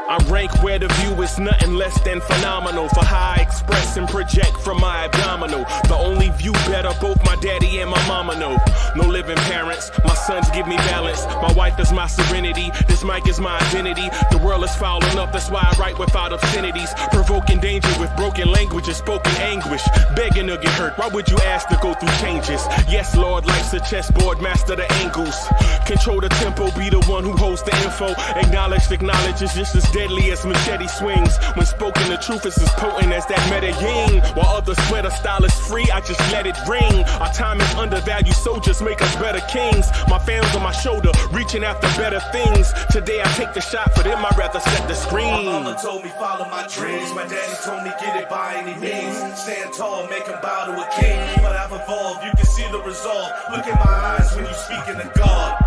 I rank where the view is nothing less than phenomenal for how I express and project from my abdominal. The only view better, both my daddy and my mama know. No living parents, my sons give me balance. My wife is my serenity, this mic is my identity. The world is foul enough, that's why I write without obscenities. Provoking danger with broken language and spoken anguish. Begging to get hurt, why would you ask to go through changes? Yes, Lord, life's a chessboard, master the angles. Control the tempo, be the one who holds the info. Acknowledge is just as deadly as machete swings. When spoken, the truth is as potent as that Medellin. While others swear the style is free, I just let it ring. Our time is undervalued, soldiers make us better kings. My fans on my shoulder, reaching after better things. Today I take the shot, for them I'd rather set the screen. My mama told me follow my dreams. My daddy told me get it by any means. Stand tall, make him bow to a king. But I've evolved, you can see the resolve. Look in my eyes when you speaking to God.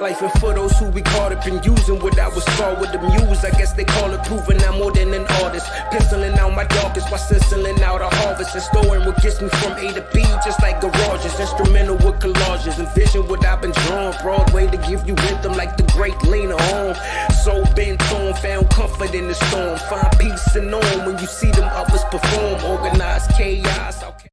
Life and for those who be caught up in using what I was taught with the muse. I guess they call it proving I'm more than an artist. Penciling out my darkest while stenciling out a harvest. And storing what gets me from A to B, just like garages. Instrumental with collages. Envision what I've been drawing. Broadway to give you rhythm like the great Lena Horne. Soul bent on, found comfort in the storm. Find peace and on when you see them others perform. Organized chaos. Okay.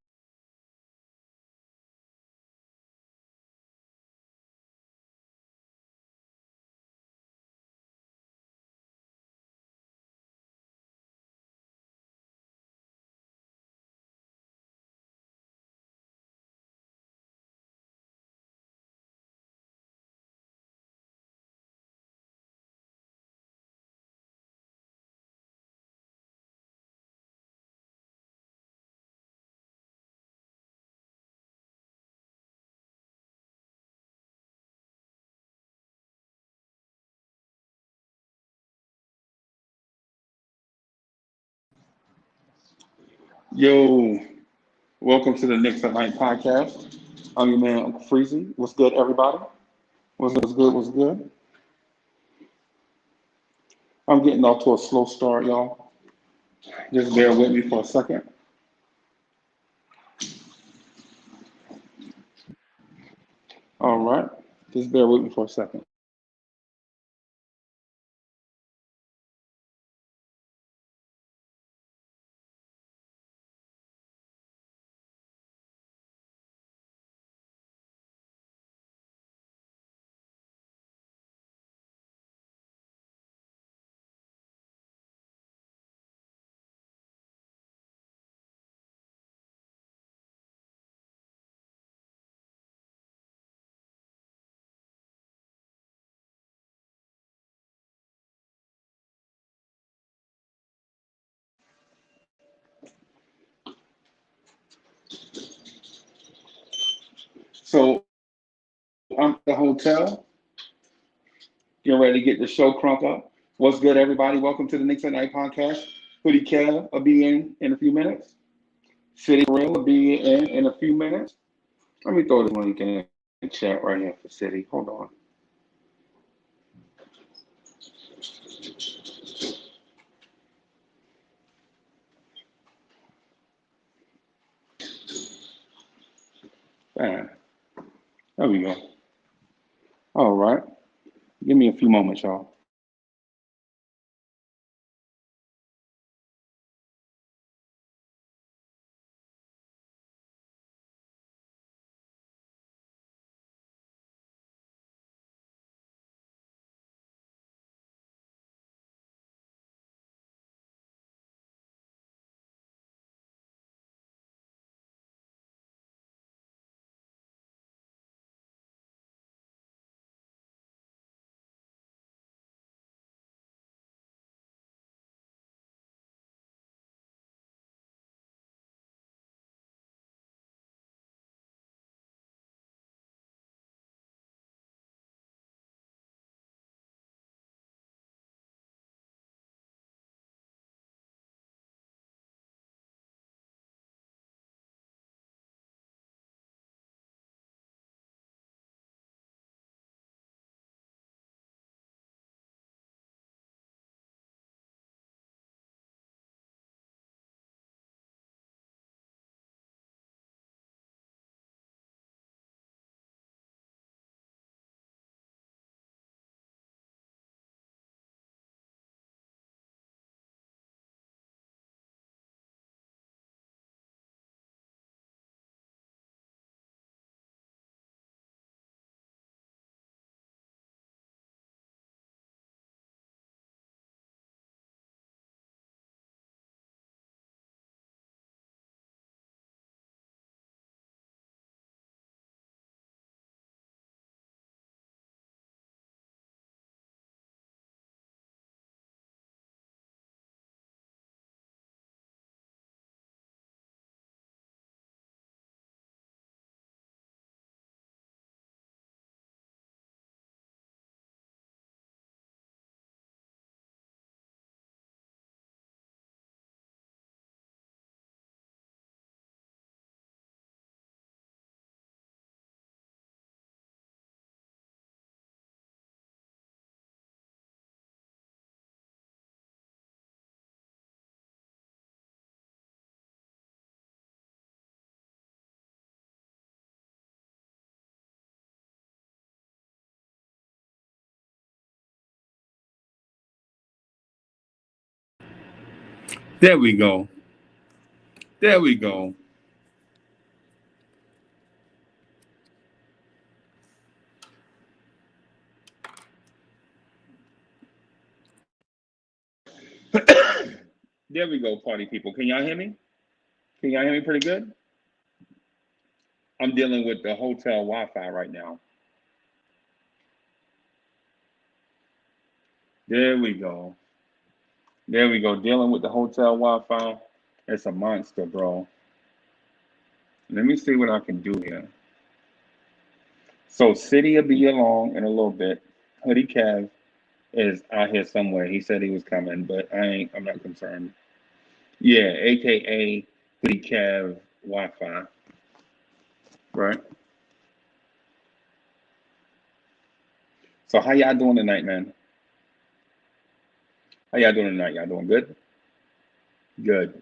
Yo, welcome to the Knicks at Night podcast. I'm your man, Uncle Freezy. What's good, everybody? What's good? What's good? I'm getting off to a slow start, y'all. Just bear with me for a second. All right. Just bear with me for a second. So I'm at the hotel, getting ready to get the show crunk up. What's good, everybody? Welcome to the Knicks at Night podcast. Hoodie Kev will be in a few minutes. City Real will be in a few minutes. Let me throw this link in the chat right here for City. Hold on. Bam. There we go. All right. Give me a few moments, y'all. There we go. There we go. There we go, party people. Can y'all hear me? Can y'all hear me pretty good? I'm dealing with the hotel Wi-Fi right now. There we go. There we go. Dealing with the hotel Wi-Fi. It's a monster, bro. Let me see what I can do here. So City will be along in a little bit. Hoodie Kev is out here somewhere. He said he was coming, but I'm not concerned. Yeah, aka Hoodie Kev Wi-Fi. Right. So how y'all doing tonight, man? How y'all doing tonight? Y'all doing good? Good.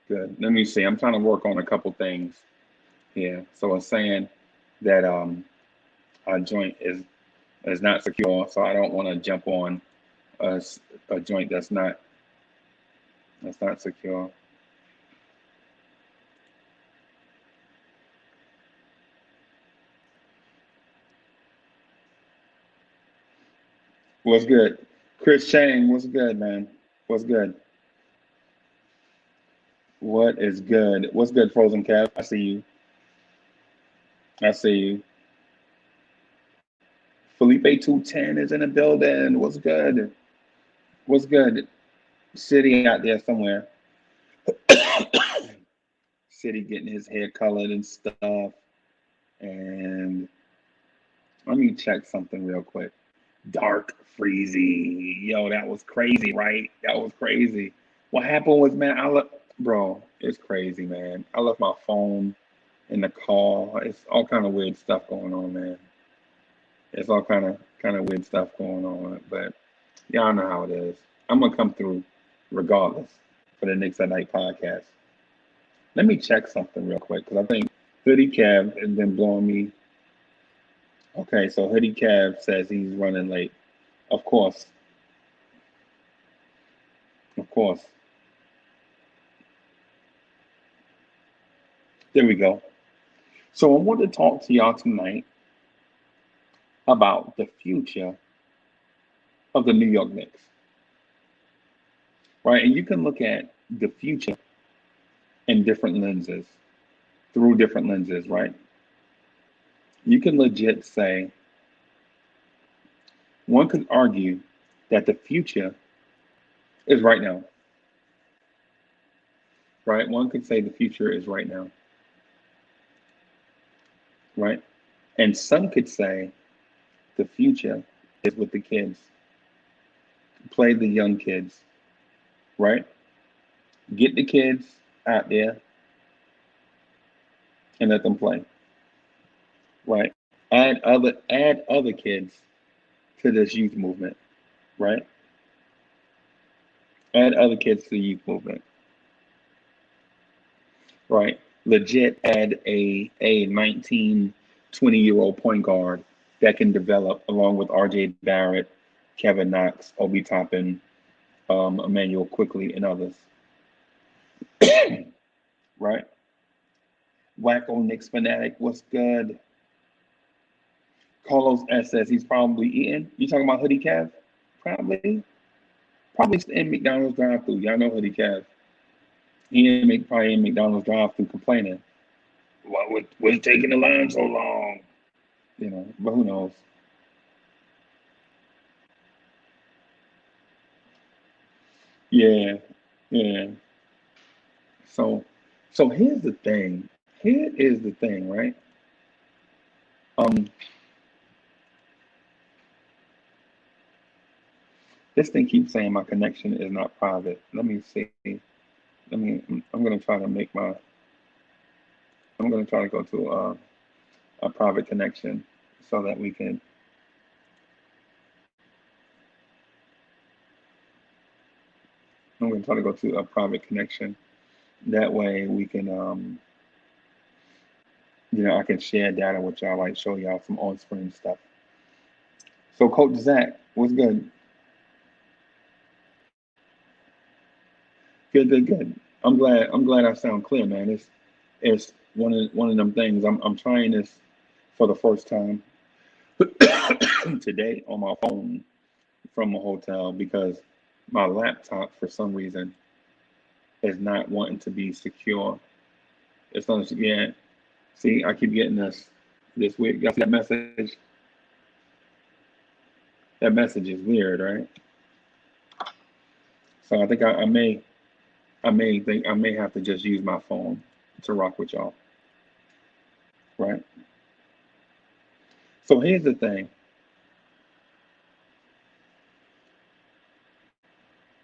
Good. Let me see. I'm trying to work on a couple things here. So it's saying that our joint is not secure, so I don't want to jump on a joint that's not secure. What's good? Chris Chang, what's good, man? What's good? What is good? What's good, Frozen Cap? I see you. I see you. Felipe 210 is in the building. What's good? What's good? City out there somewhere. City getting his hair colored and stuff. And let me check something real quick. Dark Freezy. Yo, that was crazy, right? That was crazy. What happened was, man, bro, it's crazy, man. I left my phone in the car. It's all kind of weird stuff going on, man. It's all kind of weird stuff going on. But y'all know how it is. I'm gonna come through regardless for the Knicks at Night podcast. Let me check something real quick because I think Hoodie Cab has been blowing me. Okay, so Hoodie Cab says he's running late. Of course. Of course. There we go. So I want to talk to y'all tonight about the future of the New York Knicks. Right? And you can look at the future in different lenses, through different lenses, right? You can legit say, one could argue that the future is right now. Right? One could say the future is right now. Right? And some could say the future is with the kids. Play the young kids, right? Get the kids out there and let them play, right? Add other kids to this youth movement, right? Add other kids to the youth movement, right? Legit add a 19, 20-year-old point guard that can develop along with RJ Barrett, Kevin Knox, Obi Toppin, Emmanuel Quickly, and others. Right? Wacko Knicks fanatic, what's good? Carlos S says he's probably eating. You talking about Hoodie Cav? Probably in McDonald's drive-through. Y'all know Hoodie Cav. Probably in McDonald's drive-through complaining. What's taking the line so long? You know, but who knows? Yeah, yeah. So, so here's the thing. Here is the thing, right? Um, this thing keeps saying my connection is not private. Let me see. I'm gonna try to make my. I'm gonna try to go to a private connection so that we can. I'm gonna try to go to a private connection. That way we can, I can share data with y'all, like show y'all some on-screen stuff. So, Coach Zach, what's good? Good, good, good. I'm glad I sound clear, man. It's one of them things. I'm trying this for the first time today on my phone from a hotel because my laptop for some reason is not wanting to be secure. It's not, yeah. See, I keep getting this weird. Y'all see that message? That message is weird, right? So I think I may have to just use my phone to rock with y'all, right? So here's the thing.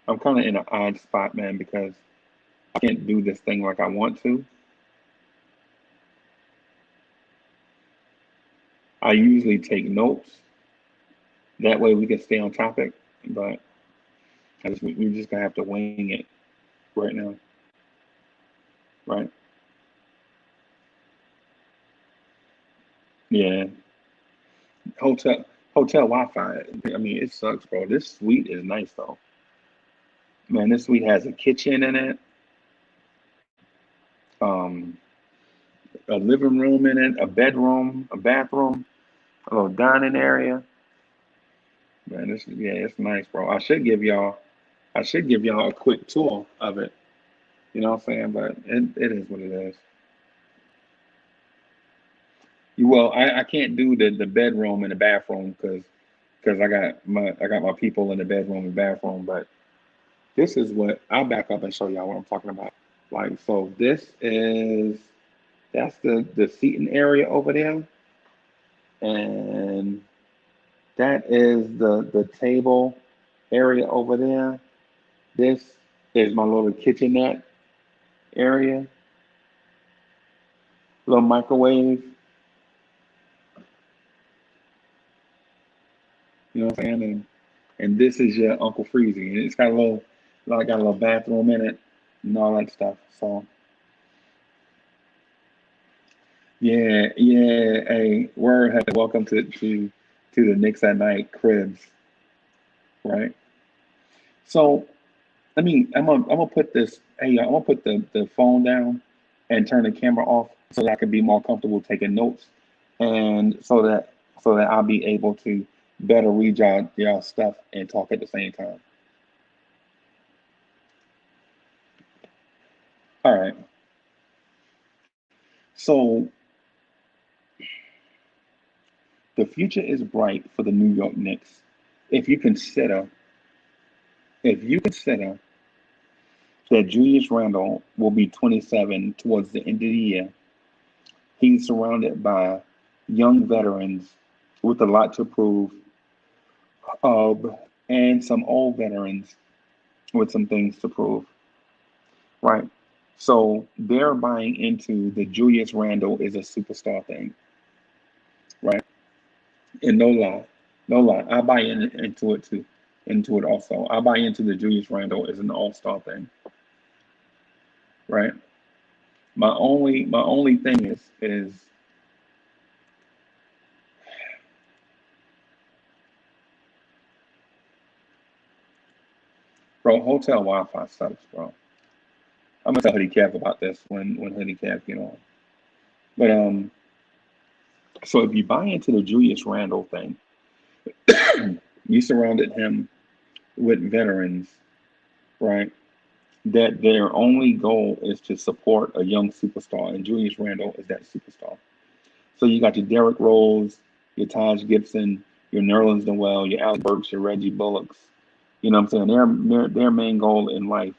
I'm kind of in an odd spot, man, because I can't do this thing like I want to. I usually take notes. That way we can stay on topic, but we're just gonna have to wing it right now, right? Yeah. Hotel hotel Wi-Fi. I mean, it sucks, bro. This suite is nice though. Man, this suite has a kitchen in it, um, a living room in it, a bedroom, a bathroom, a little dining area. Man, this yeah, it's nice, bro. I should give y'all a quick tour of it. You know what I'm saying? But it is what it is. Well, I can't do the bedroom and the bathroom because I got my people in the bedroom and bathroom. But this is what I'll back up and show y'all what I'm talking about. Like so, that's the seating area over there, and that is the table area over there. This is my little kitchenette area, little microwave. You know what I'm saying? And this is your Uncle Freezy. And it's got a little, like, got a little bathroom in it and all that stuff. So yeah, yeah. Hey, word has welcome to the Knicks at Night cribs, right? So I mean, I'm gonna put this. Hey, I'm gonna put the phone down and turn the camera off so that I can be more comfortable taking notes, and so that I'll be able to better read y'all stuff and talk at the same time. All right. So the future is bright for the New York Knicks. If you consider, if you consider that Julius Randle will be 27 towards the end of the year, he's surrounded by young veterans with a lot to prove, um, and some old veterans with some things to prove, right? So they're buying into the Julius Randle is a superstar thing, right? And no lie, no lie, I buy into it too, into it also. I buy into the Julius Randle is an all-star thing, right? My only thing is bro, hotel Wi-Fi sucks, bro. I'm gonna tell Hoodie Kev about this when Hoodie Kev get on. But so if you buy into the Julius Randle thing, you surrounded him with veterans, right? That their only goal is to support a young superstar, and Julius Randle is that superstar. So you got your Derrick Rose, your Taj Gibson, your Nerlens Noel, your Al Burks, your Reggie Bullocks. You know what I'm saying? Their main goal in life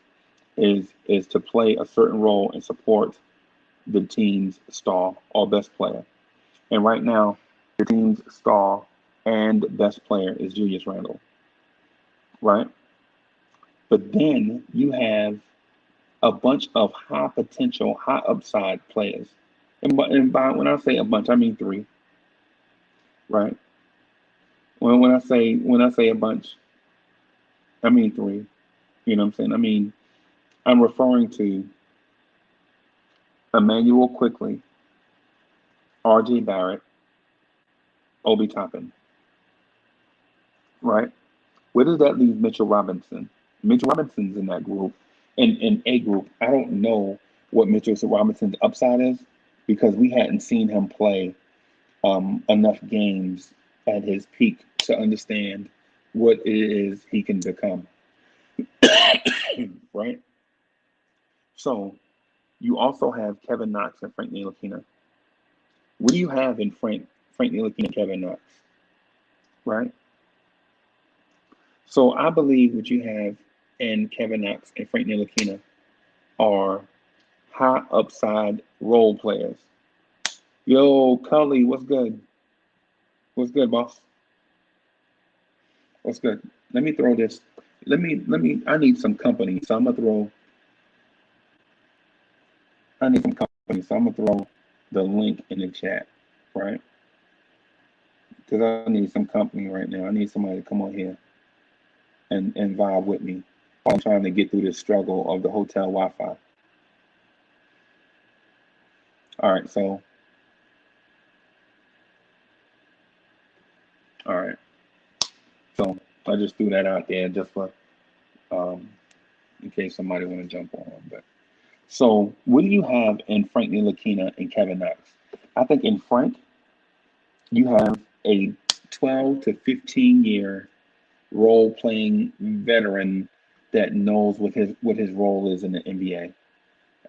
is to play a certain role and support the team's star or best player. And right now, the team's star and best player is Julius Randle, right? But then you have a bunch of high potential, high upside players. And when I say a bunch, I mean three, right? When I say a bunch, I mean three. You know what I'm saying? I mean, I'm referring to Emmanuel Quickly, R.J. Barrett, Obi Toppin, right? Where does that leave Mitchell Robinson? Mitchell Robinson's in that group, in A group. I don't know what Mitchell Robinson's upside is because we hadn't seen him play enough games at his peak to understand what it is he can become. Right? So you also have Kevin Knox and Frank Ntilikina. What do you have in Frank Ntilikina and Kevin Knox? Right? So I believe what you have in Kevin Knox and Frank Ntilikina are high upside role players. Yo, Cully, what's good? What's good, boss? What's good? Let me throw this. I need some company. So I'm gonna throw I need some company. So I'm gonna throw the link in the chat, right? Because I need some company right now. I need somebody to come on here and vibe with me while I'm trying to get through this struggle of the hotel Wi-Fi. All right, so all right. So I just threw that out there just for in case somebody want to jump on. But so what do you have in Frank Ntilikina and Kevin Knox? I think in Frank, you have a 12 to 15 year role playing veteran that knows what his role is in the NBA.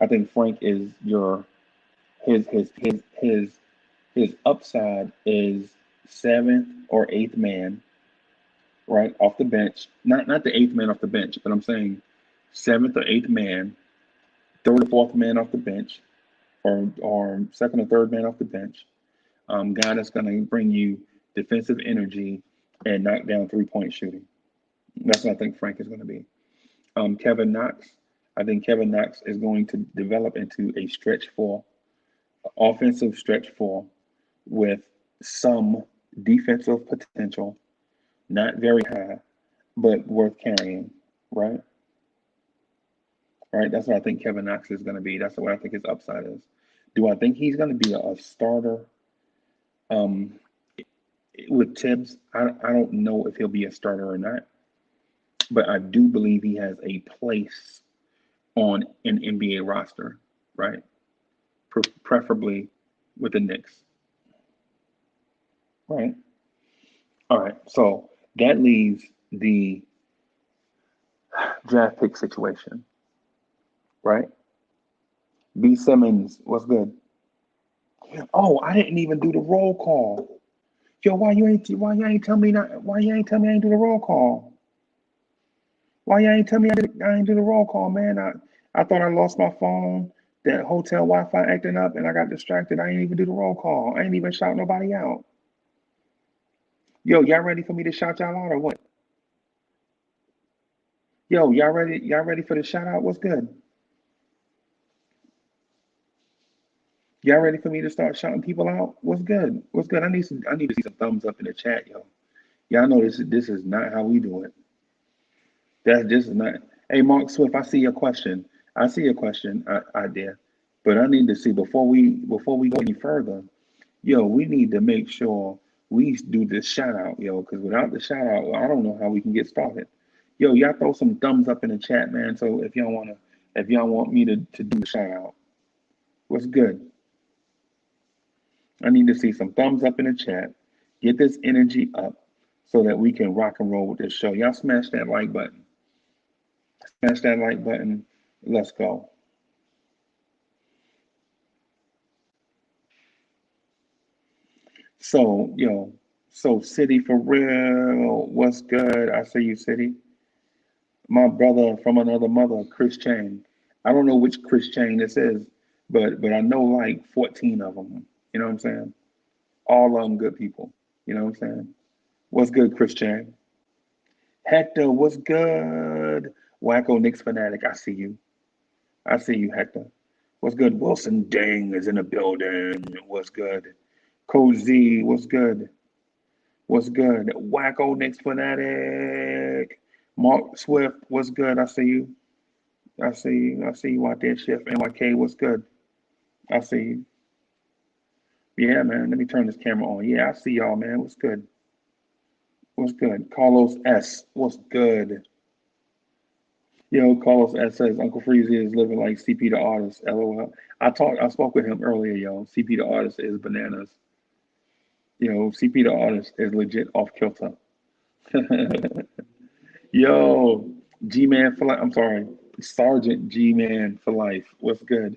I think Frank is your his upside is seventh or eighth man, right, off the bench. Not the eighth man off the bench, but I'm saying seventh or eighth man, third or fourth man off the bench, or second or third man off the bench. Guy that's going to bring you defensive energy and knock down 3-point shooting. That's what I think Frank is going to be. Kevin Knox, I think Kevin Knox is going to develop into a stretch four, offensive stretch four with some defensive potential, not very high, but worth carrying, right? Right. That's what I think Kevin Knox is going to be. That's what I think his upside is. Do I think he's going to be a starter with Tibbs? I don't know if he'll be a starter or not, but I do believe he has a place on an NBA roster, right? Preferably with the Knicks, right? All right. So that leaves the draft pick situation, right? B. Simmons, what's good? Oh, I didn't even do the roll call. Yo, why you ain't tell me why you ain't tell me I ain't do the roll call? Why you ain't tell me I ain't do the roll call, man? I thought I lost my phone, that hotel Wi-Fi acting up, and I got distracted. I ain't even do the roll call. I ain't even shout nobody out. Yo, y'all ready for me to shout y'all out or what? Yo, y'all ready for the shout out? What's good? Y'all ready for me to start shouting people out? What's good? What's good? I need to see some thumbs up in the chat, yo. Y'all know this is not how we do it. This is not. Hey, Mark Swift, I see your question. I see your question idea, but I need to see before we go any further. Yo, we need to make sure we do this shout out, yo, because without the shout out, I don't know how we can get started. Yo, y'all throw some thumbs up in the chat, man. So if y'all want me to do the shout out, what's good? I need to see some thumbs up in the chat. Get this energy up so that we can rock and roll with this show. Y'all smash that like button. Smash that like button. Let's go. So, yo, so City for real. What's good? I see you, City. My brother from another mother, Chris Chain. I don't know which Chris Chain this is, but I know like 14 of them. You know what I'm saying? All of them good people. You know what I'm saying? What's good, Chris Chain? Hector, what's good? Wacko Knicks fanatic, I see you. I see you, Hector. What's good? Wilson Dang is in the building. What's good? Cozy, what's good? What's good? Wacko Knicks fanatic. Mark Swift, what's good? I see you. I see you. I see you out there, Chef NYK. What's good? I see you. Yeah, man. Let me turn this camera on. Yeah, I see y'all, man. What's good? What's good? Carlos S. What's good? Yo, Carlos S says Uncle Freezy is living like CP the artist. LOL. I spoke with him earlier, yo. CP the artist is bananas. CP the artist is legit off kilter. Yo, G Man for life. I'm sorry, Sergeant G Man for life. What's good?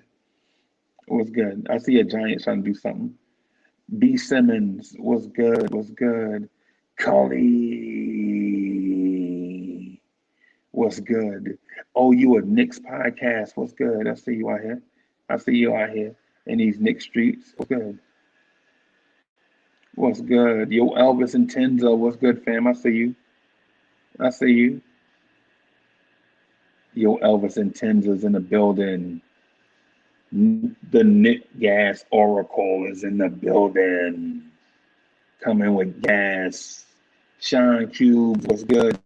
What's good? I see a giant trying to do something. B Simmons. What's good? What's good? Cully. What's good? Oh, you a Knicks podcast. What's good? I see you out here. I see you out here in these Knicks streets. What's good? What's good? Yo, Elvis and Tenzo. What's good, fam? I see you. I see you. Yo, Elvis and Tenzo's in the building. The Nick Gas Oracle is in the building. Coming with gas. Sean Cube. What's good?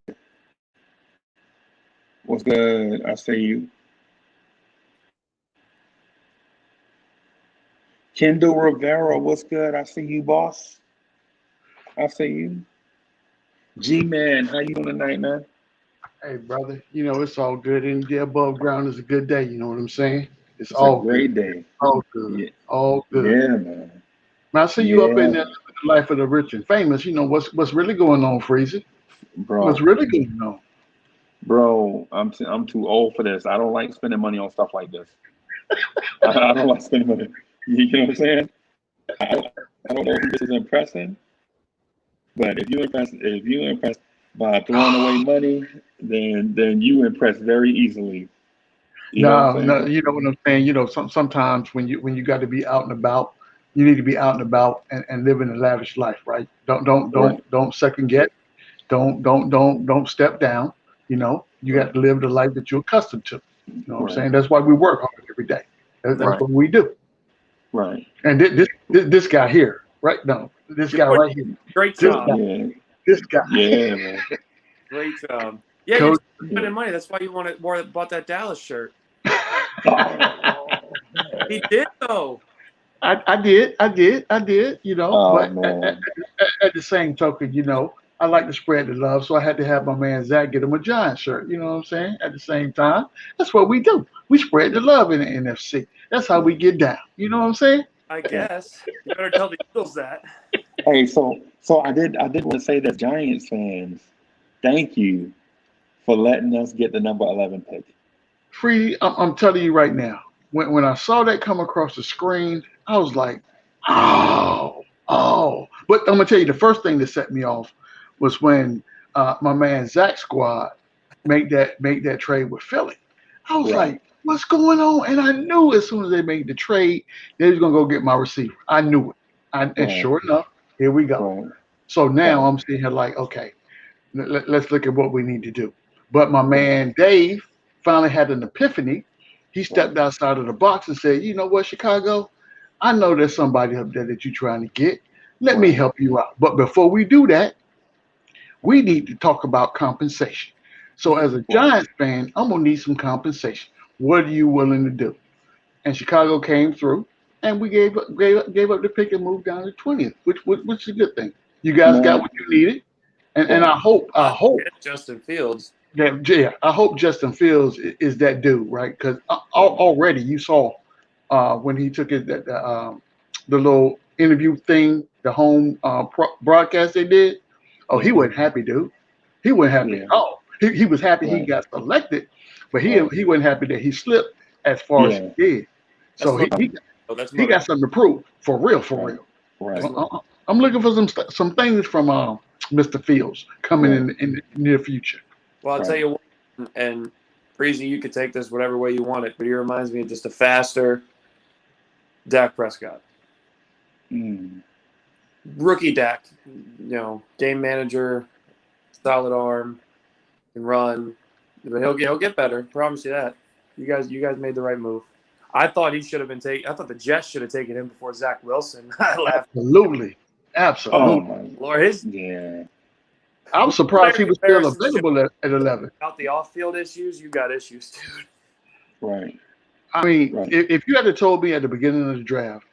What's good? I see you. Kendall Rivera, what's good? I see you, boss. I see you. G-Man, how you doing tonight, man? Hey, brother, it's all good. And the above ground is a good day. You know what I'm saying? It's It's a all great good. day. All good. Yeah, All good. yeah, man. Now, I see you up in Yeah, there living the life of the rich and famous. What's really going on, Freezy? What's bro. really going on? Bro, I'm too old for this. I don't like spending money on stuff like this. I don't like spending money. You know what I'm saying? I don't know who this is impressing, but if you impress by throwing away money, then you impress very easily. You know what I'm No, saying? no, you know what I'm saying. Sometimes when you got to be out and about, you need to be out and about and living a lavish life, right? Don't don't Right, don't don't second guess. Don't step down. You right, got to live the life that you're accustomed to. You know what I'm right, saying? That's why we work hard every day. That's right, what we do. right. And this guy here, right? No, this You're guy doing right here. a great This job. guy. Yeah, This guy. yeah, man. Great job. Yeah, you're Coach. Yeah. spending money. That's why you bought that Dallas shirt. Oh, He did though. I did. oh But man. at the same token, I like to spread the love, so I had to have my man Zach get him a Giant shirt. You know what I'm saying? At the same time, that's what we do. We spread the love in the NFC. That's how we get down. You know what I'm saying? I guess. You better tell the Eagles that. Hey, so I did want to say that Giants fans, thank you for letting us get the number 11 pick. Free, I'm telling you right now, when I saw that come across the screen, I was like, oh. But I'm gonna tell you, the first thing that set me off was when my man Zach Squad make that trade with Philly. I was Right, like, what's going on? And I knew as soon as they made the trade, they was gonna go get my receiver. I knew it. And right, sure enough, here we go. right, So now right, I'm sitting here like, okay, let's look at what we need to do. But my man Dave finally had an epiphany. He right, stepped outside of the box and said, you know what, Chicago? I know there's somebody up there that you're trying to get. Let me right, help you out. But before we do that, we need to talk about compensation. So as a right, Giants fan, I'm gonna need some compensation. What are you willing to do? And Chicago came through, and we gave up the pick and moved down to 20th, which is a good thing. You guys got man, what you needed, and right, I hope Get Justin Fields. that yeah, I hope Justin Fields is that dude, right? Because right, already you saw when he took it the little interview thing, the home broadcast they did. Oh, he hmm wasn't happy, dude. He wasn't happy yeah, at all. He was happy he right, got selected, but he right, he wasn't happy that he slipped as far as he yeah, did. That's So he motivation. he, Oh, that's he got motivation. something to prove for real, for right, real. That's right, I'm looking for some things from Mr. Fields coming right, in the near future. Well, I'll tell right, you what, and Breezy, you could take this whatever way you want it, but he reminds me of just a faster Dak Prescott. mm, Rookie Dak, game manager, solid arm, can run. But he'll get better. Promise you that. You guys made the right move. I thought he should have been taken. I thought the Jets should have taken him before Zach Wilson. I laughed. Absolutely, oh absolutely. my, Lord, his yeah, I was surprised player he was still comparisons show available at 11. about the off-field issues. You got issues, dude. right, I mean, right, if you had told me at the beginning of the draft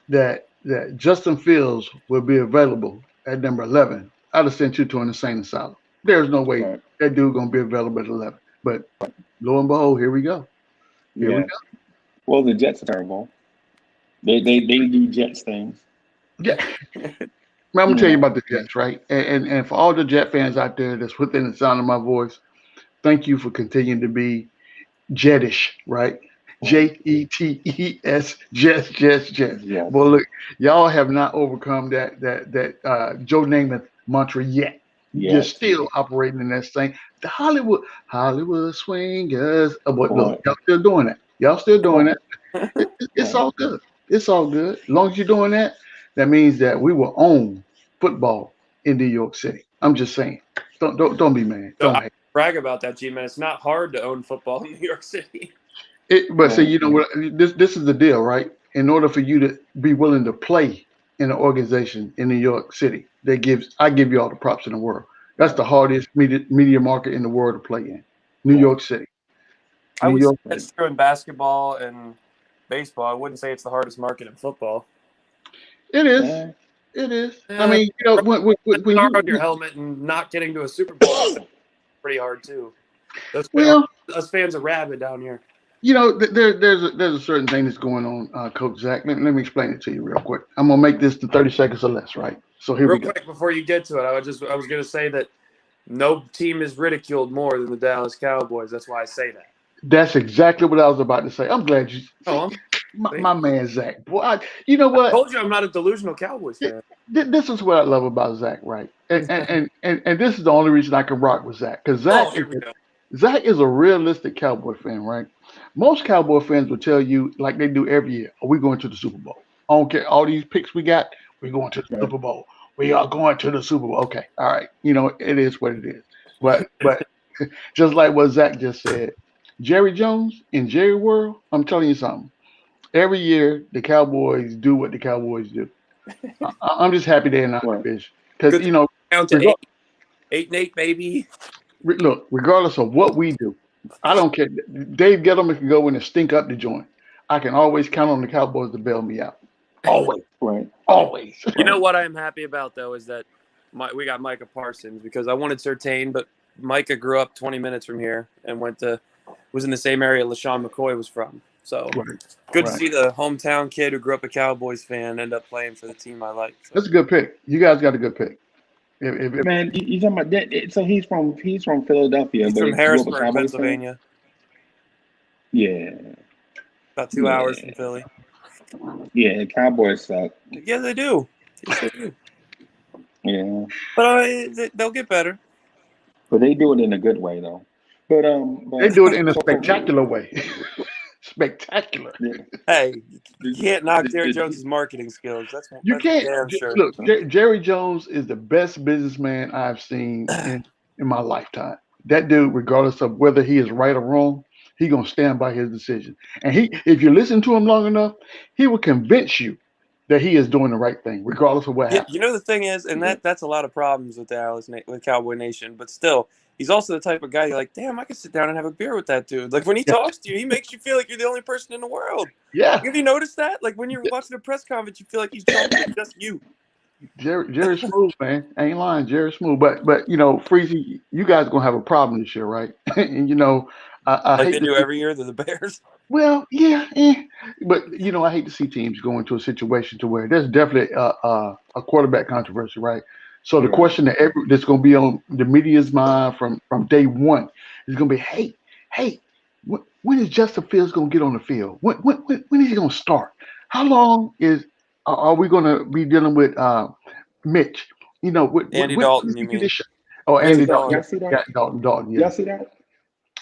that Justin Fields would be available at number 11, I'd have sent you to an insane asylum. There's no way right, that dude gonna be available at 11. But lo and behold, here we go. Here we Yeah. Well, the Jets are terrible. They do Jets things. go. Yeah. I'm gonna tell you about the Jets, right? And for all the Jet fans out there that's within the sound of my voice, thank you for continuing to be Jetish, right? Jets, Jets. Yes. Well, look, y'all have not overcome that Joe Namath mantra yet. You're Yes. still operating in that same the Hollywood swingers. But look, Right. y'all still doing that. Y'all still doing that. It's Right. all good. It's all good. As long as you're doing that, that means that we will own football in New York City. I'm just saying. Don't be mad. So Don't I hate. brag about that, G-Man. It's not hard to own football in New York City. But see, Right. you know what? This is the deal, right? In order for you to be willing to play in an organization in New York City, I give you all the props in the world. That's the hardest media market in the world to play in. New Right. York City. I New would say York. that's true in basketball and baseball. I wouldn't say it's the hardest market in football. It is. Yeah. It is. I mean, you know, when Star on you your helmet and not getting to a Super Bowl is pretty hard too. well, Us fans are rabid down here. you know, there's a certain thing that's going on, Coach Zach. Let me explain it to you real quick. I'm gonna make this to 30 seconds or less, right? So here Real we go. quick before you get to it, I was gonna say that no team is ridiculed more than the Dallas Cowboys. That's why I say that. That's exactly what I was about to say. I'm glad you Oh, see see? my man Zach. Boy, you know I what? told you I'm not a delusional Cowboys fan. This is what I love about Zach, right? And this is the only reason I can rock with Zach because Oh, here we go. Zach is a realistic Cowboy fan, right? Most Cowboy fans will tell you, like they do every year, are we going to the Super Bowl? I don't care. All these picks we got, we're going to the Right. Super Bowl. We are going to the Super Bowl. Okay, all right. You know, it is what it is. But just like what Zach just said, Jerry Jones in Jerry World, I'm telling you something. Every year, the Cowboys do what the Cowboys do. I'm just happy they're in our Right. division because Good you know, down to reg- 8-8, baby. look, regardless of what we do, I don't care. Dave Gettleman can go in and stink up the joint. I can always count on the Cowboys to bail me out. Always, Right. always. You know what I'm happy about though is that we got Micah Parsons because I wanted Surtain, but Micah grew up 20 minutes from here and was in the same area LaShawn McCoy was from. So good to Right. see the hometown kid who grew up a Cowboys fan end up playing for the team I like. So. That's a good pick. You guys got a good pick. If Man, you talking about that? So he's from Philadelphia, He's but from he grew up a Harrisburg, Cowboys fan? Pennsylvania, Yeah. about 2 hours from Philly. Yeah, Cowboys suck. Yeah, they do. Yes, they do. Yeah. But they'll get better. But they do it in a good way though. But they do it in a spectacular way. Spectacular. Yeah. Hey, you can't knock Jerry Jones's marketing skills. That's You can't damn sure. look. Jerry Jones is the best businessman I've seen in my lifetime. That dude, regardless of whether he is right or wrong, he gonna stand by his decision. And if you listen to him long enough, he will convince you that he is doing the right thing, regardless of what Yeah, happens. you know the thing is, and that's a lot of problems with with Cowboy Nation. But still, he's also the type of guy you're like, damn, I could sit down and have a beer with that dude. Like when he talks to you, he makes you feel like you're the only person in the world. Yeah, Have you noticed that? Like when you're watching a press conference, you feel like he's talking to just you. Jerry Smooth, man. I ain't lying, Jerry Smooth. But you know, Freezy, you guys gonna have a problem this year, right? And you know, I Like hate they to do see, every year. They're the Bears. well, yeah, but you know, I hate to see teams go into a situation to where there's definitely a quarterback controversy, right? So the question that's going to be on the media's mind from day one is going to be, hey, when is Justin Fields going to get on the field? When is he going to start? How long are we going to be dealing with Mitch? You know, Andy what Dalton, is you the mean? condition? Oh, Mitch Andy Dalton. Dalton, Y'all see that? yeah, Dalton, yeah. Y'all see that?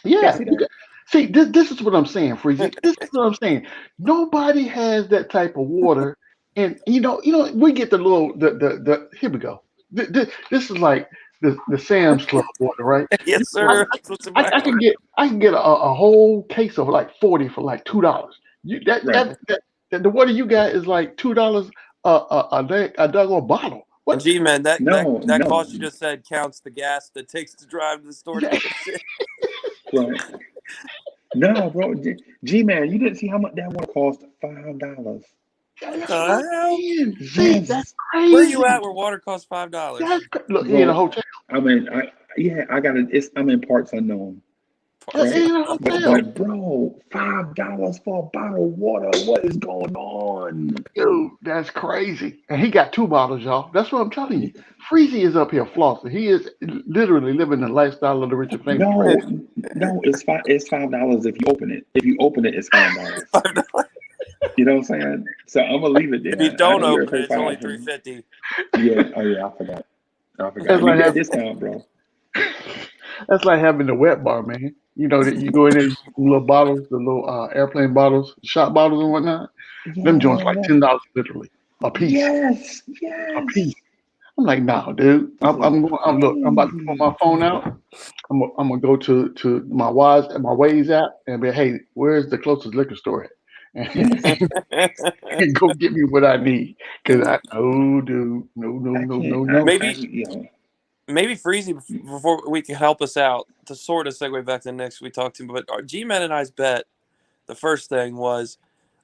Yeah, see that? see, this is what I'm saying, Freezy. This is what I'm saying. Nobody has that type of water, and we get the little the. Here we go. This is like the Sam's Club water, right? Yes, sir. That's what's in my I can get a whole case of like 40 for like $2. You Right. the water you got is like $2 a doggone bottle. And What? G-Man, that No. cost you just said counts the gas that takes to drive to the store to Yeah. get the shit. Right. No, bro. G-Man, you didn't see how much that one cost? $5. That's The what I'm hell? saying. See, that's Where are you crazy. at where water costs $5? Look, he in a Bro, hotel. I mean, I'm in parts unknown. It right? ain't a hotel. But bro, $5 for a bottle of water. What is going on? Dude, that's crazy. And he got 2 bottles, y'all. That's what I'm telling you. Freezy is up here flossing. He is literally living the lifestyle of the rich and famous. No, no, it's $5 if you open it. If you open it, it's $5. You know what I'm saying? So I'm gonna leave it If you there. I don't know you're open gonna it, pay it's only 5 for $3.50. Yeah. Oh yeah, I forgot. That's You like get a having, discount, bro. that's like having the wet bar, man. You know that you go in there, you get the little bottles, the little airplane bottles, shot bottles and whatnot. Them joints Yeah, like $10 literally a piece. yes, A yes. piece. I'm like, nah, dude. This is Look. I'm about to pull crazy. my phone out. I'm gonna go to my Waze app and be, hey, where's the closest liquor store at? And go get me what I need. Cause no, dude, I can't. no. maybe maybe Freezy, before we can help us out to sort of segue back to the Knicks we talked to, but our G-Man and I's bet, the first thing was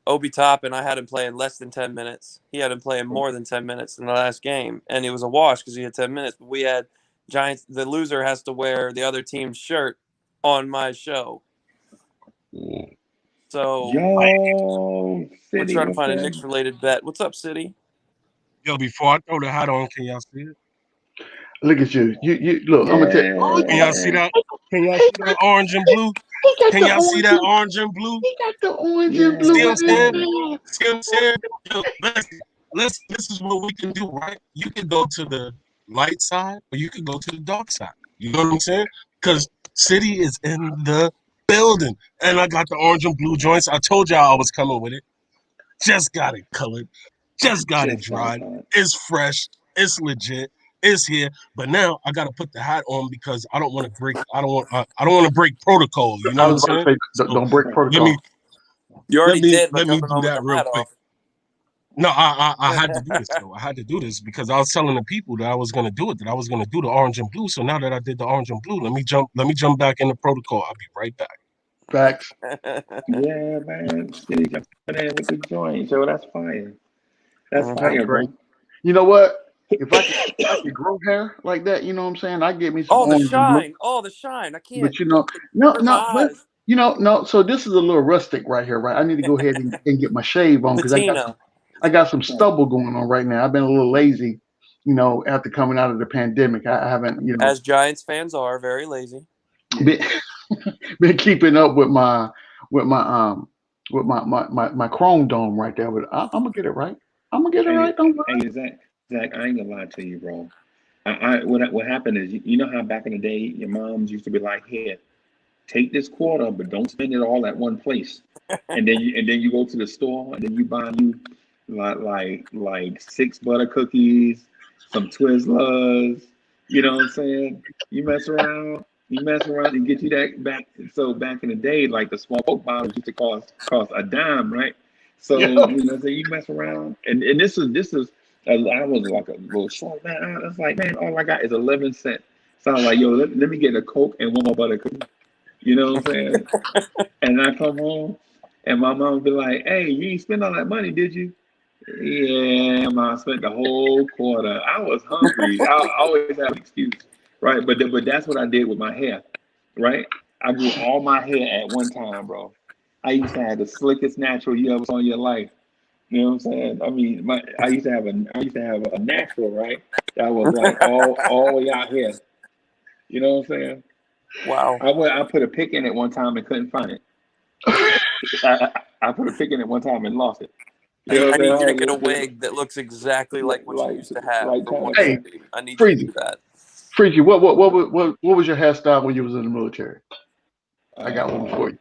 Obi Toppin. I had him playing less than 10 minutes. He had him playing more than 10 minutes in the last game, and it was a wash because he had 10 minutes. But we had Giants. The loser has to wear the other team's shirt on my show. So Yo, we're City, trying to what's find a Knicks good? related bet. What's up, City? Yo, before I throw the hat on, can y'all see it? Look at you. You look. I'm gonna tell. Oh, Can y'all see Yeah. that? Can y'all see that orange and blue? he got Can the y'all see orange. that orange and blue? He got the orange and See blue what in I'm his saying? Yeah. hair. See what I'm saying? Yo, this is what we can do, right? You can go to the light side or you can go to the dark side. You know what I'm saying? Because City is in the building. And I got the orange and blue joints. I told y'all I was coming with it. Just got it colored. Just got it Just got dried. that. It's fresh. It's legit. It's here. But now I gotta put the hat on because I don't want to break. I don't want to break protocol. You know I what was I'm about to saying? say, So don't break Right. let me protocol. You let already me did by let me coming do on with that the real hat quick. off. No, I had to do this though. I had to do this because I was telling the people that I was gonna do it. That I was gonna do the orange and blue. So now that I did the orange and blue, let me jump back in the protocol. I'll be right back. Facts. Yeah, man. City jumping in with the joint. Yo, that's fire. That's That's fire, Mhm. great. bro. You know what? If I could grow hair like that, you know what I'm saying? I get me some Oh, the orange and blue. shine. Oh, the shine. I can't. But you know, It no, hurt my no, but eyes. no. So this is a little rustic right here, right? I need to go ahead and get my shave on because Patina. I got some Right. stubble going on right now. I've been a little lazy, after coming out of the pandemic. I haven't, As Giants fans are, very lazy. been, been keeping up with my um with my chrome dome right there. But I'm gonna get it right. I'm gonna get it Hey, right. Don't worry. hey, Zach, I ain't gonna lie to you, bro. What happened is, you know how back in the day, your moms used to be like, "Here, take this quarter, but don't spend it all at one place." And then you go to the store and then you buy you like 6 butter cookies, some Twizzlers. You know what I'm saying? You mess around and get you that back. So back in the day, like the small Coke bottles used to cost a dime, right? Yeah. So so you mess around, and this is I was like a little short man. I was like, man, all I got is 11 cents. So I'm like, yo, let me get a Coke and one more butter cookie. You know what I'm saying? And I come home and my mom be like, hey, you ain't spend all that money, did you? Yeah, mom, I spent the whole quarter. I was hungry. I always have an excuse, right? But that's what I did with my hair, right? I grew all my hair at one time, bro. I used to have the slickest natural you ever saw in your life. You know what I'm saying? I mean, I used to have a natural, right? That was like all the way out here. You know what I'm saying? Wow. I put a pick in it one time and couldn't find it. I put a pick in it one time and lost it. You know I what I'm need you to saying? get a wig that looks exactly like what you Like, used to have like for trying to Hey, find. 150. I need you to Freezy, do that. Freaky, what was your hairstyle when you was in the military? I got one for Uh, you.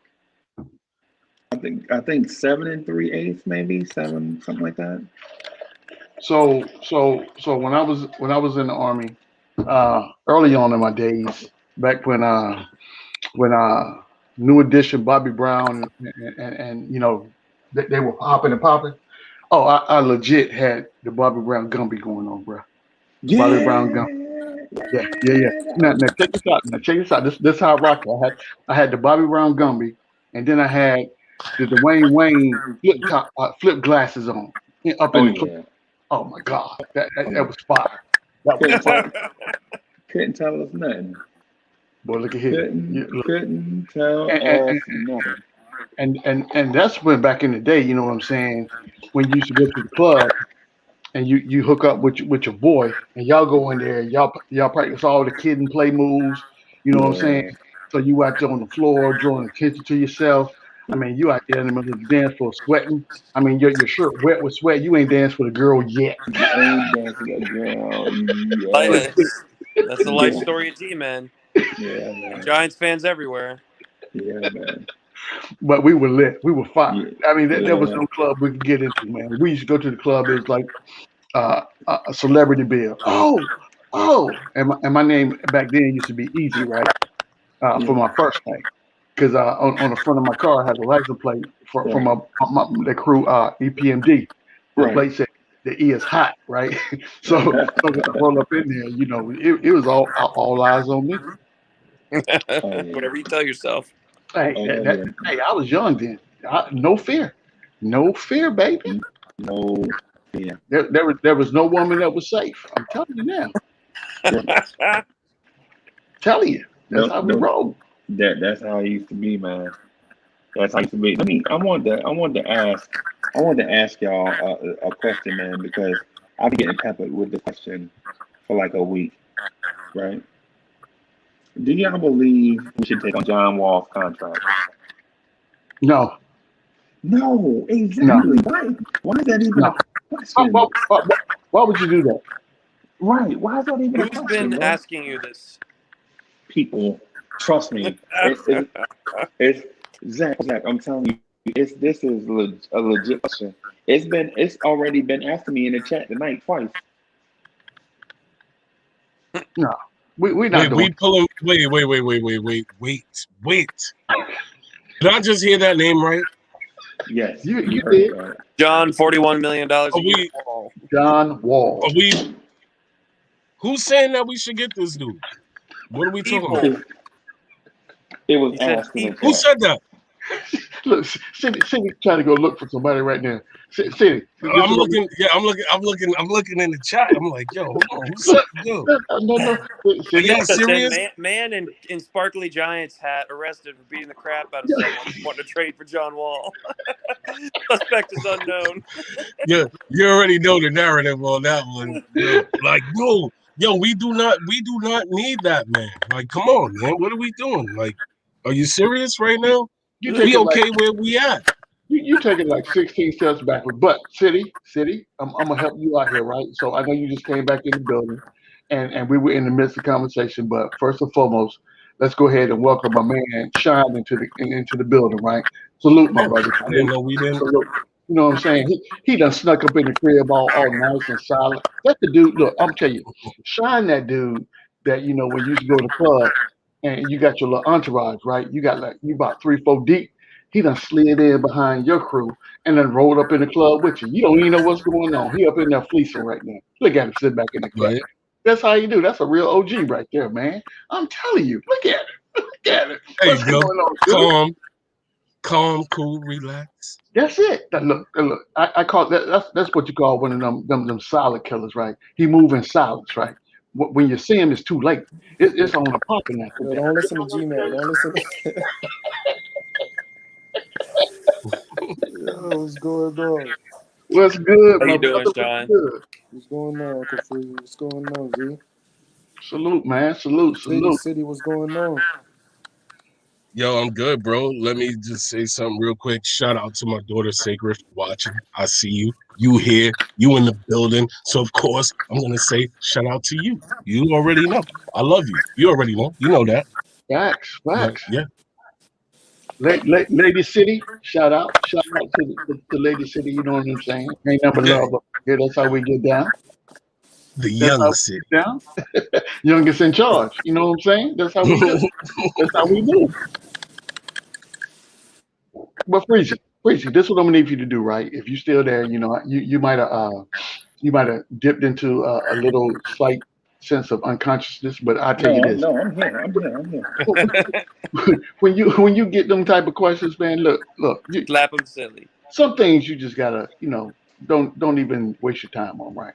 I think 7 3/8, maybe seven, something like that. So when I was in the army, early on in my days, back when New Edition, Bobby Brown, and they were popping and popping. Oh, I legit had the Bobby Brown Gumby going on, bro. Bobby Brown Gumby. Yeah, Yeah. yeah. Now check this out. Now check this out. This how I rock it. I had the Bobby Brown Gumby, and then I had the Dwayne Wayne flip glasses on up Oh in the clip. yeah. Oh my God, that Oh that yeah. was fire. That was Couldn't fire. tell couldn't tell us nothing. Boy, look at here. Couldn't tell And, us nothing. and that's when back in the day, you know what I'm saying, when you used to go to the club and you hook up with your boy and y'all go in there, y'all practice all the kid and play moves, you know what I'm saying? Yeah. So you out there on the floor drawing attention to yourself. I mean, you out there in the middle of the dance floor sweating. I mean, your shirt wet with sweat. You ain't danced with a girl yet. You ain't dancing a girl. Like, Yeah. that's the life Yeah. story of G-Man. Yeah, man. Giants fans everywhere. Yeah, man. But we were lit. We were fine. Yeah. I mean, there was Yeah. no club we could get into, man. We used to go to the club. It was like a celebrity bill. And my name back then used to be Easy, right? For my first name, because on the front of my car I had a license plate from the crew EPMD. The Right. plate said the E is hot, right? So when I roll up in there, you know, it was all eyes on me. Whatever you tell yourself. Hey, Yeah. hey, I was young then. No fear, baby. No. Yeah. There was no woman that was safe. I'm telling you now. Telling you, that's how we roll. That's how it used to be, man. That's how it used to be. I wanted to ask y'all a question, man, because I've been getting peppered with the question for like a week, right? Do y'all believe we should take on John Wall's contract? No, No, no, exactly. Why is that even a no. Why, question? why, why, why would you do that? Right. Why is that even a Who's question, been bro? asking you this? People, trust me. It's Zach. I'm telling you, this is a legit question. It's already been asked to me in the chat tonight twice. No, we're not Wait, doing we pulling. Wait. Did I just hear that name right? Yes, You heard did. it right. John, $41 million a Are year. we? John Wall. Are we? Who's saying that we should get this dude? What are we talking about? People. It was He said asked in the Who chat. said that? Look, Cindy trying to go look for somebody right now. Cindy, I'm looking. Yeah, I'm looking in the chat. I'm like, yo, hold on. Who said? Yo, No. are Cindy, y'all Then serious? man in sparkly Giants hat arrested for beating the crap out of someone wanting to trade for John Wall. Suspect is unknown. Yeah, you already know the narrative on that one. Yo, like, yo, we do not need that, man. Like, come on, man. What are we doing? Like, are you serious right now? you take We it like okay where we at? you take it like 16 steps backward. But City, I'm gonna help you out here, right? So I know you just came back in the building, and we were in the midst of conversation. But first and foremost, let's go ahead and welcome my man Sean into the building, right? Salute, my Oh, brother. I didn't Salute. know we didn't. Salute. You know what I'm saying? He done snuck up in the crib all nice and silent. That's the dude. Look, I'm telling you, Shine that dude that you know when you used to go to the club and you got your little entourage, right? You got like you about 3-4 deep. He done slid in behind your crew and then rolled up in the club with you. You don't even know what's going on. He up in there fleecing right now. Look at him sit back in the club. Yeah. That's how you do. That's a real OG right there, man. I'm telling you. Look at it. Look at it. There What's you go. going on, dude? Calm, cool, relax. That's it. Look. I call that. That's what you call one of them silent killers, right? He move in silence, right? When you see him, it's too late. It's on the popping after Yo, that. don't listen to G-Man. Don't listen to Yo, what's going on? What's good, How my you doing, brother? What's Sean? good? What's going on, Uncle Freeze? What's going on, Z? Salute, man. Salute. City, what's going on? Yo, I'm good, bro. Let me just say something real quick. Shout out to my daughter, Sacred, for watching. I see you. You here. You in the building. So, of course, I'm going to say shout out to you. You already know. I love you. You already know. You know that. Facts, But, facts. yeah. Lady City, shout out to Lady City. You know what I'm saying? Ain't number Yeah. love up here. That's how we get down. The That's how young we city. get down. Youngest in charge. You know what I'm saying? That's how we do. That's how we do. But Freezy, this is what I'm gonna need you to do, right? If you're still there, you know, you might have dipped into a little slight sense of unconsciousness. But I'll tell you this: No, I'm here. I'm here. when you get them type of questions, man, look, Slap him silly. some things you just gotta, you know, don't even waste your time on, right?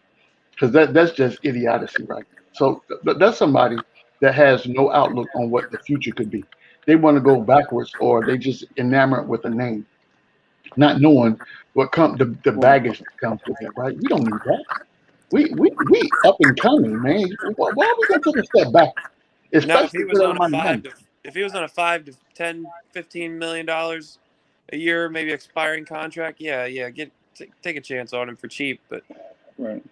Because that's just idiocy, right? So that's somebody that has no outlook on what the future could be. They want to go backwards, or they just enamored with a name, not knowing what the baggage that comes with it. Right? We don't need that. We up and coming, man. Why are we gonna take a step back, Now, if especially he with was that on a amount of money? if he was on a 5 to 10, $15 million a year, maybe expiring contract, yeah, take a chance on him for cheap. But Right.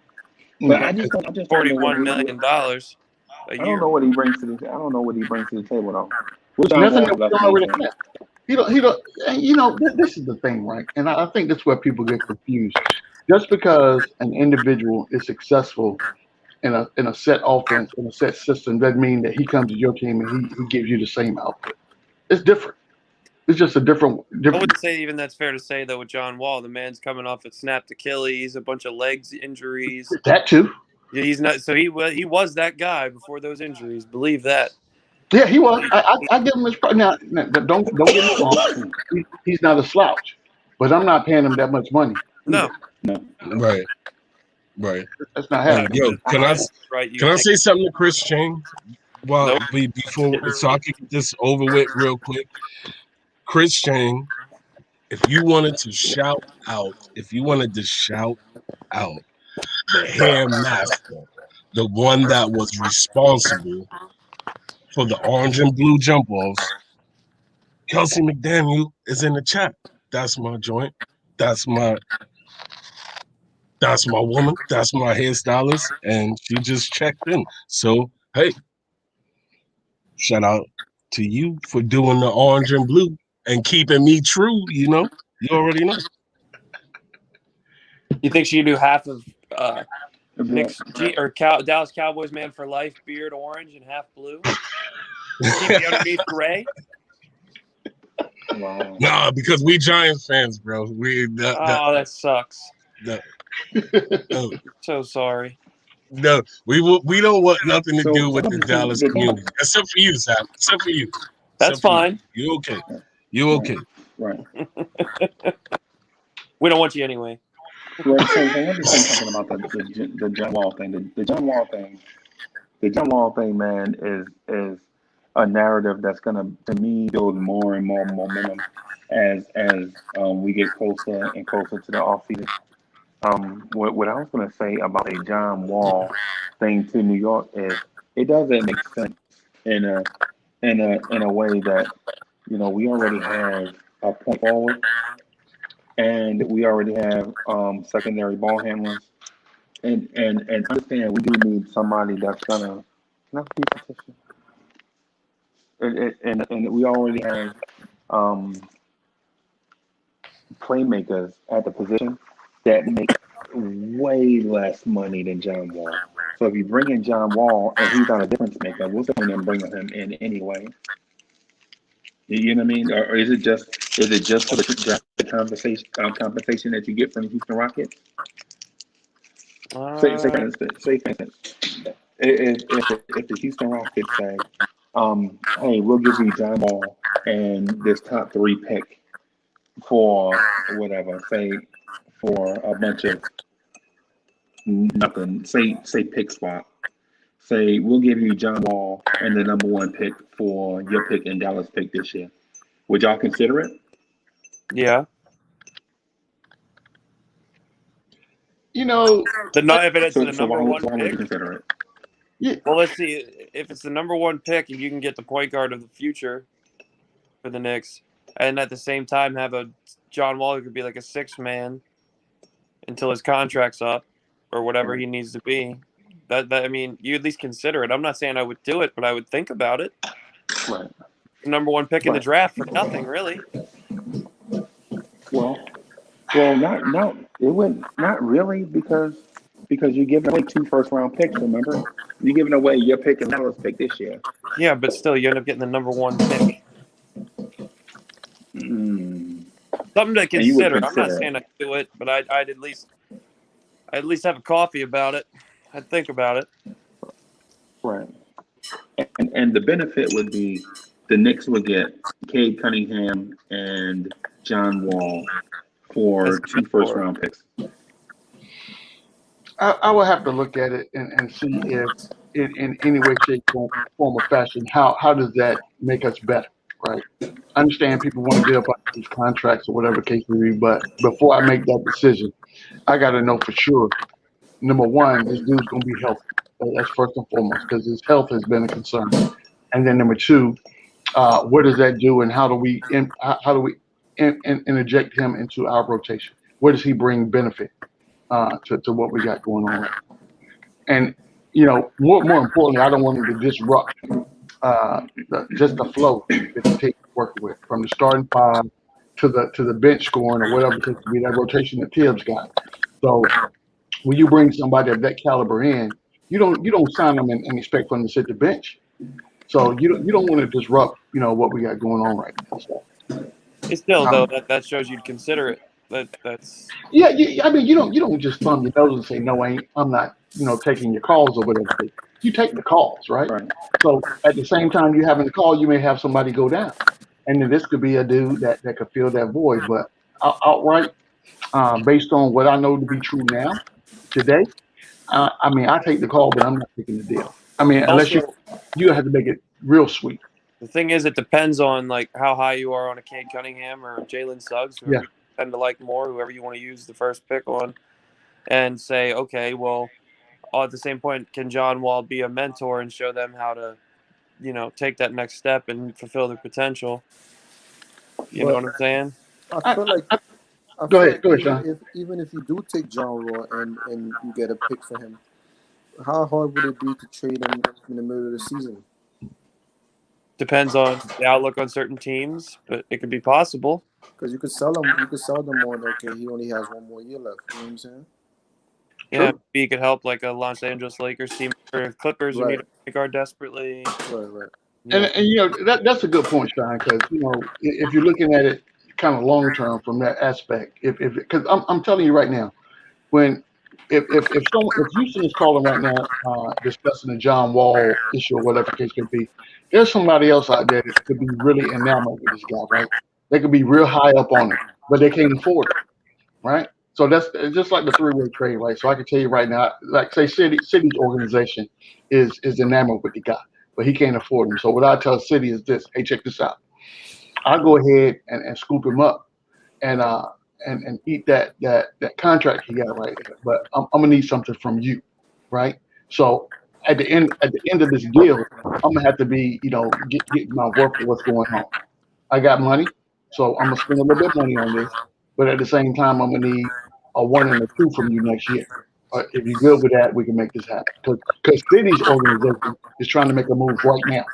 No. But I just don't know $41 million a I year. don't know what he brings to the. I don't know what he brings to the table though. Which John Nothing Wall that we left don't already anything. have. He don't. He don't. And you know, this is the thing, right? And I think that's where people get confused. Just because an individual is successful in a set offense in a set system doesn't mean that he comes to your team and he gives you the same output. It's different. It's just a different I different. wouldn't say even that's fair to say though with John Wall. The man's coming off a snapped Achilles, a bunch of legs injuries. That too. Yeah, he's not. So he was that guy before those injuries. Believe that. Yeah, he was. I give him his now. Don't get me wrong. He's not a slouch, but I'm not paying him that much money. No, Right. Right. That's not And happening. yo, right. You can I think say something to Chris Chang? Well, nope. before so I can get this over with real quick. Chris Chang, if you wanted to shout out the hair master, the one that was responsible for the orange and blue jump offs, Kelsey McDaniel is in the chat. That's my joint. That's my woman. That's my hairstylist, and she just checked in. So hey, shout out to you for doing the orange and blue and keeping me true. You already know. You think she could do half of Yeah. Knicks or Dallas Cowboys man for life, beard orange and half blue? Keep the underneath gray. Wow. Nah, because we Giants fans, bro. That sucks. No, no, So sorry. no. We don't want nothing to So do with the obviously Dallas community, except for you, Zach. Except for you. That's Except for fine. you. You okay? You okay? Right. We don't want you anyway. Right. So let me say something about the John Wall thing. The John Wall thing. The John Wall thing, man, is a narrative that's gonna, to me, build more and more momentum as we get closer and closer to the offseason. What I was gonna say about a John Wall thing to New York is it doesn't make sense in a way that we already have a point forward and we already have secondary ball handlers and understand we do need somebody that's gonna not be position. And we already have um, playmakers at the position that make way less money than John Wall. So if you bring in John Wall and he's not a difference maker, what's the point in bringing him in anyway? You know what I mean? Or is it just for the compensation that you get from the Houston Rockets? Say for instance, if the Houston Rockets say, hey, we'll give you John Wall and this top 3 pick for whatever, say for a bunch of nothing, say pick swap. Say we'll give you John Wall and the number 1 pick for your pick and Dallas pick this year. Would y'all consider it? Yeah. If it's the number one why would pick. you consider it? Yeah. Well, let's see. If it's the number 1 pick and you can get the point guard of the future for the Knicks, and at the same time have a John Wall who could be like a 6th man until his contract's up or whatever he needs to be. That I mean, you at least consider it. I'm not saying I would do it, but I would think about it. Right. The number 1 pick in the draft for nothing, really. Well, not it wouldn't not really because you're giving away 2 first-round picks. Remember, you're giving away your pick and Dallas pick this year. Yeah, but still, you end up getting the number 1 pick. Something to consider. I'm not saying I'd do it, but I'd at least have a coffee about it. I'd think about it. Right. And the benefit would be the Knicks would get Cade Cunningham and John Wall for 2 first-round picks. I will have to look at it and see in any way, shape, form, or fashion, how does that make us better, right? I understand people want to get up on these contracts or whatever the case may be, but before I make that decision, I got to know for sure. Number one, this dude's going to be healthy. That's first and foremost because his health has been a concern. And then number two, what does that do, and how do we interject him into our rotation? Where does he bring benefit to what we got going on right now? And more importantly, I don't want him to disrupt just the flow that the team is working with, from the starting five to the bench scoring or whatever it could be, that rotation that Tibbs got. So when you bring somebody of that caliber in, you don't sign them and expect for them to sit the bench. So you don't want to disrupt what we got going on right now. So It's still though um, that shows you'd consider it. That's yeah, I mean you don't just thumb your nose and say no, I'm not taking your calls or whatever. You take the calls, right? Right. So at the same time you having the call, you may have somebody go down, and then this could be a dude that could fill that void. But outright, based on what I know to be true now, today, I mean, I take the call, but I'm not taking the deal. I mean, unless also you have to make it real sweet. the thing is, it depends on like how high you are on a Cade Cunningham or Jalen Suggs, Yeah, whoever you tend to like more, whoever you want to use the first pick on, and say, okay, well, at the same point, can John Wall be a mentor and show them how to, take that next step and fulfill their potential? You know But what I'm saying? I I, feel like I, I go feel ahead, like go ahead, even Sean. if you do take John Wall and you get a pick for him, how hard would it be to trade him in the middle of the season? Depends on the outlook on certain teams, but it could be possible. Because you could sell them on, okay, he only has 1 more year left. You know what I'm saying? Yeah, True. maybe he could help like a Los Angeles Lakers team or Clippers who need Right, a point guard desperately. right. And, Yeah. and that's a good point, Sean, because if you're looking at it kind of long term from that aspect, if because I'm telling you right now, when if Houston is calling right now discussing the John Wall issue or whatever the case may be, there's somebody else out there that could be really enamored with this guy, right? They could be real high up on him, but they can't afford it, right? So that's it's just like the three-way trade, right? So I can tell you right now, like say City's organization is enamored with the guy, but he can't afford him. So what I tell City is this: hey, check this out. I'll go ahead and scoop him up and eat that contract he got right there. But I'm gonna need something from you, right? So at the end of this deal, I'm gonna have to be get my worth of what's going on. I got money, so I'm gonna spend a little bit of money on this, but at the same time, I'm gonna need a one and a two from you next year. If you're good with that, we can make this happen. Because City's organization is trying to make a move right now,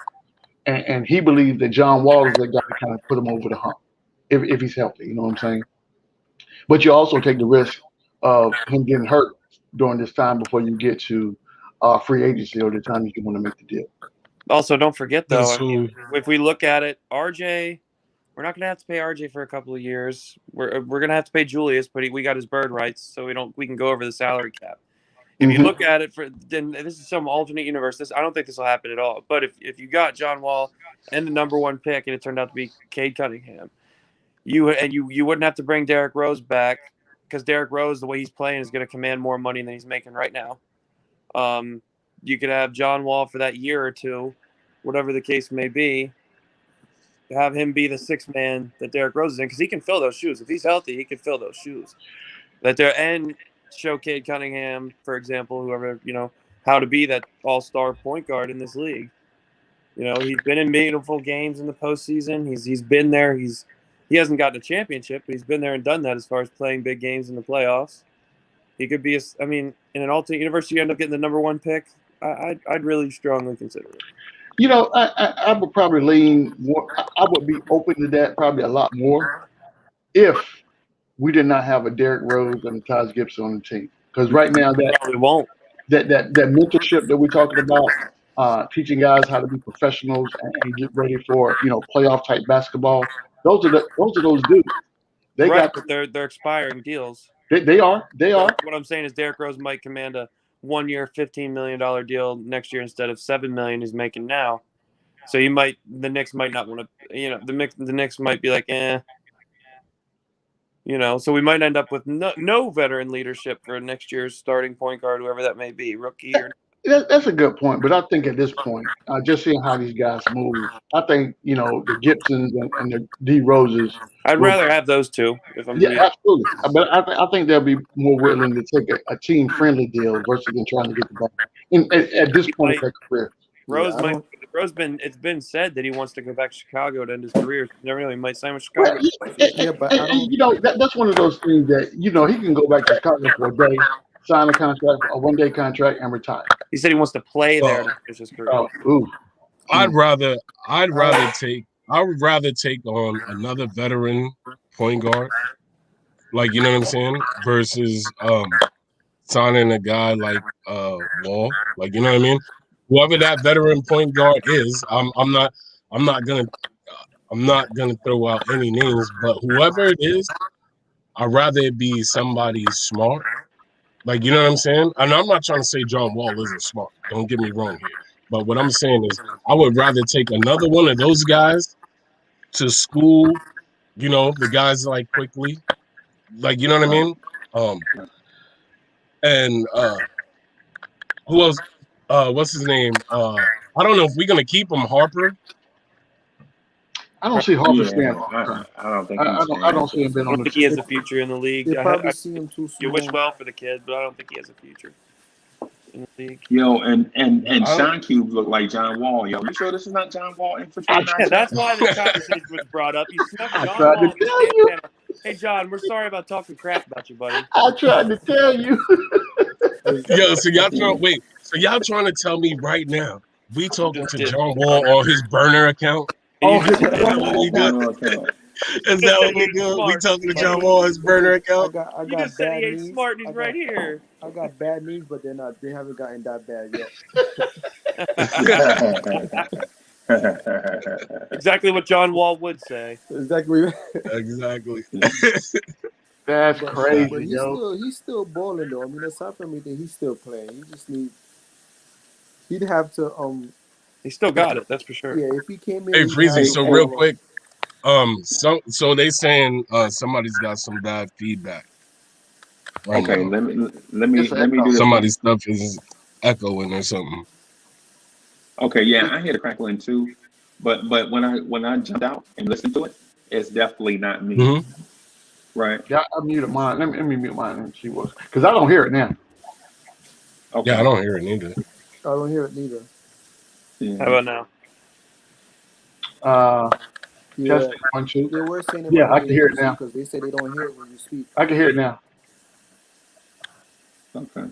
and he believes that John Wall is the guy to kind of put him over the hump if he's healthy. You know what I'm saying? But you also take the risk of him getting hurt during this time before you get to free agency or the time that you want to make the deal. Also, don't forget though. That's I mean, who. if we look at it, RJ, we're not gonna have to pay RJ for a couple of years. We're gonna have to pay Julius, but we got his bird rights, so we can go over the salary cap. If you Hmm. look at it then this is some alternate universe. I don't think this will happen at all. But if you got John Wall and the number one pick, and it turned out to be Cade Cunningham, you wouldn't have to bring Derrick Rose back because Derrick Rose, the way he's playing, is going to command more money than he's making right now. You could have John Wall for that year or two, whatever the case may be. Have him be the sixth man that Derrick Rose is in because he can fill those shoes. If he's healthy, he can fill those shoes. And show Cade Cunningham, for example, whoever how to be that all-star point guard in this league. He's been in meaningful games in the postseason. He's been there. He hasn't gotten a championship, but he's been there and done that as far as playing big games in the playoffs. He could be in an alternate universe, you end up getting the number one pick. I'd really strongly consider it. I would probably lean more. I would be open to that probably a lot more if we did not have a Derrick Rose and a Taj Gibson on the team. Because right now Probably won't. that mentorship that we're talking about, teaching guys how to be professionals and get ready for playoff type basketball. Those dudes. They Right, got but they're expiring deals. they are. What I'm saying is Derrick Rose might command a 1 year, $15 million deal next year instead of $7 million he's making now. So the Knicks might not want to, the Knicks might be like, so we might end up with no veteran leadership for next year's starting point guard, whoever that may be, rookie or. That's a good point, but I think at this point, just seeing how these guys move, I think the Gibsons and the D Roses I'd will. rather have those two if I'm Yeah, being. absolutely. But I think they'll be more willing to take a team friendly deal versus than trying to get the ball. And at this He point of might their career, Yeah, Rose I might. don't. It's been said that he wants to go back to Chicago to end his career. Never know, he might sign with well, Chicago. Yeah, but I don't. that's one of those things that he can go back to Chicago for a day, sign a contract, a 1 day contract, and retire. He said he wants to play there Well, to finish his career. Ooh. I'd rather I'd I, rather take I would rather take on another veteran point guard, like you know what I'm saying, versus signing a guy like Wall. Like you know what I mean? Whoever that veteran point guard is, I'm not gonna I'm not gonna throw out any names, but whoever it is, I'd rather it be somebody smart. Like you know what I'm saying? And I'm not trying to say John Wall isn't smart. Don't get me wrong here. But what I'm saying is I would rather take another one of those guys to school, the guys like quickly. Like you know what I Right. mean? And who else? What's his name? I don't know if we're gonna keep him Harper. I don't see Harper staying Yeah, long term. I don't think I he's don't. I staying. don't see him being I on don't the think he has team. a future in the league. they probably see him too You wish small. well for the kid, but I don't think he has a future in the league. Yo, and I, Sean Cube looked like John Wall. Yo, you sure this is not John Wall infiltrating our Yeah, that's chat? why this conversation was brought up. You snuck I John tried to Wall in the tell stand you. panel. Hey, John, we're sorry about talking crap about you, buddy. I tried to tell you. yo, so y'all trying wait. So y'all trying to tell me right now we You talking just to did. John Wall on his burner account? And you Oh, his just Is said that he what was we His do? smart. burner account. Is You just that said what he we ain't do? We smart, talking to John buddy. Wall on his burner Listen, account? I You got just said he bad ain't knees. smart and I he's right got here. I got bad knees, but they're not. They haven't gotten that bad yet. Exactly what John Wall would say. Exactly. Exactly. that's But crazy, he's yo. still balling though. I mean, aside from anything, he's still playing. He just need. He'd have to He still got it, that's for sure. yeah. If he came Hey, in, he'd have Freezy. to So real ball up. quick, so they saying somebody's got some bad feedback right Okay, now. It's an let me echo. do this one. Somebody's stuff is echoing or something. Okay, yeah, I hear the crackling too, but when I jumped out and listened to it, it's definitely not me, Hmm. right? Yeah, I muted mine. Let me mute mine and see what's because I don't hear it now. Yeah, I Okay, don't hear it neither. I don't hear it neither. How yeah, about now? Uh, Yeah, testing 1 2. they were saying it Yeah, might I be can a hear it user now. because they say they don't hear it when you speak. I can hear it now. okay.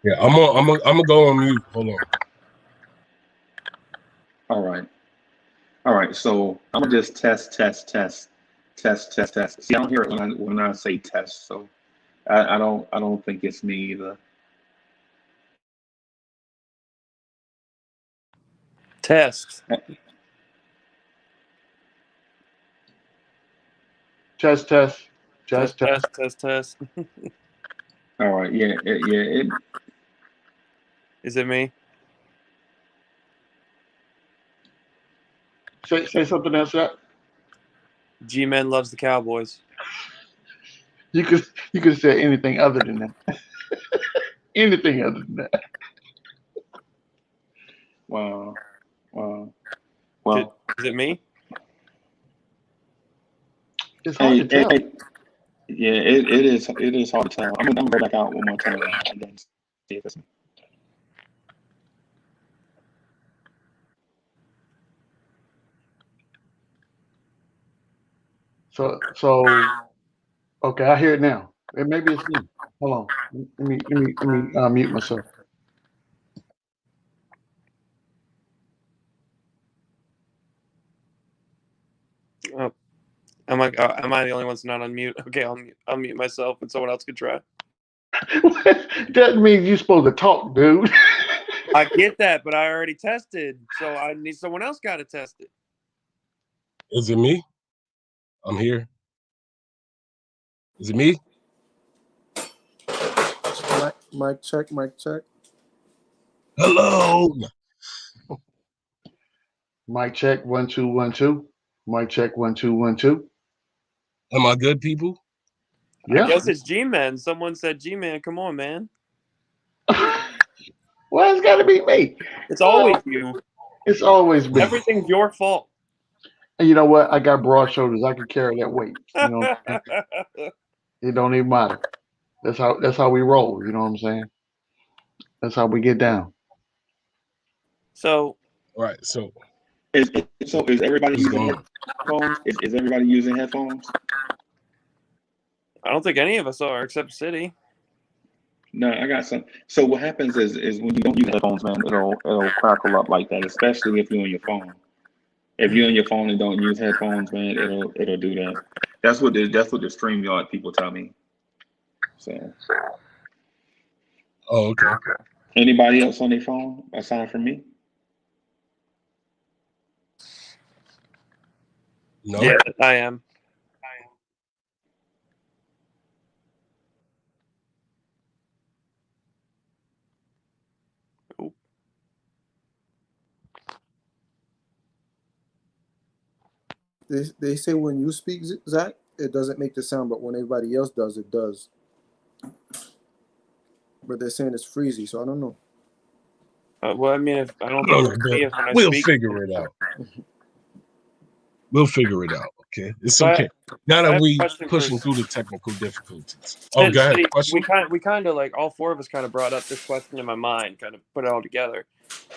Yeah, I'm gonna go on mute. Hold on. All right, all right. So I'm gonna just test. See, I don't hear it when I say test, so I don't think it's me either. Test. Test, test, Test, test, test. test, test, test. All right, yeah. Is it me? Say something else. That G-Men loves the Cowboys. you could say anything other than that. Anything other than that. Wow, wow. Is Well, it me? It's hard to tell. hey, yeah, it is hard to tell. I'm gonna go back out one more time and then see if it's me. So okay, I hear it now. Maybe it's me. Hold on. Let me mute myself. Oh, am I the only one that's not on mute? Okay, I'll mute myself and someone else can try. That means you're supposed to talk, dude. I get that, but I already tested, so I need someone else got to test it. Is it me? I'm here. Is it me? Mic check, mic check. Hello. Mic check 1 2 1 2. Mic check 1 2 1 2. Am I good, people? Yeah. I guess it's G-Man. Someone said G-Man. Come on, man. Well, it's got to be me. It's always you. It's always me. Everything's your fault. And you know what? I got broad shoulders. I can carry that weight. You know, what I'm saying? It don't even matter. That's how we roll. You know what I'm saying? That's how we get down. So Right. So Is everybody what's using going on? headphones? Is everybody using headphones? I don't think any of us are except City. No, I got some. So what happens is when you don't use headphones, man, it'll crackle up like that, especially if you're on your phone. If you're on your phone and don't use headphones, man, it'll do that. That's what the StreamYard people tell me. So Oh, okay. anybody else on their phone aside from me? No. Yeah, I am. Oop. They say when you speak, Zach, it doesn't make the sound, but when everybody else does, it does. But they're saying it's freezy, so I don't know. Well, I mean, if I don't I don't think know, it's but me if when I we'll speak. figure it out. We'll figure it out. Okay, it's So okay. Now I that have a we question pushing for through the technical difficulties. Oh, City. go ahead. City. Question. We kind of like all four of us kind of brought up this question in my mind, kind of put it all together.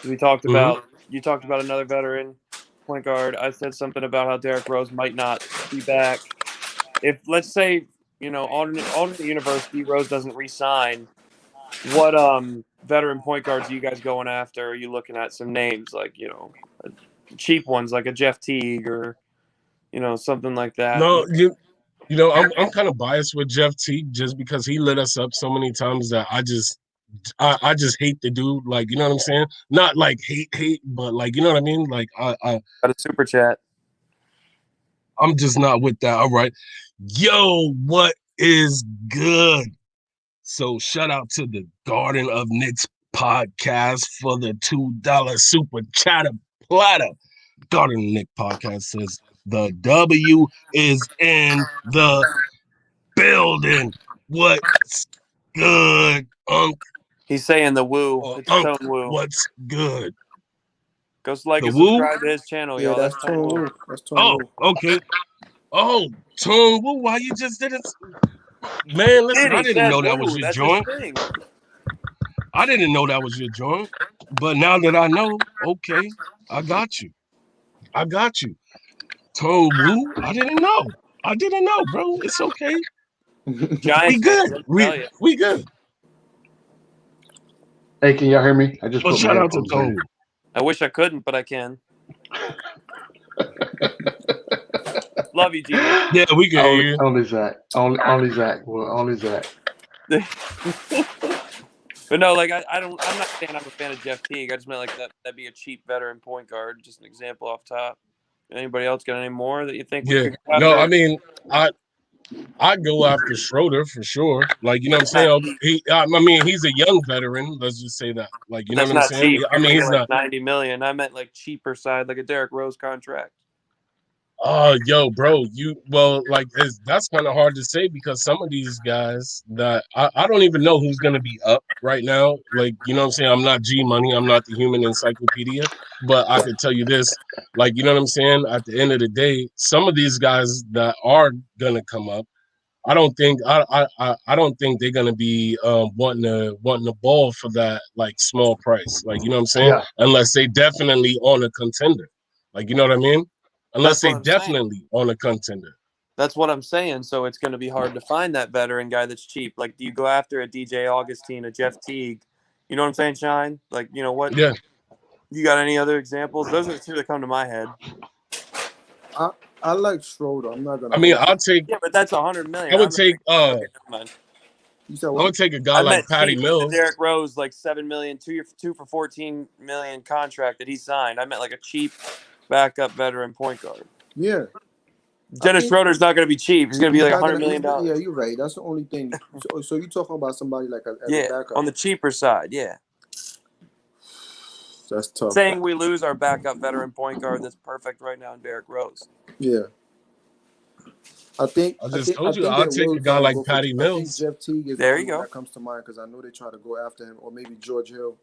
We talked Mm-hmm. about you talked about another veteran point guard. I said something about how Derrick Rose might not be back. If let's say alternate universe, D Rose doesn't re-sign. What veteran point guards are you guys going after? Are you looking at some names like cheap ones like a Jeff Teague or something like that? No, you know, I'm kind of biased with Jeff Teague just because he lit us up so many times that I just hate the dude. Like, you know what I'm saying? Not like hate, but like, you know what I mean? Like, Got a super chat. I'm just not with that. All right, yo, what is good? So shout out to the Garden of Knicks podcast for the $2 super chatter platter. Garden of Knicks podcast says the W is in the building. What's good, Unc? He's saying the woo. Or It's Unc, Tone Woo. what's good? Go like The and woo? subscribe to his channel, Yeah, y'all. that's That's Tone Tone Woo. Wu. That's Tone Oh, Wu. okay. Oh, Tone Woo, why you just didn't? Man, listen, I He didn't said know that was woo. your That's his joint. thing. I didn't know that was your joint. But now that I know, okay, I got you. I got you. Tone Woo, I didn't know. I didn't know, bro. It's okay. We Giants fans, good. let me tell you. We good. Hey, can y'all hear me? I just Well, put my shout out to headphones Tone in. Woo. I wish I couldn't, but I can. Love you, G-Man. Yeah, we can hear Only, you. only Zach. Only Zach. Well, only Zach. But no, like I'm not saying I'm a fan of Jeff Teague. I just meant like that'd be a cheap veteran point guard. Just an example off top. Anybody else got any more that you think we Yeah. could go No, after? I mean, I go after Schroeder for sure. Like, you know what I'm That's not saying? cheap. I mean, he's a young veteran. Let's just say that. Like, you know That's what I'm not saying? cheap. I You're mean, thinking he's like not. 90 million. I meant like cheaper side, like a Derrick Rose contract. Oh, yo, bro, like that's kind of hard to say because some of these guys that I don't even know who's gonna be up right now. Like, you know what I'm saying? I'm not G Money, I'm not the human encyclopedia, but I could tell you this, like, you know what I'm saying? At the end of the day, some of these guys that are gonna come up, I don't think they're gonna be wanting the ball for that like small price. Like, you know what I'm saying? Yeah. Unless they definitely on a contender. Like, you know what I mean? Unless That's they what I'm saying. definitely on a contender. That's what I'm saying. So it's going to be hard to find that veteran guy that's cheap. Like, do you go after a DJ Augustine, a Jeff Teague? You know what I'm saying, Shine? Like, you know what? Yeah. You got any other examples? Those are the two that come to my head. I like Schroeder. I'm not I gonna mean, hold you. Yeah, but that's $100 million. I would take Okay, never mind. You said I what? would take a guy I like meant Patty cheap, like the Mills. Derrick Rose, like $7 million, two for $14 million contract that he signed. I meant like a cheap backup veteran point guard. Yeah. Dennis Schroeder's not going to be cheap. He's going to be He's like not $100 gonna. million. Yeah, you're right. That's the only thing. So you're talking about somebody like as a Yeah, backup. on the cheaper side, yeah. That's tough. Saying we lose our backup veteran point guard that's perfect right now in Derrick Rose. Yeah. I just I told you think I'll they take will a guy try and like go for. Patty I think Mills. Jeff Teague is the There you only one go. that comes to mind because I know they try to go after him, or maybe George Hill.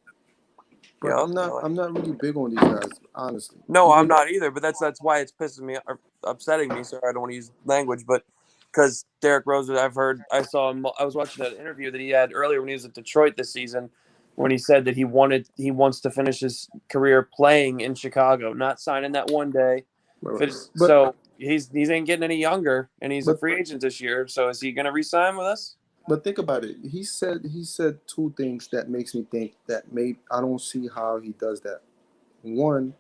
But Yeah, I'm not really big on these guys, honestly. No, I'm Even not either. But that's why it's pissing me or upsetting me. Sorry, I don't want to use language, but because Derrick Rose, I saw him. I was watching that interview that he had earlier when he was at Detroit this season, when he said that he wants to finish his career playing in Chicago, not signing that one day. but So he ain't getting any younger, and he's a but free agent this year. So is he going to re-sign with us? but think about it. He said two things that makes me think that maybe I don't see how he does that. One,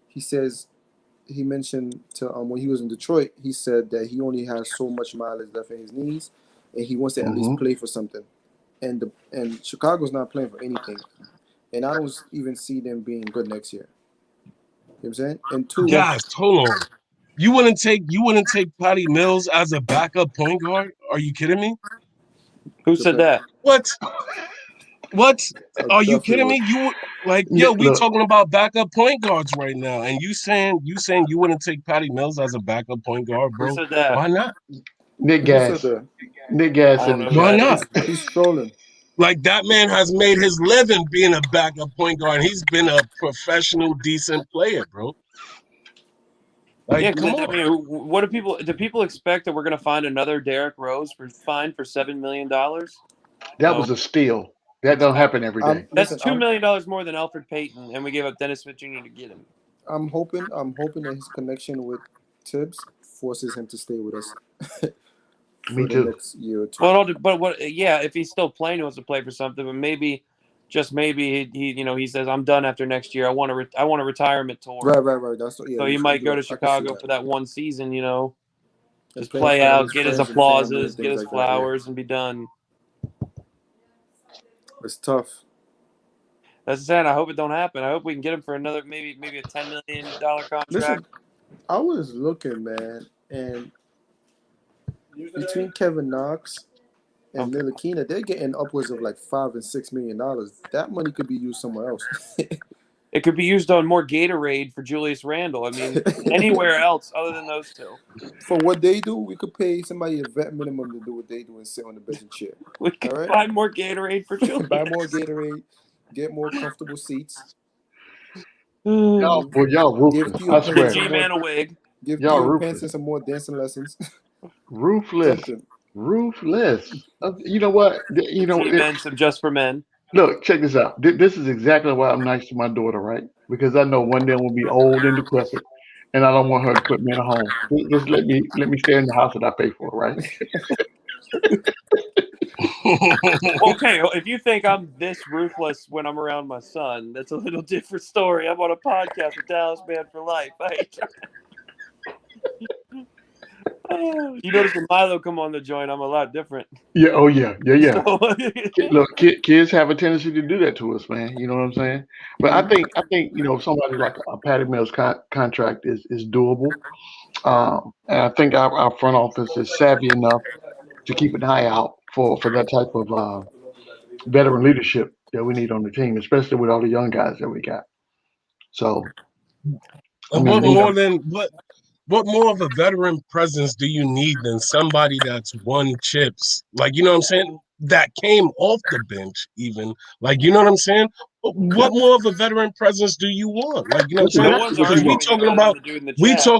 he says he mentioned to when he was in Detroit, he said that he only has so much mileage left in his knees, and he wants to at least play for something. And Chicago's not playing for anything, and I don't even see them being good next year. You know what I'm saying? And two, Guys, hold on. You wouldn't take Patty Mills as a backup point guard? Are you kidding me? Who said that? What? What? I Are you definitely kidding would. me? You like, yo, we Look, talking about backup point guards right now, and you saying you wouldn't take Patty Mills as a backup point guard, Who bro? said that? Why not? Nick Who said Gas. that? Nick Gas I in don't the know who Why chat. that not? is. He's trolling. Like that man has made his living being a backup point guard. He's been a professional, decent player, bro. Yeah, Like, because come I on. mean, what do people expect that we're going to find another Derrick Rose for $7 million? That No, was a steal. That don't happen every day. that's $2 million more than Alfred Payton, and we gave up Dennis Smith Jr. to get him. I'm hoping that his connection with Tibbs forces him to stay with us Me for the too. next year or two. Well, but what? Yeah, if he's still playing, he wants to play for something. But maybe, just maybe, he says I'm done after next year. I want a retirement tour. Right. That's yeah. So You he could might do go that. to I can see Chicago that. for that one season. And Just play in play front of out, his get his friends and family applauses, and get things his like that. flowers, and be done. Yeah. It's tough. That's sad. I hope it don't happen. I hope we can get him for another maybe a $10 million contract. Listen, I was looking, man, and between Kevin Knox and Okay. Ntilikina, they're getting upwards of like $5 and $6 million. That money could be used somewhere else. It could be used on more Gatorade for Julius Randle. I mean, anywhere else other than those two. For what they do, we could pay somebody a vet minimum to do what they do and sit on the bench and chair. We could All right? buy more Gatorade for Julius. Buy more Gatorade, get more comfortable seats. Y'all, boy, y'all Give ruthless. Theo I Get swear. Pinson some G-Man a more. wig. Give Y'all Theo ruthless. Pinson some more dancing lessons. Ruthless. Something. Ruthless. You know what? G-Men, some just for men. Look, check this out. This is exactly why I'm nice to my daughter, right? Because I know one day we'll be old and decrepit, and I don't want her to put me in a home. Just let me stay in the house that I pay for, right? Okay, if you think I'm this ruthless when I'm around my son, that's a little different story. I'm on a podcast with Dallas Man for Life. You notice when Milo come on the joint, I'm a lot different. Yeah. Oh yeah. Yeah. So, Look, kids have a tendency to do that to us, man. You know what I'm saying? But I think somebody like a Patty Mills contract is doable, and I think our front office is savvy enough to keep an eye out for that type of veteran leadership that we need on the team, especially with all the young guys that we got. So, I And mean, what more of a veteran presence do you need than somebody that's won chips? Like, you know what I'm saying? That came off the bench, even. Like, you know what I'm saying? What more of a veteran presence do you want? Like, you know what I'm no saying? one's Because arguing you better than the dude in the chat.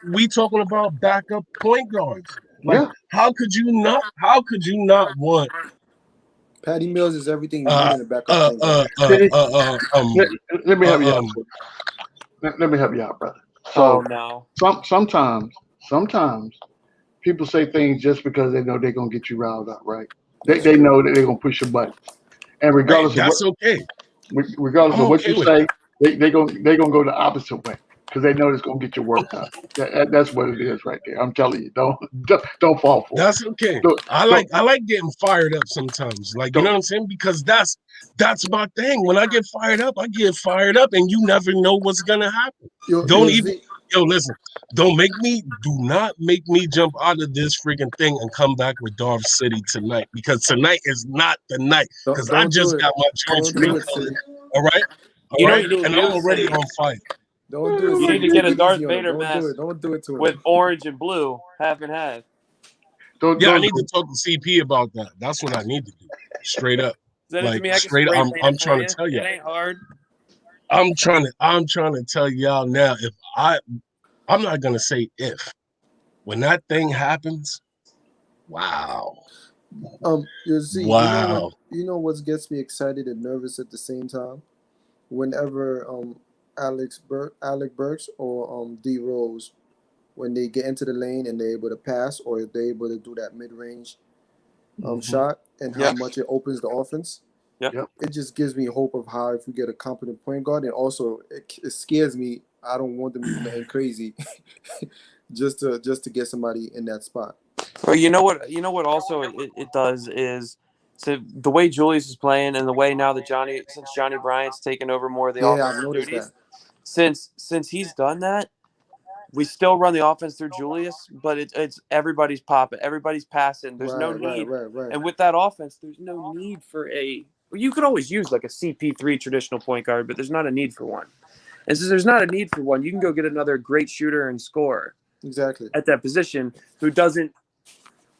we talking about backup point guards. Like, yeah. how could you not want Patty Mills is everything you need uh in a backup uh point uh guard. uh uh, uh um Let me help you out. um Let me help you out, brother. Oh So no. sometimes people say things just because they know they're gonna get you riled up, right? That's They true. know that they're gonna push your buttons, and right, regardless of that's okay. regardless I'm of what okay you with say, that. they gonna go the opposite way because they know it's gonna get your work done. That's what it is right there. I'm telling you, don't fall for it. That's okay. Don't I don't like getting fired up sometimes. Like, you know don't. what I'm saying? Because that's my thing. When I get fired up, and you never know what's gonna happen. Don't even Z, listen. Do not make me jump out of this freaking thing and come back with Darv City tonight, because tonight is not the night. Because I don't do just it. got my joints Don't do it, recolored. City. All right, You know what you need and to I'm do, already City? on fire. Don't do it, You need City. to get Take a it Darth easy on him. Vader Don't do mask it. Don't do it to him. with orange and blue, half and half. Yeah, I Those need to talk to CP about that. That's what I need to do. Straight up. Send it to Like me. I can straight spray I'm paint I'm it for trying you. to tell It y'all. ain't hard. I'm trying to tell y'all now, I'm not gonna say if. When that thing happens, wow. You see, Wow. you know what gets me excited and nervous at the same time? Whenever Alec Burks or D Rose, when they get into the lane and they're able to pass or they're able to do that mid range shot and how Yeah. much it opens the offense. Yeah. Yep. It just gives me hope of how if we get a competent point guard, and also it scares me. I don't want them to do nothing crazy, just to get somebody in that spot. Well, you know what? You know what? Also, it does is so the way Julius is playing, and the way now that since Johnny Bryant's taken over more of the Yeah, I've offensive noticed duties, that. since he's done that, we still run the offense through Julius, but it's everybody's popping, everybody's passing. There's no need, Right. and with that offense, there's no need for a. You could always use like a CP3 traditional point guard, but there's not a need for one. And since there's not a need for one, you can go get another great shooter and scorer Exactly. at that position who doesn't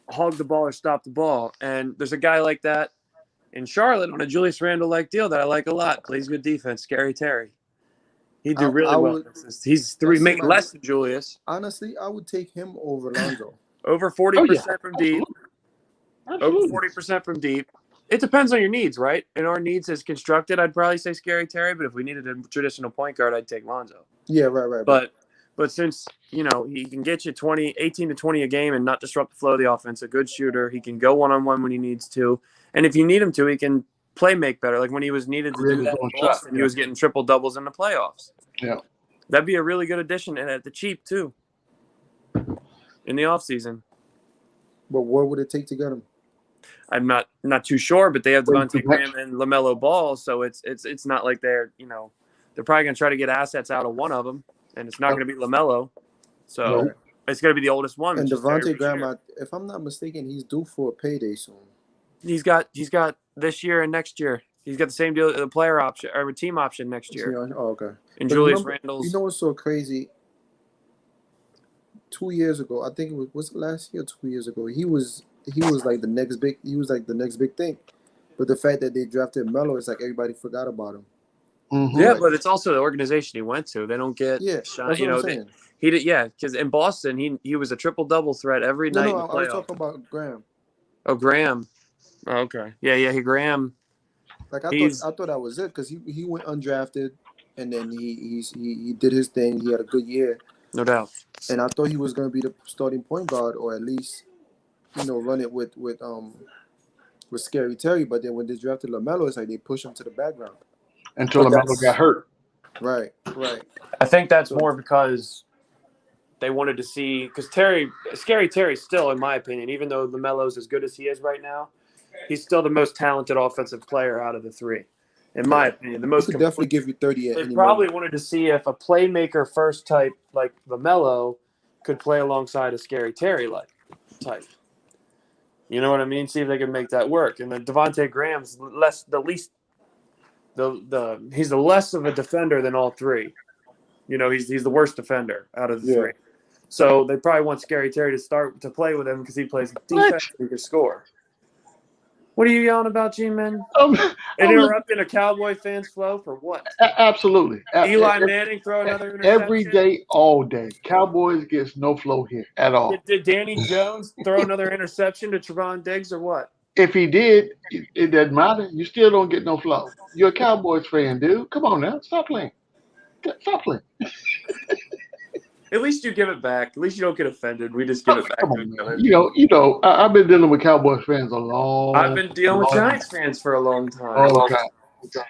hog the ball or stop the ball. And there's a guy like that in Charlotte on a Julius Randle like deal that I like a lot. Plays good defense. Scary Terry. He'd do really I well. would. He's That's make somebody. less than Julius. Honestly, I would take him over Lonzo. Over Oh yeah, 40% from deep. Over absolutely. 40% from deep. It depends on your needs, right? And our needs as constructed, I'd probably say Scary Terry, but if we needed a traditional point guard, I'd take Lonzo. Yeah, right. But since, he can get you 18 to 20 a game and not disrupt the flow of the offense, a good shooter, he can go one-on-one when he needs to. And if you need him to, he can play make better. Like when he was needed to Create do his that own in shot. Boston, he was getting triple doubles in the playoffs. Yeah. That'd be a really good addition and at the cheap too. In the offseason. But what would it take to get him? I'm not too sure, but they have Wait Devontae for next- Graham and LaMelo Ball, so it's not like they're probably gonna try to get assets out of one of them, and it's not gonna be LaMelo, so Right. it's gonna be the oldest one. And which is Terry Devontae Graham, Rozier. if I'm not mistaken, he's due for a payday soon. He's got this year and next year. He's got the same deal, the player option or a team option next year. Oh, okay. And But Julius remember, Randle's. you know what's so crazy? 2 years ago, I think was it last year or 2 years ago? He was like the next big. He was like the next big thing. But the fact that they drafted Melo, it's like everybody forgot about him. Mhm. Yeah, Like, but it's also the organization he went to. They don't get yeah, shot. that's what I'm saying. He did, because in Boston he was a triple double threat every night in the I was playoffs. talking about Graham. Oh, Graham. Oh, okay. Yeah. Graham. Like I He's thought that was it because he went undrafted, and then he did his thing. He had a good year, no doubt. and I thought he was going to be the starting point guard or at least run it with Scary Terry. But then when they drafted LaMelo, it's like they push him to the background. Until But LaMelo got hurt. Right. I think that's So- more because they wanted to see because Scary Terry still, in my opinion, even though LaMelo's as good as he is right now, he's still the most talented offensive player out of the three. In my opinion, the He most could complete. definitely give you 30 at They any probably moment. wanted to see if a playmaker first type like LaMelo could play alongside a Scary Terry like type. You know what I mean? See if they can make that work. And then Devontae Graham's he's the less of a defender than all three. He's the worst defender out of the three. So they probably want Scary Terry to start to play with him because he plays defense and he can score. What are you yelling about, G-Man? And interrupting a Cowboy fan's flow for what? Absolutely. Eli Manning throw another interception? Every day, all day. Cowboys gets no flow here at all. Did Danny Jones throw another interception to Trevon Diggs or what? If he did, it doesn't matter. You still don't get no flow. You're a Cowboys fan, dude. Come on now. Stop playing. At least you give it back. At least you don't get offended. We just give it back Come to on, each other. man. I've been dealing with Cowboys fans a long I've been dealing with Giants fans for a long time. long time. You got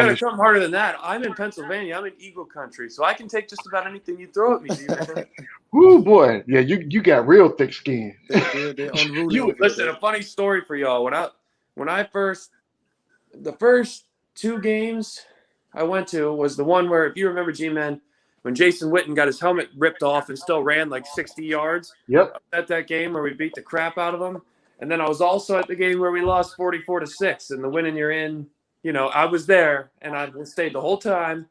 to come harder than that. I'm in Pennsylvania. I'm in Eagle country, so I can take just about anything you throw at me, G-Man. Woo, boy. Yeah, you got real thick skin. They're unruly. Listen, a funny story for y'all. The first two games I went to was the one where, if you remember, G-Man, when Jason Witten got his helmet ripped off and still ran like 60 yards. Yep. At that game where we beat the crap out of them. And then I was also at the game where we lost 44-6, and the winning you're in. I was there, and I stayed the whole time.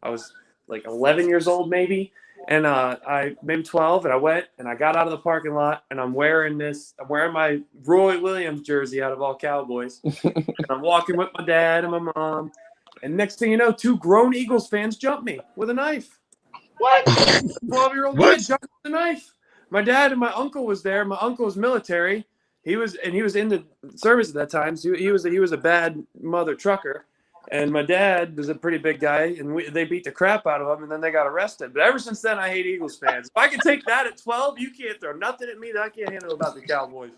I was like 11 years old maybe, And I maybe 12, and I went and I got out of the parking lot, and I'm wearing my Roy Williams jersey out of all Cowboys, and I'm walking with my dad and my mom, and next thing you know, 2 grown Eagles fans jump me with a knife. What? 12-year-old What? kid jumped with a knife. My dad and my uncle was there. My uncle was military. He was in the service at that time. So he was a bad mother trucker. And my dad was a pretty big guy, and they beat the crap out of him, and then they got arrested. But ever since then, I hate Eagles fans. If I can take that at 12, you can't throw nothing at me that I can't handle about the Cowboys.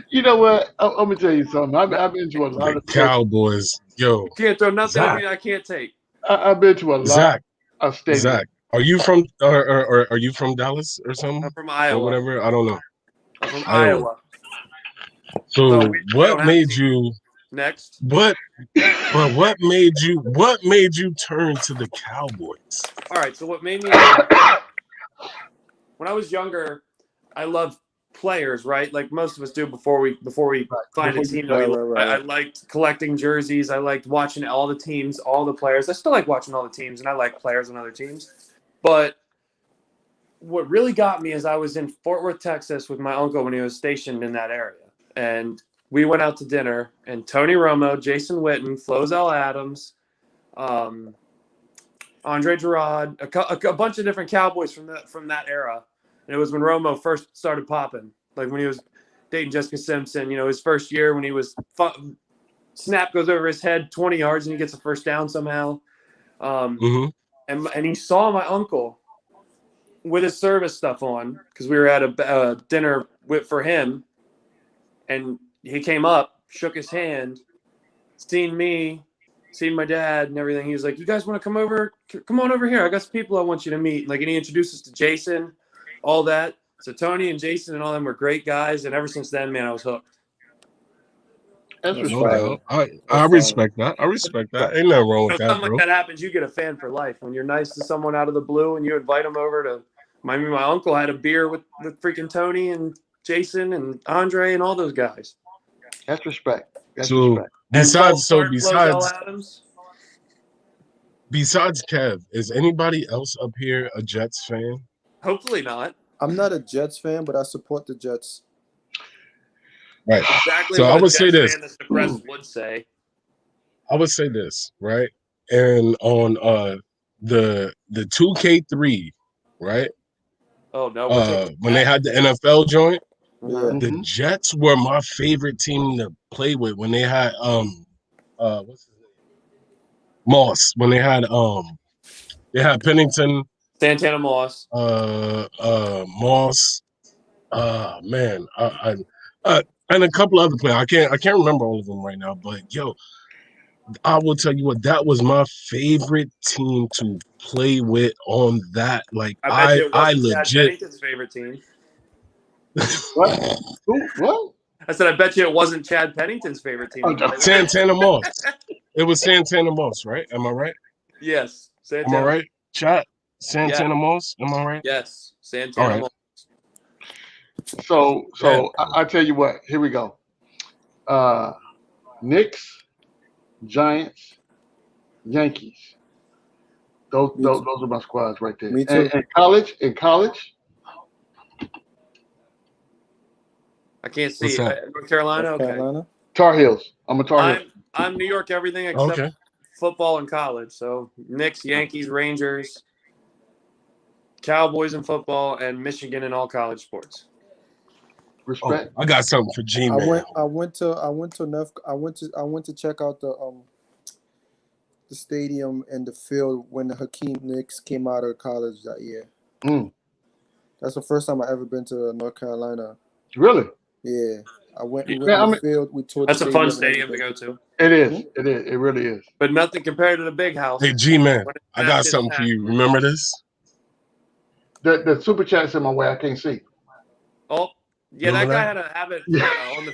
You know what? I'm gonna tell you something. I've been to a lot The of stadiums. Cowboys. Yo, You can't throw nothing at Zach, me that I can't take. I've been to a lot Zach, of stadiums. Zach. Are you from or are you from Dallas or I'm something? from Or Iowa. whatever? I don't know. I'm from Iowa. Iowa. So So we what don't have made to. you Next. what what made you turn to the Cowboys? All right. So what made me when I was younger, I loved players, right? Like most of us do before we find a Before you team that we Right, like. right, I right. liked collecting jerseys. I liked watching all the teams, all the players. I still like watching all the teams, and I like players on other teams. But what really got me is I was in Fort Worth, Texas, with my uncle when he was stationed in that area, and we went out to dinner. And Tony Romo, Jason Witten, Flozell Adams, Andre Gerard, a bunch of different Cowboys from that era. And it was when Romo first started popping, like when he was dating Jessica Simpson. You know, his first year when he was snap goes over his head 20 yards and he gets a first down somehow. Mm-hmm. And he saw my uncle with his service stuff on because we were at a dinner for him, and he came up, shook his hand, seen me, seen my dad and everything. He was like, "You guys want to come over? Come on over here. I got some people I want you to meet." Like, and he introduced us to Jason, all that. So Tony and Jason and all them were great guys, and ever since then, man, I was hooked. That's That's No respect. fire. doubt. I That's respect that. I respect that. Ain't nothing wrong So with that, something bro. like that happens, you get a fan for life. When you're nice to someone out of the blue and you invite them over to. I mean, my uncle had a beer with freaking Tony and Jason and Andre and all those guys. That's respect. That's So respect. And besides Flozell Adams. besides Kev, is anybody else up here a Jets fan? Hopefully not. I'm not a Jets fan, but I support the Jets. Right. Exactly So I what a would say Jets this. fan that's depressed would say. I would say this, right? And on the 2K3, right? Oh no, we're taking When they had the NFL joint, Yeah. the Mhm. Jets were my favorite team to play with when they had what's his name? Moss. When they had Pennington, Santana Moss. Moss, man, and a couple other players. I can't remember all of them right now, but yo, I will tell you what, that was my favorite team to play with on that. Like I bet you it I wasn't Chad legit Pennington's favorite team. What? Who? What? I said I bet you it wasn't Chad Pennington's favorite team. Oh, no. Santana Moss. It was Santana Moss, right? Am I right? Yes, Am I Santana. right? Chat Santana Moss. Am I right? Yes, All Santana right. Moss. So Yeah. I tell you what. Here we go. Knicks, Giants, Yankees. Those are my squads right there. Me too. And in college, I can't What's see that? North Carolina. North Okay, Carolina. Tar Heels. I'm a Tar Heel. I'm New York everything except Okay. football and college. So Knicks, Yankees, Rangers, Cowboys in football, and Michigan in all college sports. Oh, Respect. I got something for G I Man. went to check out the stadium and the field when the Hakeem Nicks came out of college that year. Mm. That's the first time I ever been to North Carolina. Really? Yeah, we went Yeah, to the field. We toured. That's the a fun stadium stadium and to go to, It is. It is. It really is. but nothing compared to the big house. Hey G Man, When it's I got packed, something it's for packed. you. Remember this? The super chat's in my way. I can't see. Oh, yeah, Remember that guy that? had a habit Yeah. on the.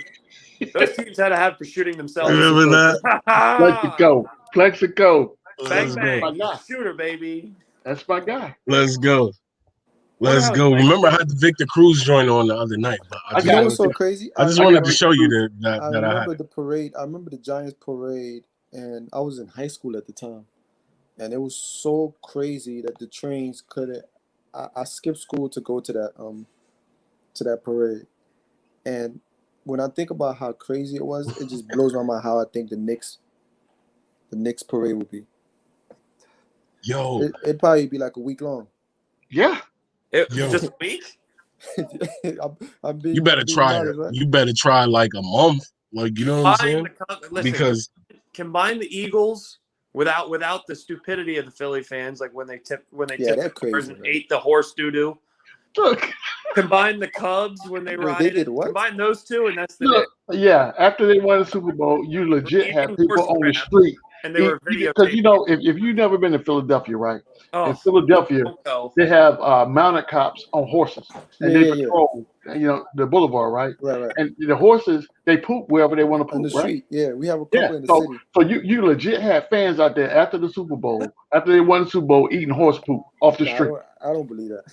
Those teams had a habit for shooting themselves. Remember that? Plexico. Plexico. Bang Let's go. bang, My guy. shooter baby. That's my guy. Let's go. Wonder Let's how go. he plays. Remember, I had the Victor Cruz joint on the other night, but I You know got what's it. so crazy? I just I wanted got to it. show you that I I had remember it. the parade. I remember the Giants parade, and I was in high school at the time. and it was so crazy that the trains couldn't. I skipped school to go to that parade, and when I think about how crazy it was, it just blows my mind how I think the Knicks parade would be. Yo, It'd probably be like a week long. Yeah. Yo. Just a week. I'm being, you better I'm being try it. honest, right? You better try like a month. Like, you know what I'm saying? Because Combine the Eagles without the stupidity of the Philly fans, like when they tipped they're the cars crazy, and man. ate the horse doo-doo. Look, Combine the Cubs when they Wait, they rioted. did what? Combine those two, and that's the look. Knicks. Yeah. After they won the Super Bowl, you legit have Eating people horse on the crap, street. and they were Because videotaping. you know, if you've never been to Philadelphia, right? In Oh, Philadelphia, don't go. they have mounted cops on horses, and Yeah, they yeah, yeah. patrol, the boulevard, right? Right. And the horses, they poop wherever they want to On the poop, right? street, yeah, we have a Yeah. couple in the So, city. so you legit have fans out there after the Super Bowl, after they won the Super Bowl, eating horse poop off the Nah, street. I don't believe that.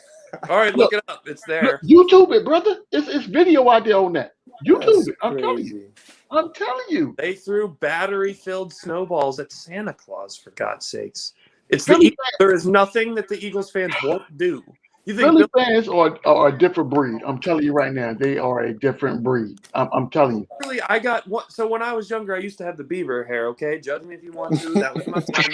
All right, look it up. It's there. Look, YouTube it, brother. It's video out there on that. YouTube That's it. I'm telling you. crazy. I'm telling you. They threw battery-filled snowballs at Santa Claus, for God's sakes. It's Philly the there is nothing that the Eagles fans won't do. You think Philly fans are a different breed. I'm telling you right now, they are a different breed. I'm telling you. Really, I got what? So when I was younger, I used to have the beaver hair. Okay, judge me if you want to. That was my time.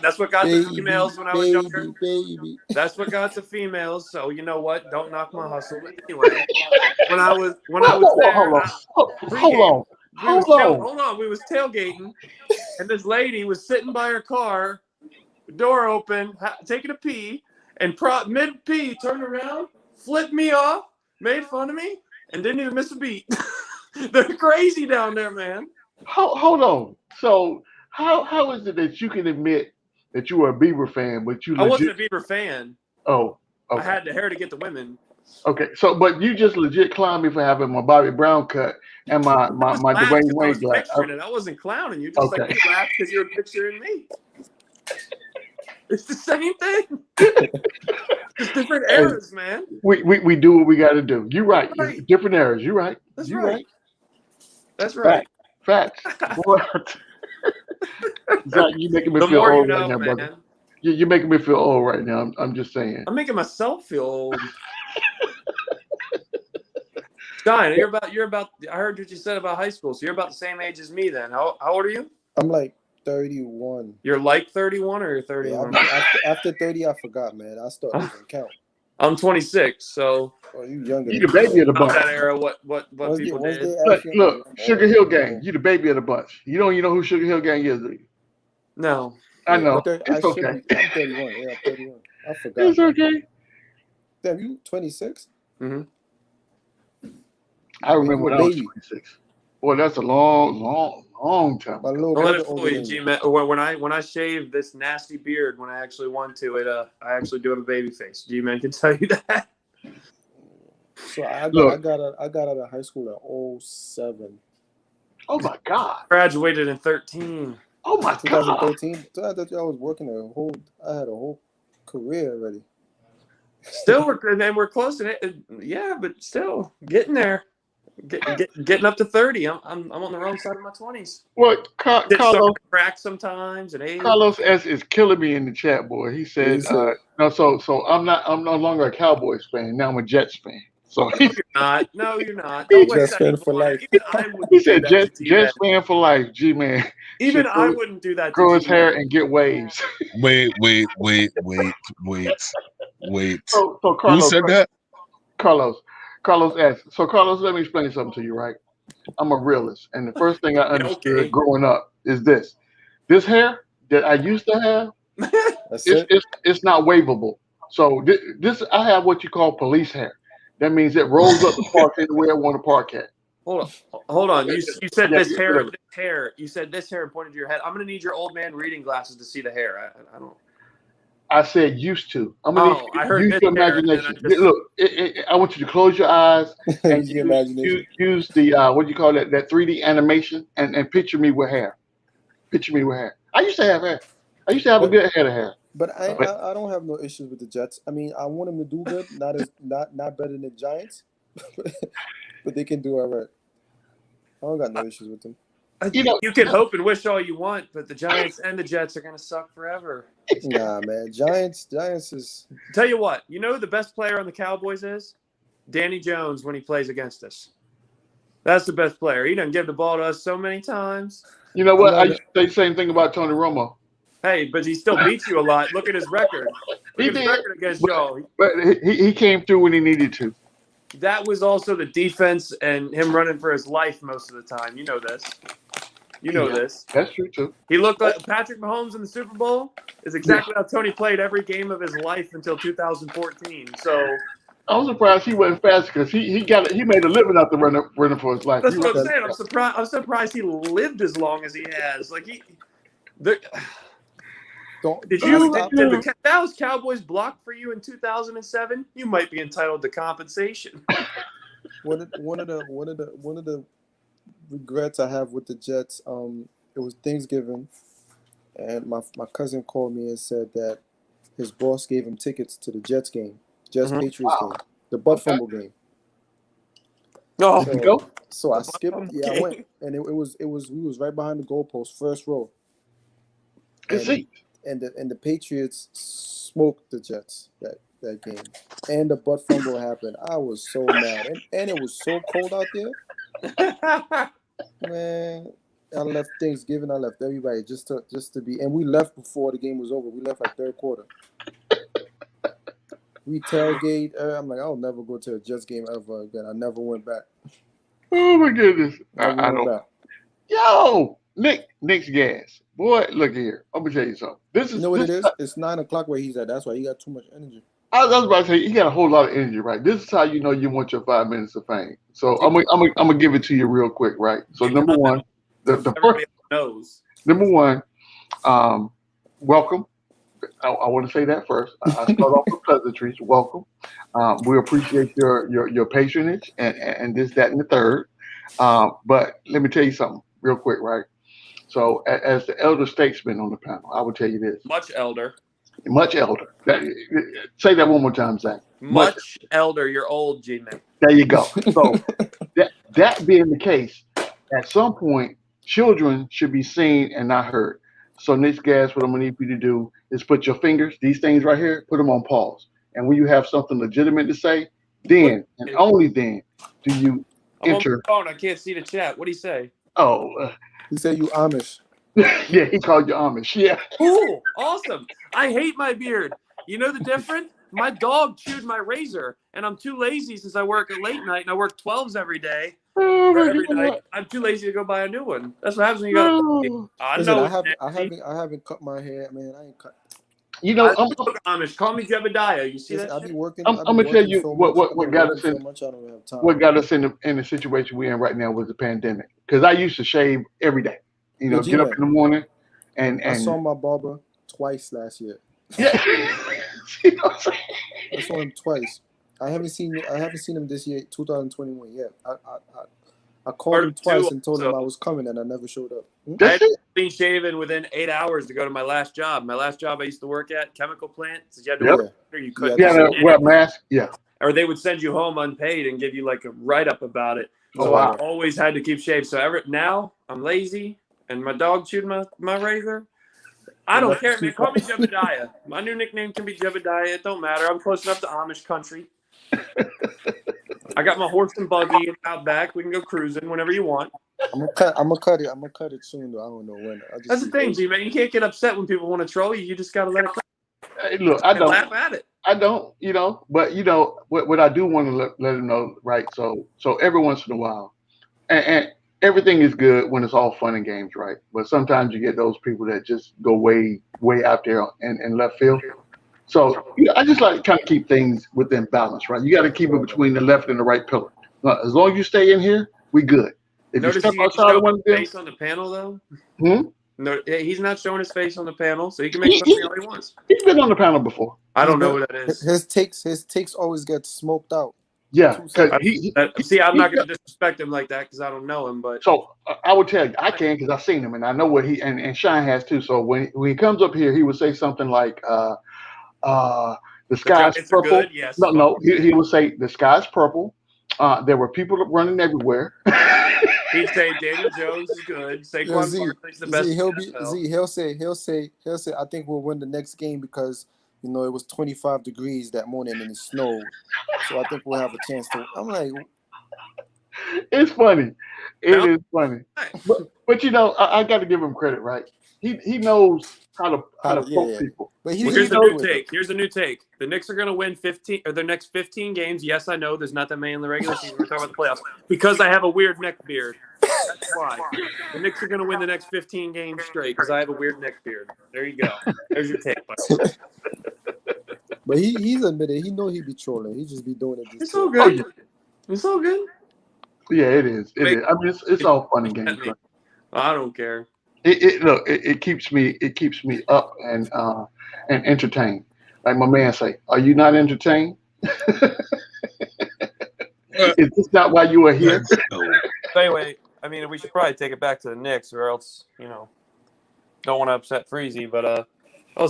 That's what got the females when I was younger. Baby. That's what got the females. So you know what? Don't knock my hustle. But anyway, when I was there, Hold on. hold on. We was tailgating, and this lady was sitting by her car, door open, taking a pee, and mid pee turned around, flipped me off, made fun of me, and didn't even miss a beat. They're crazy down there, man. Hold on. So how is it that you can admit that you were a Beaver fan, but you I wasn't a legit? Beaver fan. Oh, okay. I had the hair to get the women. Okay. So, but you just legit clowned me for having my Bobby Brown cut and my Dwayne Wade glass. I wasn't clowning you. Just like you laughed because you were picturing me. It's the same thing. Just different eras, man. We do what we got to do. You're right. It's different eras. You're right. That's You're right. That's right. Facts. Zach, you making me The feel more old you know, right now, man. brother. You're making me feel old right now. I'm just saying. I'm making myself feel old. Stein, you're about. I heard what you said about high school. So you're about the same age as me. Then how old are you? I'm like 31. You're like 31 or you're 31? Yeah, after 30, I forgot, man. I started losing count. I'm 26, so. Oh, you younger. You the baby of the bunch. That era, what people did. Look, Sugar Hill Gang. You the baby of the bunch. You know who Sugar Hill Gang is, do you? No. I know. It's okay. I'm 31. Yeah, I'm 31. I forgot. It's okay. Damn, you 26? Mm-hmm. I remember when I was 26. Boy, that's a long time. My little Don't let brother it fool older you, than G me. man. When I shave this nasty beard, when I actually want to, I actually do have a baby face. G man can tell you that. So I got out of high school at 07. Oh my God. Graduated in 13. Oh my God. 2013. So I thought I was working I had a whole career already. Still, we're close to it. Yeah, but still getting there. Getting up to 30. I'm on the wrong side of my 20s. Well, Carlos crack sometimes and age. Carlos S is killing me in the chat, boy. He said, "No, so I'm no longer a Cowboys fan. Now I'm a Jets fan." So you're not. No, you're not. Jets fan for life. He said, "Jets fan for life." G man. Even I wouldn't do that. Grow his hair and get waves. Wait. So Carlos, who said that? Carlos S. So Carlos, let me explain something to you, right? I'm a realist, and the first thing I understood growing up is this hair that I used to have, it's not waveable. So this I have what you call police hair. That means it rolls up the park anywhere I want to park at. Hold on. You said this hair. You said this hair and pointed to your head. I'm gonna need your old man reading glasses to see the hair. I don't. I said used to. I'm gonna I heard use your imagination. Look, I want you to close your eyes and use the what do you call that 3D animation and picture me with hair. Picture me with hair. I used to have hair. I used to have a good head of hair. But I don't have no issues with the Jets. I mean, I want them to do good, not better than the Giants, but they can do all right. I don't got no issues with them. You can hope and wish all you want, but the Giants and the Jets are going to suck forever. Nah, man. Giants is. Tell you what, you know who the best player on the Cowboys is? Danny Jones when he plays against us. That's the best player. He doesn't give the ball to us so many times. You know what? I'm I not- used to say the same thing about Tony Romo. Hey, but he still beats you a lot. Look at his record. He Look at his did. record against y'all. But he came through when he needed to. That was also the defense and him running for his life most of the time. You know this. You know this. That's true too. He looked like Patrick Mahomes in the Super Bowl is exactly how Tony played every game of his life until 2014. So I'm surprised he wasn't fast because he made a living out the running for his life. that's He what I'm was- saying. I'm surprised he lived as long as he has. Like Don't did the Dallas Cowboys block for you in 2007? You might be entitled to compensation. one of the regrets I have with the Jets. It was Thanksgiving, and my cousin called me and said that his boss gave him tickets to the Jets game, Patriots game, the butt fumble game. No, Did you go? So I skipped. Yeah, I game. went, and we was right behind the goalpost, first row. Good seat. And the Patriots smoked the Jets that game, and the butt fumble happened. I was so mad, and it was so cold out there. Man, I left Thanksgiving. I left everybody just to be, and we left before the game was over. We left like third quarter. We tailgate. I'm like, I'll never go to a Jets game ever again. I never went back. Oh my goodness. Never I went don't. back. Yo, Nick's gas. Boy, look here. I'm gonna tell you something. You know what it is? It's 9 o'clock where he's at. That's why he got too much energy. I was about to say he got a whole lot of energy, right? This is how you know you want your 5 minutes of fame. So I'm gonna give it to you real quick, right? So number one, the first Everybody knows. number one, welcome. I want to say that first. I start off with pleasantries. Welcome. We appreciate your patronage and this, that, and the third. But let me tell you something real quick, right? So as the elder statesman on the panel, I will tell you this. Much elder. Much elder. Say that one more time, Zach. Much elder. You're old, G-Man. There you go. So that being the case, at some point, children should be seen and not heard. So Nick's gas, what I'm gonna need you to do is put your fingers, these things right here, put them on pause. And when you have something legitimate to say, then and only then do you I'm on enter. my phone. I can't see the chat. What do you say? Oh, He said you Amish. yeah, he called you Amish. Yeah. Cool. Awesome. I hate my beard. You know the difference? My dog chewed my razor, and I'm too lazy since I work at late night and I work 12s every day. Oh Or my every God. night. I'm too lazy to go buy a new one. That's what happens when you got. No. I Listen, know. I haven't cut my hair, man. I ain't cut. You know, I look Amish. Call me Jebediah. You see Listen, that? I be shit? working. I'm I be gonna tell working you so what much. I be got working us in so much. I don't have time. what got us in the situation we're in right now was the pandemic. Because I used to shave every day. You know, Yo, get up G-Man. in the morning and I saw my barber twice last year. yeah. You know what I'm saying? I saw him twice. I haven't seen him this year, 2021 yet. I called him twice and told him I was coming, and I never showed up. I had That's it. clean shaven within 8 hours to go to my last job. My last job I used to work at, chemical plant. So you had to Yep. work or you couldn't. You gotta wear a mask. Yeah. Or they would send you home unpaid and give you like a write-up about it. Oh, So wow. I always had to keep shaved. So now I'm lazy and my dog chewed my razor. I don't care, man. Call me Jebediah. My new nickname can be Jebediah. It don't matter. I'm close enough to Amish country. I got my horse and buggy out back. We can go cruising whenever you want. I'm gonna cut it. I'm gonna cut it soon, though. I don't know when. That's the thing, G man. You can't get upset when people want to troll you. You just gotta let it Hey, look, I and don't. laugh at it. I don't, but what I do want to let them know, right? So every once in a while, and everything is good when it's all fun and games, right? But sometimes you get those people that just go way out there in left field. So I just like to kind of keep things within balance, right? You got to keep it between the left and the right pillar. As long as you stay in here, we good. If Notice you step he's outside of showing one of his them, face on the panel, though. Hmm? No, he's not showing his face on the panel, so he can make fun of me all he wants. He's been on the panel before. I don't know who that is. His takes always get smoked out. Yeah, because See, I'm not going to disrespect him like that because I don't know him. But so I would tell you, I can because I've seen him and I know what he and Shine has too. So when he comes up here, he would say something like, "The sky's Giants are purple." good, yes. No, he would say the sky's purple. There were people running everywhere. He'd say Daniel Jones is good. Yo, Saquon Z, Barkley's the best. Z, in he'll the be NFL. Z. He'll say. I think we'll win the next game because it was 25 degrees that morning and it snowed. So I think we'll have a chance to. I'm like, It's funny. It No. is funny. But I got to give him credit, right? He knows how to poke yeah. people. But Well, he here's the knows new it. take. Here's the new take. The Knicks are going to win 15 or their next 15 games. Yes, I know there's not that many in the regular season. We're talking about the playoffs because I have a weird neck beard. That's why the Knicks are going to win the next 15 games straight because I have a weird neck beard. There you go. There's your take. But he's admitted he know he be trolling. He just be doing it. It's all Oh good. yeah, It's all good. yeah, it is. It is. I mean, it's all fun and games. Right? I don't care. It keeps me up and entertained. Like my man say, are you not entertained? Is this not why you are here? So anyway, I mean, we should probably take it back to the Knicks, or else don't want to upset Freezy. But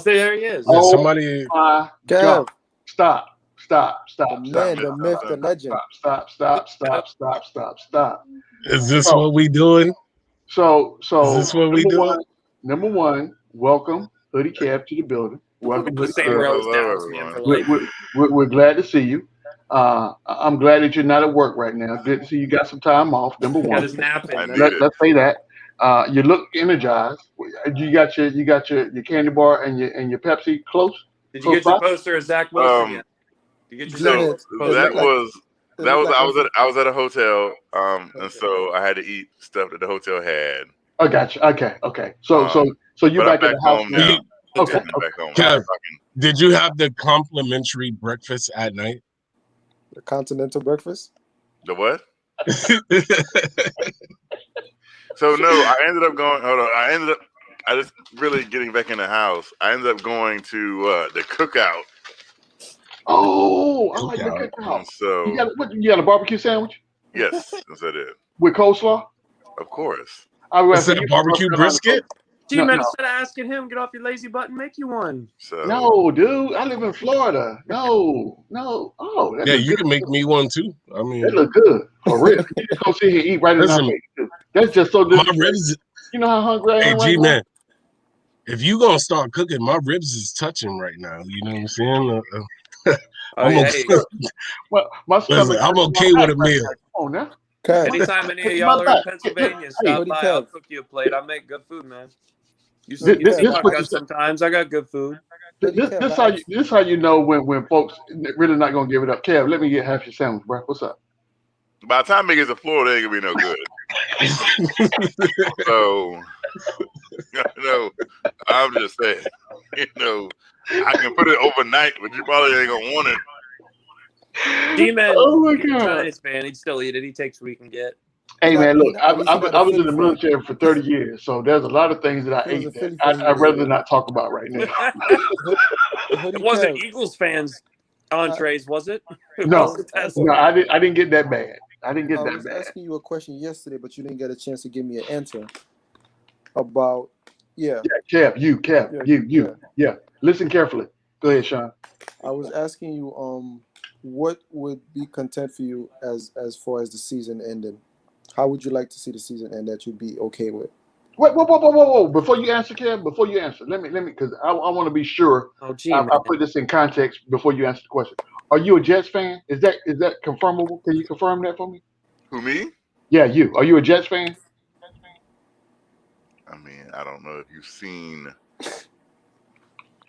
there he is. Yeah, Oh somebody. my Kev, God! Stop! the man, the myth, the legend. Stop! Is this So- what we doing? So Is this what we doing? Number one, welcome Hoodie Kev to the building. Welcome, The Hoodie same Kev. rows Hello, down, man, for everyone. life. We're glad to see you. I'm glad that you're not at work right now. Good to see you got some time off. Number Got one, his nap in. I That's need it. let's say that. You look energized. You got your candy bar and your Pepsi close. Did you get Close your by? poster of Zach Wilson yet? Did you get your So Yeah, Zach Wilson that poster? was I was at a hotel, and so I had to eat stuff that the hotel had. I got you. Okay. So you But I'm back at back the house home now. now. Okay. I'm back home. Kev. I'm talking- Did you have the complimentary breakfast at night? The continental breakfast. The what? So no, I ended up going. Hold on. I just really getting back in the house. I ended up going to the cookout. Oh, I like the Cookout. cookout. And so You got a barbecue sandwich yes, yes, I did. with coleslaw? Of course. I would Is that a barbecue brisket? Gee, No, man, no. instead of asking him, get off your lazy butt and make you one. So No, dude. I live in Florida. No. Oh, that Yeah, look you good. can make me one too. I That mean, look good. For real. You just come sit here and eat right in our Listen, face. That's just so my disrespectful. ribs. You know how hungry I Hey, am G right now? man, if you gonna start cooking, my ribs is touching right now. You know what I'm saying? I'm yeah, okay. hey, Well, my stomach. Listen, I'm hurts okay my with a back right meal. now. Come on now. Kev, anytime any of Hey, y'all my are in back. Pennsylvania, Hey, stop Hoodie by. Kev. I'll cook you a plate. I make good food, man. You This- see this my what you gut said. sometimes. I got good food. This how you know when folks really not gonna give it up. Kev, let me get half your sandwich, bro. What's up? by the time it gets to Florida, it ain't gonna be no good. So I'm just saying, I can put it overnight, but you probably ain't gonna want it. D-Man, Oh my he's a God. Giants fan. He'd still eat it. He takes what he can get. Hey man, look, at least he got a I was in Philly the fan. military for 30 years, so there's a lot of things that I He was ate a Philly that fan, I'd rather not talk about right now. Hoodie It wasn't Kev, Eagles fans' entrees, was it? No, That's no, I didn't get that bad. I didn't get I that was bad. asking you a question yesterday, but you didn't get a chance to give me an answer about Yeah, Kev, you. Yeah. Listen carefully. Go ahead, Sean. I was asking you what would be content for you as far as the season ending? How would you like to see the season end that you'd be okay with? Whoa. Before you answer, Kev, let me, because I want to be sure Oh, gee, I man. put this in context before you answer the question. Are you a Jets fan? Is that confirmable? Can you confirm that for me? Who, me? Yeah, you. Are you a Jets fan? I mean, I don't know if you've seen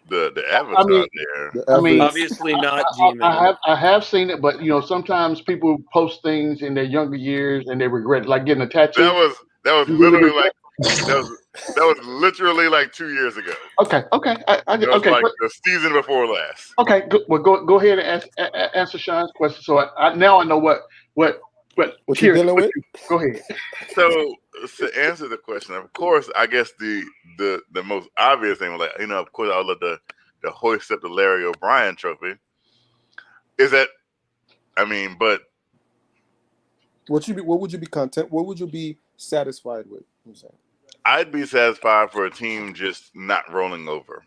the avatar there. The I mean, average- Obviously not G-Man. I have seen it, but sometimes people post things in their younger years and they regret it, like getting a tattoo. That was You really literally regret that was literally like 2 years ago. Okay. That was Okay. like the season before last. Okay. Well, go ahead and answer Sean's question. So I now I know what you're dealing with. Go ahead. So to answer the question, of course, I guess the most obvious thing, like of course, I would love to hoist up the Larry O'Brien trophy. Is that, I mean, but What would you be content? What would you be satisfied with? I'm saying. I'd be satisfied for a team just not rolling over,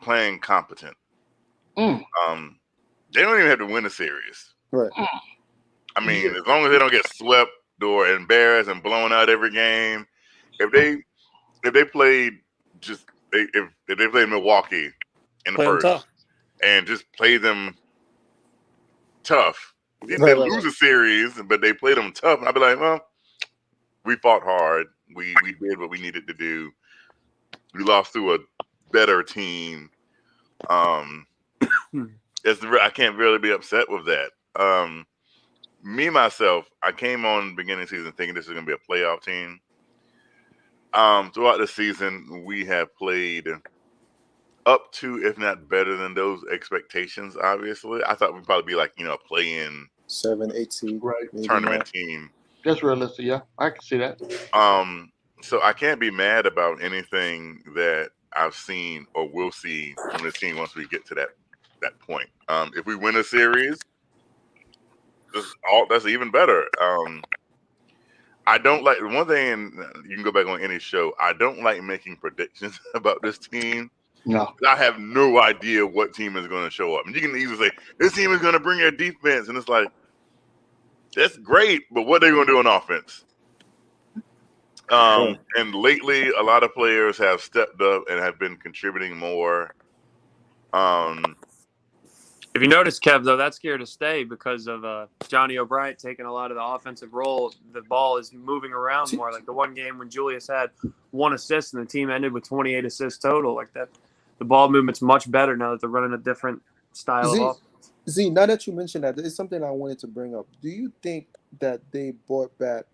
playing competent. Mm. They don't even have to win a series. Right. I mean, as long as they don't get swept or embarrassed and blown out every game, if they played just if they played Milwaukee in the Play them first tough. and just play them tough, they Right. lose a series, but they played them tough. I'd be like, well, we fought hard. We did what we needed to do. We lost to a better team. I can't really be upset with that. Me myself, I came on beginning of the season thinking this is going to be a playoff team. Throughout the season, we have played up to, if not better than those expectations. Obviously, I thought we'd probably be like a play-in 7, 8 seed. Right. Maybe tournament not. team. That's realistic. Yeah, I can see that. So I can't be mad about anything that I've seen or will see from the team once we get to that point. If we win a series, that's even better. I don't like one thing, and you can go back on any show. I don't like making predictions about this team. No. I have no idea what team is going to show up. And you can easily say, this team is going to bring their defense. And it's like, that's great, but what are they going to do on offense? And lately, a lot of players have stepped up and have been contributing more. If you notice, Kev, though, that's here to stay because of Johnny O'Brien taking a lot of the offensive role. The ball is moving around more. Like the one game when Julius had 1 assist and the team ended with 28 assists total. Like that, the ball movement's much better now that they're running a different style of offense. Z, now that you mentioned that, it's something I wanted to bring up. Do you think that they brought back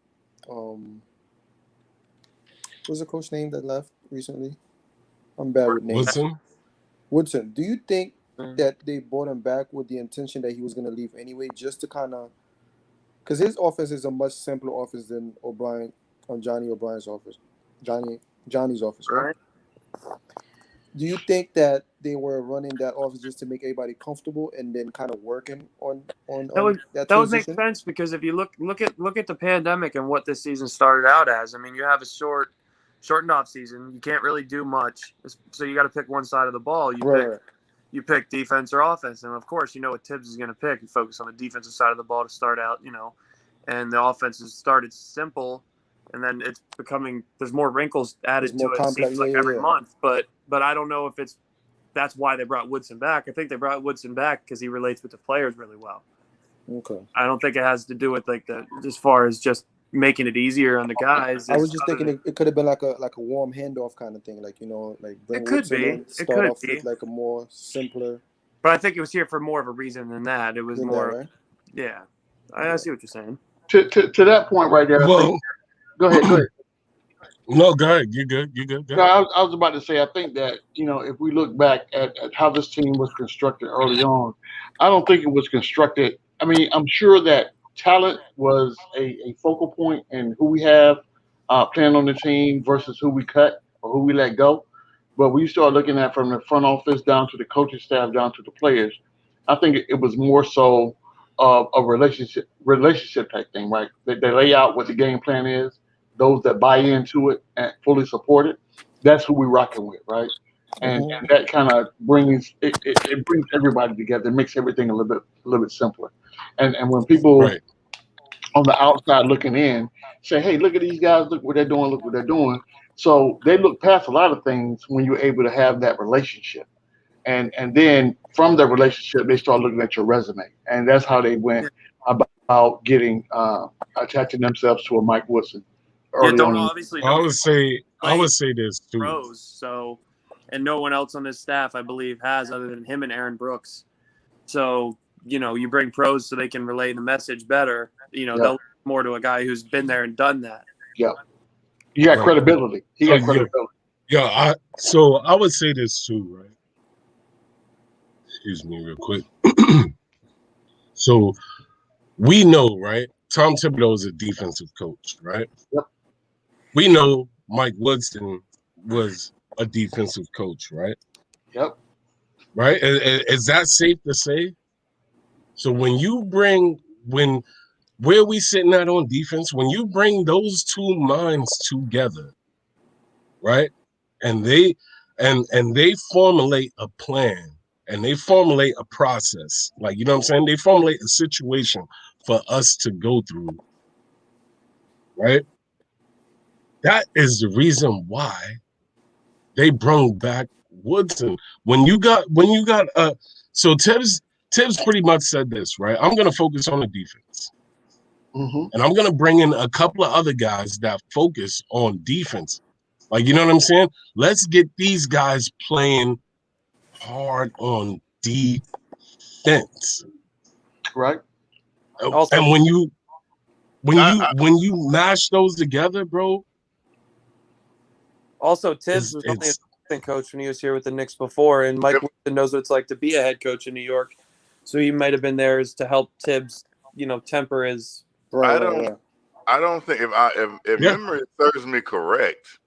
what's the coach name that left recently? I'm bad with names. Woodson. Do you think that they brought him back with the intention that he was going to leave anyway, just to kind of, because his offense is a much simpler offense than Johnny O'Brien's offense, Johnny's offense, right? Do you think that they were running that offense just to make everybody comfortable and then kind of working on that would make transition? sense because if you look at the pandemic and what this season started out as, I mean, you have a shortened off season. You can't really do much, so you got to pick one side of the ball. You pick defense or offense, and of course, you know what Tibbs is going to pick. You focus on the defensive side of the ball to start out, and the offense has started simple, and then it's becoming there's more wrinkles added to it. It seems like every month, but I don't know if that's why they brought Woodson back. I think they brought Woodson back because he relates with the players really well. Okay. I don't think it has to do with as far as just making it easier on the guys. I was just thinking it could have been like a warm handoff kind of thing, like bring it could Woodson be. in, start off with like a more simpler. But I think it was here for more of a reason than that. It was more, right? Yeah. I see what you're saying. To that point right there. Well, go ahead. No, go ahead. You're good. No, I was about to say, I think that, if we look back at how this team was constructed early on, I don't think it was constructed. I mean, I'm sure that talent was a focal point in who we have playing on the team versus who we cut or who we let go. But when you start looking at from the front office down to the coaching staff, down to the players, I think it was more so a relationship type thing, right? They lay out what the game plan is. Those that buy into it and fully support it, that's who we're rocking with, right? And that kind of brings it brings everybody together, makes everything a little bit simpler. And when people on the outside looking in say, "Hey, look at these guys! Look what they're doing! Look what they're doing!" So they look past a lot of things when you're able to have that relationship, and then from the relationship they start looking at your resume, and that's how they went about getting attaching themselves to a Mike Woodson. I would say this too. Pros, so, and no one else on this staff, I believe, has other than him and Aaron Brooks. So, you bring pros so they can relay the message better. They'll look more to a guy who's been there and done that. Yeah. You got credibility. He got credibility. Yeah, so I would say this too, right? Excuse me real quick. So we know, right? Tom Thibodeau is a defensive coach, right? Yep. We know Mike Woodson was a defensive coach, right? Yep. Right? Is that safe to say? So where we sitting at on defense, when you bring those two minds together, right? And they formulate a plan and they formulate a process. Like, you know what I'm saying? They formulate a situation for us to go through, right? That is the reason why they brought back Woodson. So Tibbs pretty much said this, right? I'm gonna focus on the defense. Mm-hmm. And I'm gonna bring in a couple of other guys that focus on defense. Like, you know what I'm saying? Let's get these guys playing hard on defense. Right. Also, And when you I, mash those together, bro, Also, Tibbs was only an it's assistant coach when he was here with the Knicks before, and Mike Yep. Woodson knows what it's like to be a head coach in New York. So he might have been there as to help Tibbs, temper his. Right, I right, don't right. I don't think if Yeah. memory serves me correct,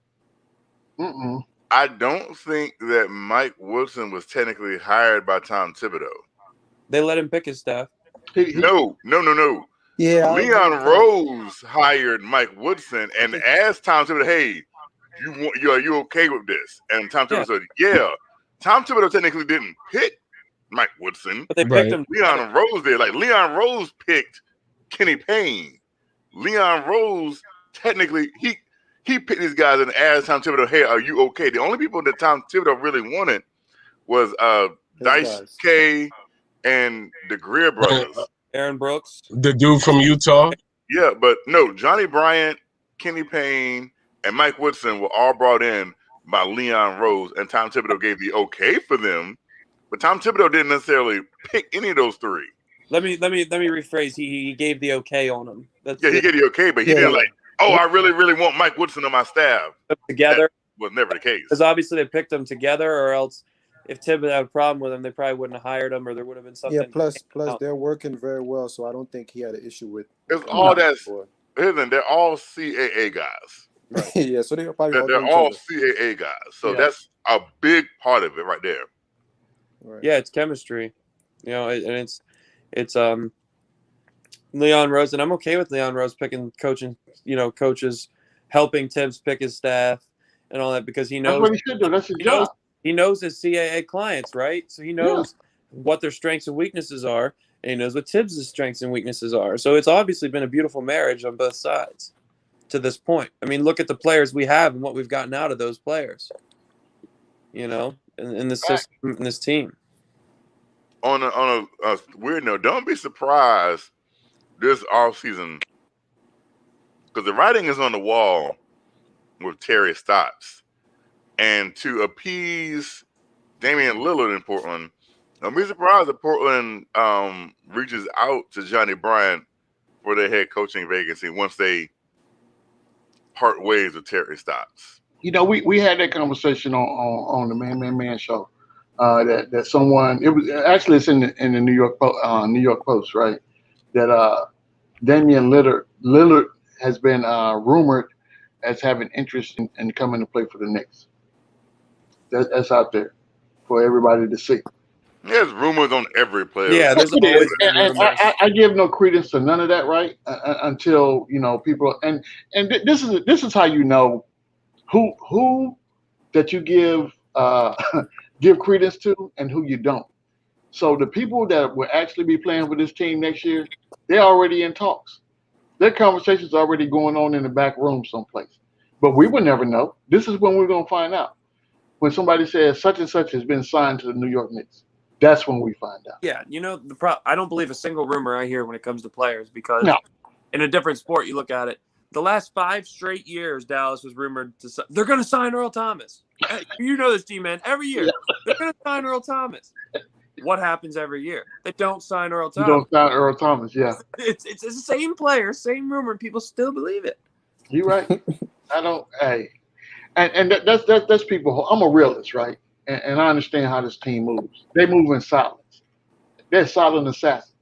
Mm-mm. I don't think that Mike Woodson was technically hired by Tom Thibodeau. They let him pick his staff. No. Yeah, I agree Leon with that. Rose hired Mike Woodson and asked Tom Thibodeau, "Hey, are you okay with this?" And Tom Thibodeau said, "Yeah." Tom Thibodeau technically didn't pick Mike Woodson. But they picked Right. him. together. Leon Rose did. Like Leon Rose picked Kenny Payne. Leon Rose technically he picked these guys and asked Tom Thibodeau, "Hey, are you okay?" The only people that Tom Thibodeau really wanted was His Dice guys. K and the Greer brothers. Aaron Brooks. The dude from Utah. Yeah, but no, Johnny Bryant, Kenny Payne, and Mike Woodson were all brought in by Leon Rose, and Tom Thibodeau gave the okay for them. But Tom Thibodeau didn't necessarily pick any of those three. Let me rephrase. He gave the okay on him. That's Yeah, he gave the okay, but he didn't like, oh, I really, really want Mike Woodson on my staff. together. Was never the case. Because obviously they picked them together, or else if Tibbs had a problem with him, they probably wouldn't have hired him, or there would have been something. Yeah, plus they're working very well, so I don't think he had an issue with. It's all that's boy. they're all CAA guys. Yeah, so they're probably They're know each all other. CAA guys. So Yeah. that's a big part of it right there. Right. Yeah, it's chemistry, and it's Leon Rose, and I'm okay with Leon Rose picking coaches, helping Tibbs pick his staff and all that because he That's knows what he should do. That's his job. he knows his CAA clients, right? So he knows what their strengths and weaknesses are, and he knows what Tibbs' strengths and weaknesses are. So it's obviously been a beautiful marriage on both sides to this point. I mean, look at the players we have and what we've gotten out of those players, in this system, in this team. On a weird note, don't be surprised this offseason because the writing is on the wall with Terry Stotts. And to appease Damian Lillard in Portland, don't be surprised if Portland reaches out to Johnny Bryant for their head coaching vacancy once they part ways with Terry Stotts. We had that conversation on the Man show. That someone it's in the New York Post, right? That Damian Lillard has been rumored as having interest in coming to play for the Knicks. That's out there for everybody to see. There's rumors on every player. Yeah, there's It always is. And I give no credence to none of that, right? Until people and this is how you know who that you give give credence to and who you don't. So the people that will actually be playing with this team next year, they're already in talks. Their conversations already going on in the back room someplace. But we will never know. This is when we're going to find out. When somebody says such and such has been signed to the New York Knicks, that's when we find out. Yeah, I don't believe a single rumor I hear when it comes to players because No. in a different sport, you look at it. The last 5 straight years, Dallas was rumored they're going to sign Earl Thomas. You know this team, man. Every year, they're going to sign Earl Thomas. What happens every year? They don't sign Earl Thomas. You don't sign Earl Thomas, yeah. It's the same player, same rumor, and people still believe it. You're right. I don't. Hey, and that's people. I'm a realist, right? And I understand how this team moves. They move in silence. They're silent assassins.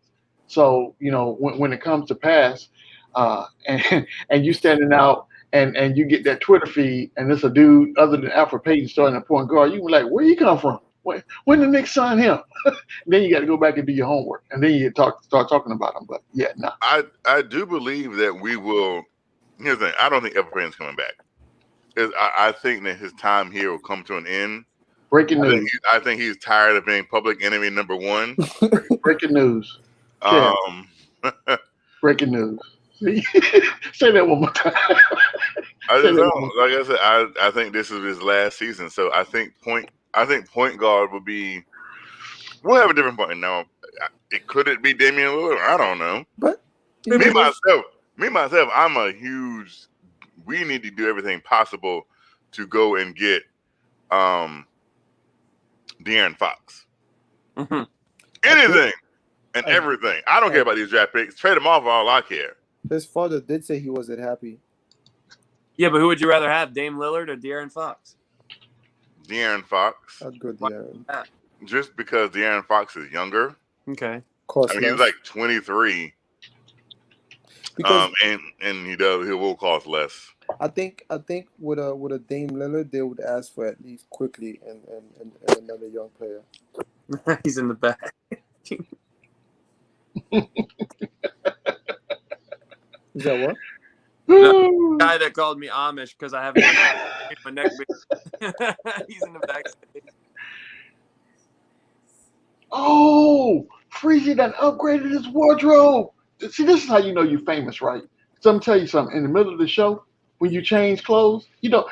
So when it comes to pass, and you standing out and you get that Twitter feed, and it's a dude other than Alfred Payton starting a point guard, you be like, where you come from? When the Knicks sign him? Then you got to go back and do your homework, and then you start talking about him. But yeah, no. I do believe that we will. Here's the thing: I don't think Alfred Payton's coming back. I think that his time here will come to an end. Breaking news. I think he's tired of being public enemy number one. Breaking news. Breaking news. See? Say that one more time. I Say just that don't. one more Like I said, I think this is his last season. So I think point guard will be. We'll have a different point now. It could it be Damian Lillard? I don't know. But Me he was, myself, I'm a huge. We need to do everything possible to go and get De'Aaron Fox. Mhm. Anything and I- everything. I don't care about these draft picks. Trade them off for all I care. his father did say he wasn't happy. Yeah, but who would you rather have, Dame Lillard or De'Aaron Fox? De'Aaron Fox. I'd go De'Aaron. Just because De'Aaron Fox is younger. Okay. Cost I mean, he's less. like 23. Because And he will cost less. I think with a Dame Lillard, they would ask for at least quickly and another young player. He's in the back. Is that what? The guy that called me Amish because I haven't my neck big. He's in the backstage. Oh, Freezy done upgraded his wardrobe. See, this is how you know you're famous, right? So I'm tell you something. In the middle of the show, when you change clothes, you know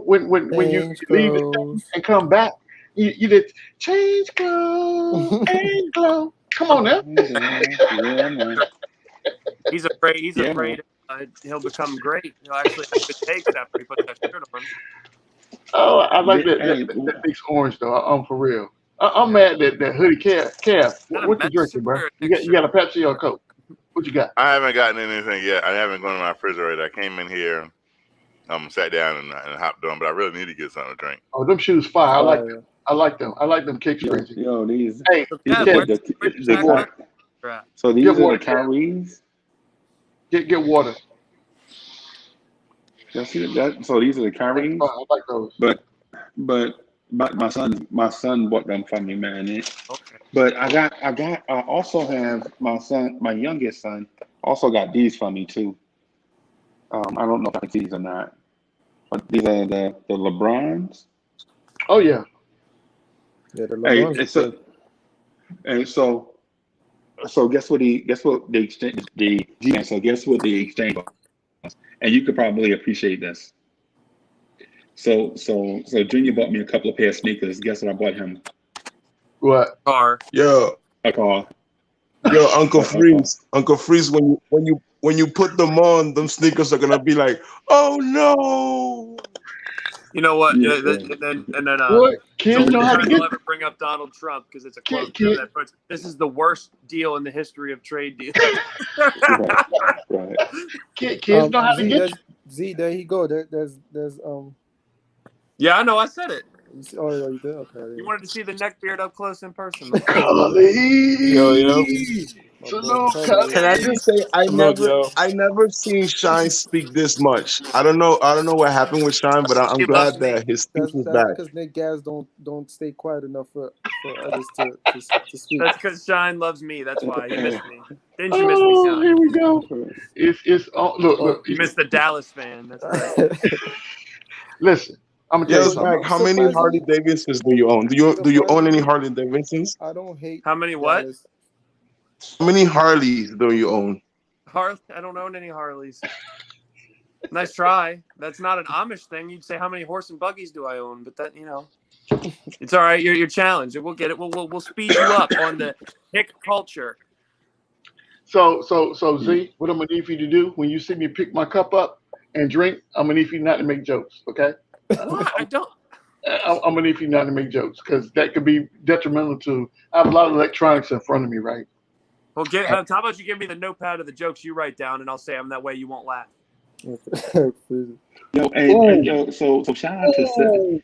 when you Change leave the clothes. and come back, you did change clothes, change clothes. Come on now. Yeah, man. He's afraid. He's Yeah, afraid he'll become great. He'll actually have good takes after he puts that shirt on. Oh, I like Yeah, that Nick's orange though. I'm for real. I'm mad that hoodie calf. Not a What you Mets drinking, shirt bro? or a You Knicks got a Pepsi or a Coke? What you got? I haven't gotten anything yet. I haven't gone to my refrigerator. I came in here, sat down and hopped on, but I really need to get something to drink. Oh, them shoes fire. I like Fire. them. I like them. I like them kicks, Reggie. Yo, these. Hey, So, these Kev, are where's the Zach water. at? so these Get are water, the Kev. Kyries. get water. Y'all see that? So these are the Kyries. I like those. But my son bought them for me, man. Okay. But I also have my youngest son also got these for me too. I don't know if I see these or not, but these are the LeBrons. Oh yeah. Yeah, the Hey, LeBron's and so guess what the exchange the GM, so guess what the exchange was? And you could probably appreciate this. So Junior bought me a couple of pair of sneakers. Guess what I bought him? What? Car. Yo, A car. Uncle Freeze, when you put them on, them sneakers are gonna be like, oh no. You know what? Yeah, And then What? Kids know how to I'll get. ever bring up Donald Trump because it's a quote Kid- that puts this is the worst deal in the history of trade deals. Right. Kids know how to get. Z, there you go. There's Yeah, I know. I said it. oh, you did? Okay. You wanted to see the neck beard up close in person. Cully. Yo. Salute, Can Cully. Can I just say I never seen Shine speak this much. I don't know what happened with Shine, but I'm He glad loves me. that his speech That's is back. because Nick Gaz don't stay quiet enough for others to speak. That's because Shine loves me. That's why he missed me. Didn't you miss me, Oh, Shine? here we go. It's look. You missed the Dallas fan. That's right. Listen, I'm gonna tell Yo, you something. Zach, how many Harley Davidsons do you own? Do you own any Harley Davidsons? I don't hate. How many what? Dallas. How many Harleys do you own? I don't own any Harleys. Nice try. That's not an Amish thing. You'd say how many horse and buggies do I own? But that it's all right. You're challenged. We'll get it. We'll speed you up on the hick culture. So Z, what I'm gonna need for you to do when you see me pick my cup up and drink, I'm gonna need for you not to make jokes, okay? What? I don't. I'm gonna need for you not to make jokes because that could be detrimental to. I have a lot of electronics in front of me, right? Well, how about you give me the notepad of the jokes you write down, and I'll say them. That way you won't laugh. Yo, hey, so shout out to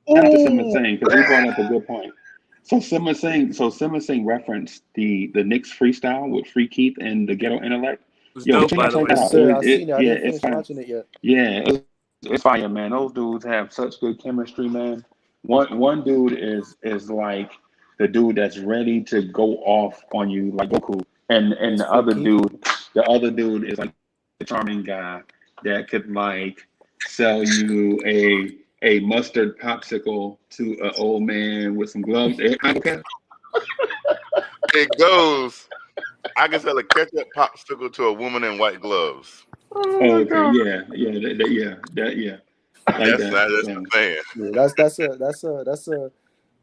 Simmons Singh because he brought up a good point. So Simmons Singh referenced the Knicks freestyle with Free Keith and the Ghetto Intellect. It was Yo, dope, check by the way. it out. I've seen it. I Yeah, didn't finish watching it yet. Yeah, it's fire, man. Those dudes have such good chemistry, man. One dude is like the dude that's ready to go off on you like Goku, and the other dude is like the charming guy that could like sell you a mustard popsicle to an old man with some gloves. Okay. It goes. I can sell a ketchup popsicle to a woman in white gloves. Oh Oh, my okay, God. yeah, like That's that. that's Yeah. the thing. Yeah,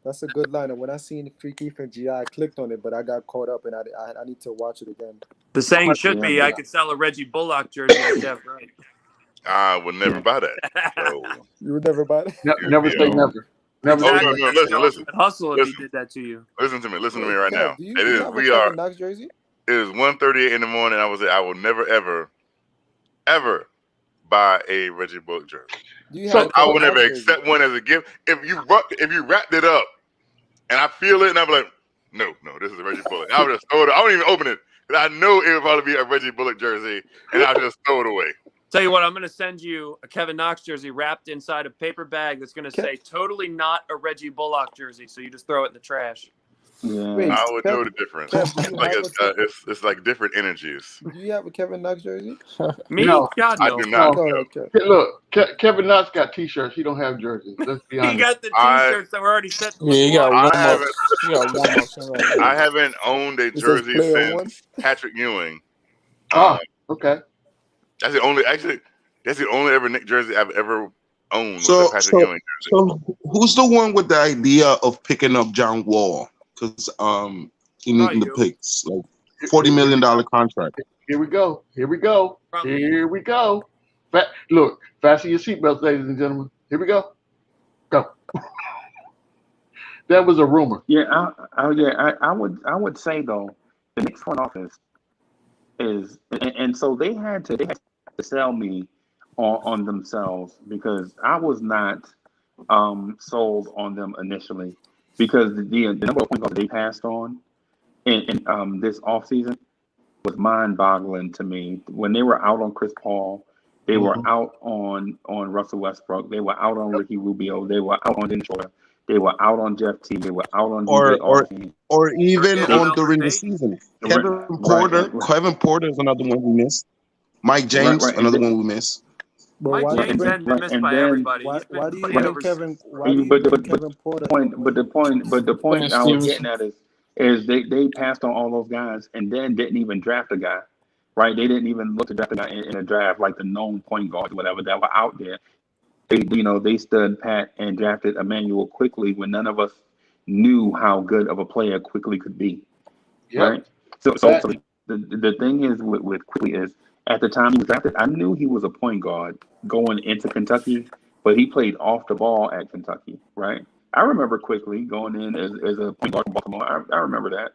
that's a good line. And when I seen Free Keith and GI, I clicked on it, but I got caught up, and I need to watch it again. The saying much- should Yeah, be, I but could sell a Reggie Bullock jersey to Jeff Wright. I would never yeah. buy that. So You would never buy it. Never yeah. say never. Never say Oh no, Exactly. never. no, That's the listen, ultimate hustle if he listen, did that to you. listen to me right now. Kev, do It you is. have a We are. Kevin Knox jersey? It is 1:38 in the morning. I will never ever buy a Reggie Bullock jersey. Do you have So a I Kevin will never Knox jersey? accept one as a gift. If you wrapped it up and I feel it and I'm like, no, this is a Reggie Bullock. I would just throw it. I wouldn't even open it because I know it would probably be a Reggie Bullock jersey, and I'll just throw it away. Tell you what, I'm going to send you a Kevin Knox jersey wrapped inside a paper bag that's going to say totally not a Reggie Bullock jersey. So you just throw it in the trash. Yeah. Wait, I would know the Kev, difference. Kev, do you Like have it's like different energies. do you have a Kevin Knox jersey? Me? No. God, I no. do not. No. No, know. okay. Look, Kevin Knox got T-shirts. He don't have jerseys. Let's be He honest. got the I T-shirts that were already set to Yeah, you got look I warm haven't ups. You got warm ups in that I jersey. haven't owned a It says jersey player one. since Patrick Ewing. Ah, okay. That's the only ever Nick jersey I've ever owned was So the Patrick Ewing jersey. so who's the one with the idea of picking up John Wall? Because in Probably the you. picks, like $40 million contract. Here we go. Here we go. Probably. Here we go. Look, fasten your seatbelts, ladies and gentlemen. Here we go. Go. That was a rumor. Yeah, I would say though, the Knicks front office is, and so they had to sell me on themselves because I was not sold on them initially because the number of points they passed on in this offseason was mind-boggling to me. When they were out on Chris Paul, they were out on Russell Westbrook, they were out on Ricky Rubio, they were out on Dennis Schroeder, they were out on Jeff T, they were out on DJ Augustine. Or even Forget on about during the Payton. season. Right. Kevin Porter is another one we missed. Mike James, Right, and another then- one we missed. But Mike why do you James bring hadn't been missed and by then- everybody. why He's been why do you playing bring over. Kevin why And do you- you but bring the Kevin Porter? but the point I was Stevenson. getting at is they passed on all those guys and then didn't even draft a guy, right? They didn't even look to draft a guy in a draft like the known point guards, whatever that were out there. They stood pat and drafted Emmanuel quickly when none of us knew how good of a player quickly could be, Yep. right? So the thing is with quickly is at the time he was drafted, I knew he was a point guard going into Kentucky, but he played off the ball at Kentucky, right? I remember quickly going in as a point guard from Baltimore. I remember that.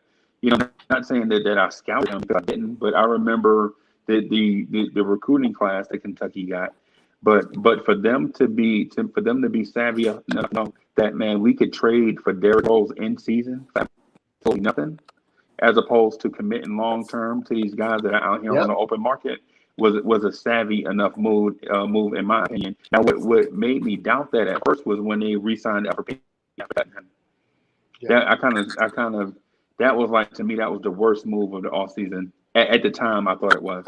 Not saying that I scouted him because I didn't, but I remember the recruiting class that Kentucky got. But for them to be savvy enough to know that, man, we could trade for Derrick Rose in season for absolutely nothing, as opposed to committing long term to these guys that are out here on the open market, was a savvy enough move in my opinion. Now what made me doubt that at first was when they re-signed Alfred Payton. That I kind of that was like, to me, that was the worst move of the offseason. At the time I thought it was.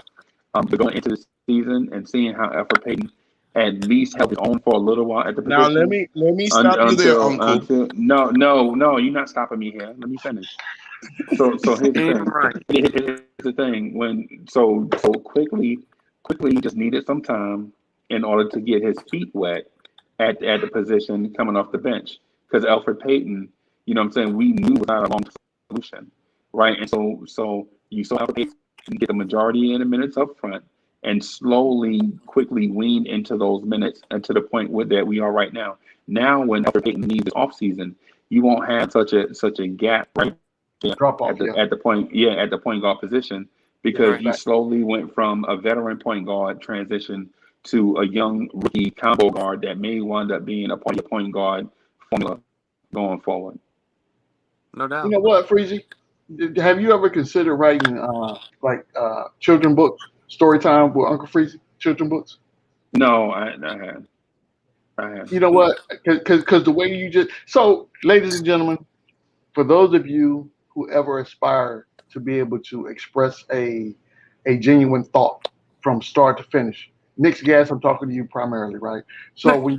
But going into the season and seeing how Alfred Payton at least held his own for a little while at the position. Now let me stop you there, Uncle. No, you're not stopping me here. Let me finish. So here's the thing. Right. Here's the thing. So quickly he just needed some time in order to get his feet wet at the position coming off the bench. Because Alfred Payton, you know what I'm saying, we knew was not a long solution. Right. And so you saw Alfred Payton get the majority of the minutes up front and quickly wean into those minutes and to the point that we are right now. Now when Alfred Payton needs his offseason, you won't have such a gap right there Drop off, at the point guard position, because you Right. slowly went from a veteran point guard transition to a young rookie combo guard that may wind up being a part of your point guard formula going forward. No doubt. You know what, Freezy? Have you ever considered writing children books, story time with Uncle Freezy, children books? No, I have. You know what? Because the way you ladies and gentlemen, for those of you who ever aspire to be able to express a genuine thought from start to finish, Knicks Gas, I'm talking to you primarily, right? So when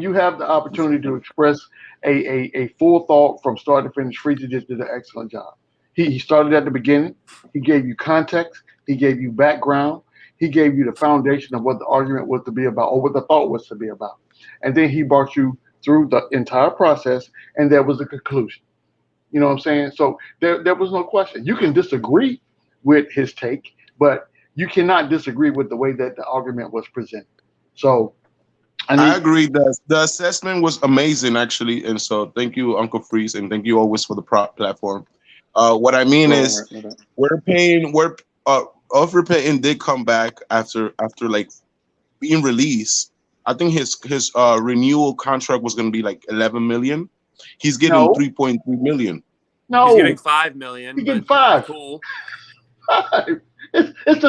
you have the opportunity to express a full thought from start to finish, Freezy just did an excellent job. He started at the beginning. He gave you context. He gave you background. He gave you the foundation of what the argument was to be about or what the thought was to be about. And then he brought you through the entire process, and there was a conclusion. You know what I'm saying? So there was no question. You can disagree with his take, but you cannot disagree with the way that the argument was presented. So I agree that the assessment was amazing, actually, and so thank you, Uncle Freeze, and thank you always for the platform. What I mean is, Of Repenting did come back after like being released. I think his renewal contract was going to be like 11 million. He's getting 3.3 million. No, he's getting 5 million. He's getting 5. Cool. 5. It's the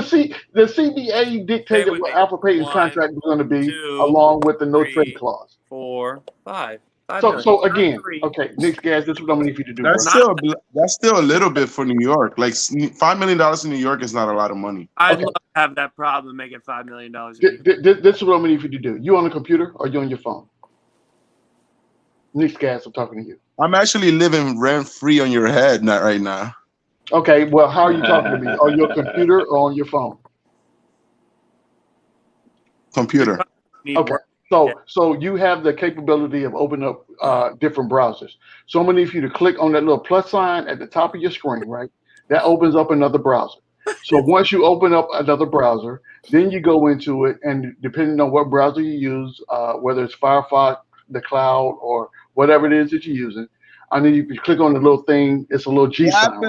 CBA dictated what Alfred Payton's contract was going to be, along with the no trade clause. 4, 5. So again, okay, Knicks guys, this is what I'm gonna need you to do. That's still a little bit for New York. Like $5 million in New York is not a lot of money. I'd love to have that problem making $5 million. This is what I'm gonna need you to do. You on the computer or you on your phone? Knicks guys, I'm talking to you. I'm actually living rent free on your head, not right now. Okay, well, how are you talking to me? On your computer or on your phone? Computer. Okay. So you have the capability of opening up different browsers. So I'm gonna need you to click on that little plus sign at the top of your screen, right? That opens up another browser. So once you open up another browser, then you go into it, and depending on what browser you use, whether it's Firefox, the cloud, or whatever it is that you're using, I need you to click on the little thing. It's a little G sign.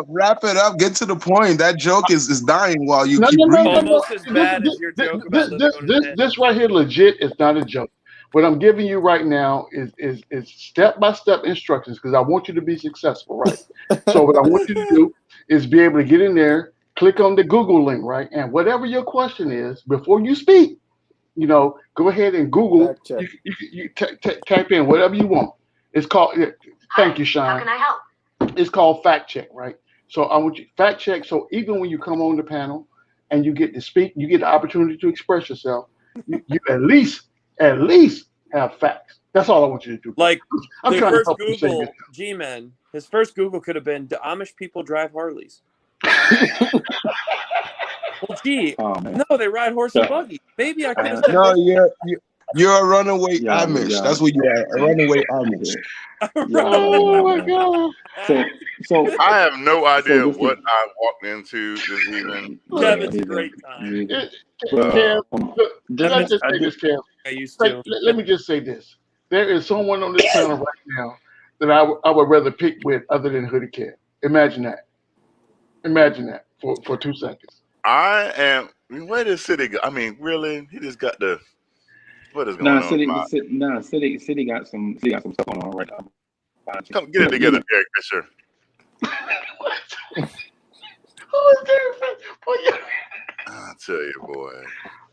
Wrap it up. Get to the point. That joke is dying while you keep reading. Almost as bad as your joke about this right here legit is not a joke. What I'm giving you right now is step-by-step instructions because I want you to be successful, right? So what I want you to do is be able to get in there, click on the Google link, right? And whatever your question is, before you speak, go ahead and Google. You type in whatever you want. It's called. Thank you, Sean. How can I help? It's called fact check, right? So I want you fact check. So even when you come on the panel and you get to speak, you get the opportunity to express yourself. You at least have facts. That's all I want you to do. Like I'm the trying to first help you say Google, this. G-Man. His first Google could have been, "Do Amish people drive Harleys?" Well, gee, no, they ride horse and buggy. Maybe I could have said. No, you're a runaway Amish. That's what you are. A runaway Amish. Oh my God. So I have no idea what I walked into this evening. Kevin's a great time. Kev, let's just say this, Kev. I used to. Let me just say this. There is someone on this panel right now that I would rather pick with other than Hoodie Kev. Imagine that. Imagine that for 2 seconds. I am. Where does City go? I mean, really? He just got the. What is going on? City got some stuff going on right now. Come get it together, Derek Fisher. Who is Derek Fisher? I tell you, boy.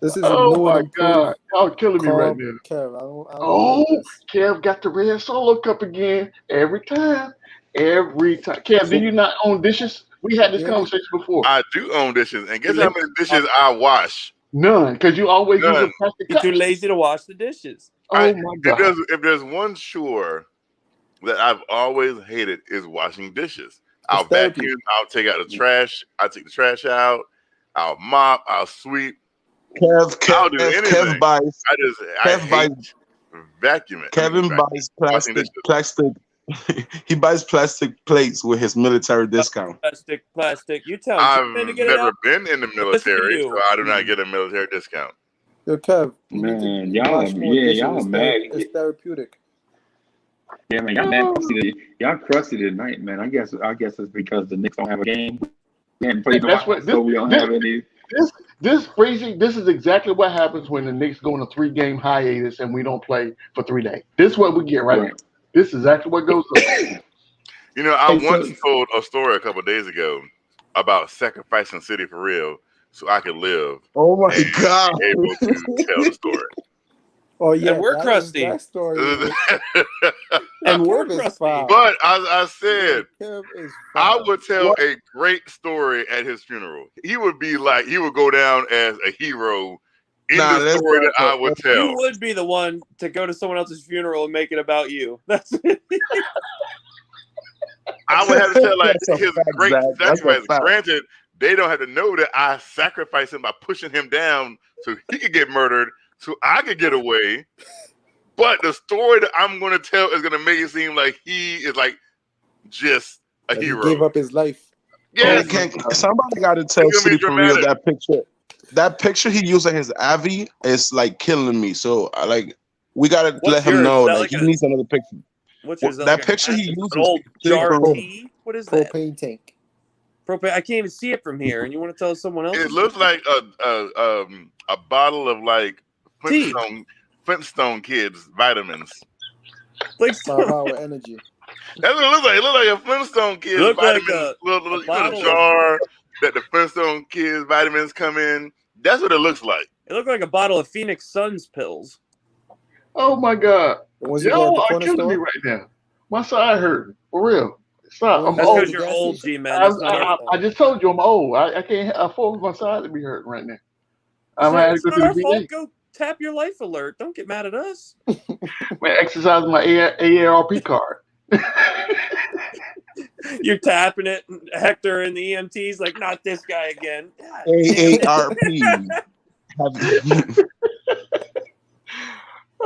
This is Oh my God! Y'all killing me right now. Kev, I don't Oh, Kev got the red solo cup again. Every time. Kev, do you not own dishes? We had this conversation before. I do own dishes, and guess how many dishes I wash? None, because you always use a plastic You're cup. too lazy to wash the dishes. Oh my God! If there's one chore that I've always hated is washing dishes. I'll vacuum. I'll take out the trash. I take the trash out. I'll mop. I'll sweep. I'll do anything. Kev buys. I hate vacuuming. Kevin buys plastic. He buys plastic plates with his military discount. Plastic. You tell him. I've never been in the military, so I do not get a military discount. Yo, Kev. Man, y'all mad. It's therapeutic. Yeah, man, y'all mad. Y'all crusty tonight, man. I guess it's because the Knicks don't have a game. We haven't played so we don't have any. This is exactly what happens when the Knicks go on a 3-game hiatus and we don't play for 3 days. This is what we get right now. This is exactly what goes on. I once told a story a couple of days ago about sacrificing City for real so I could live. Oh my God! Able to tell the story. Oh yeah, and we're crusty. That story and we're crusty. But as I said, I would tell a great story at his funeral. He would go down as a hero in the story that I would tell. You would be the one to go to someone else's funeral and make it about you. That's it. I would have to tell like That's a his fact, great Zach. That's a sacrifice. fact. Granted, they don't have to know that I sacrificed him by pushing him down so he could get murdered, so I could get away. But the story that I'm going to tell is going to make it seem like he is like just a He hero. gave up his life. Yes, Somebody got to tell It's gonna be City for real dramatic. that picture he used at his Avi is like killing me. So we gotta What's let him yours? know Is that like like he a- needs another picture. What's yours? Is that That like a picture he massive- used an was old City jar for of real. tea? What is that? Propane tank. Propane. I can't even see it from here, and you want to tell someone else? It looks like a bottle of like Tea. Flintstone kids vitamins. Like 5 hour energy. That's what it looks like. It looks like a Flintstone kids Look like vitamins. a little bottle of- jar that the Flintstone kids vitamins come in. That's what it looks like. It looked like a bottle of Phoenix Suns pills. Oh my God. Was it at the Y'all are corner killing me store? right now. My side hurting. For real. Stop. I'm That's old. because you're old, G-Man. I, That's not our I fault. just told you I'm old. I can't afford my side to be hurting right now. I'm It's having to go not to our the fault. VA. Go tap your life alert. Don't get mad at us. Man, exercise my AARP card. You're tapping it, Hector and the EMT's like, not this guy again. AARP.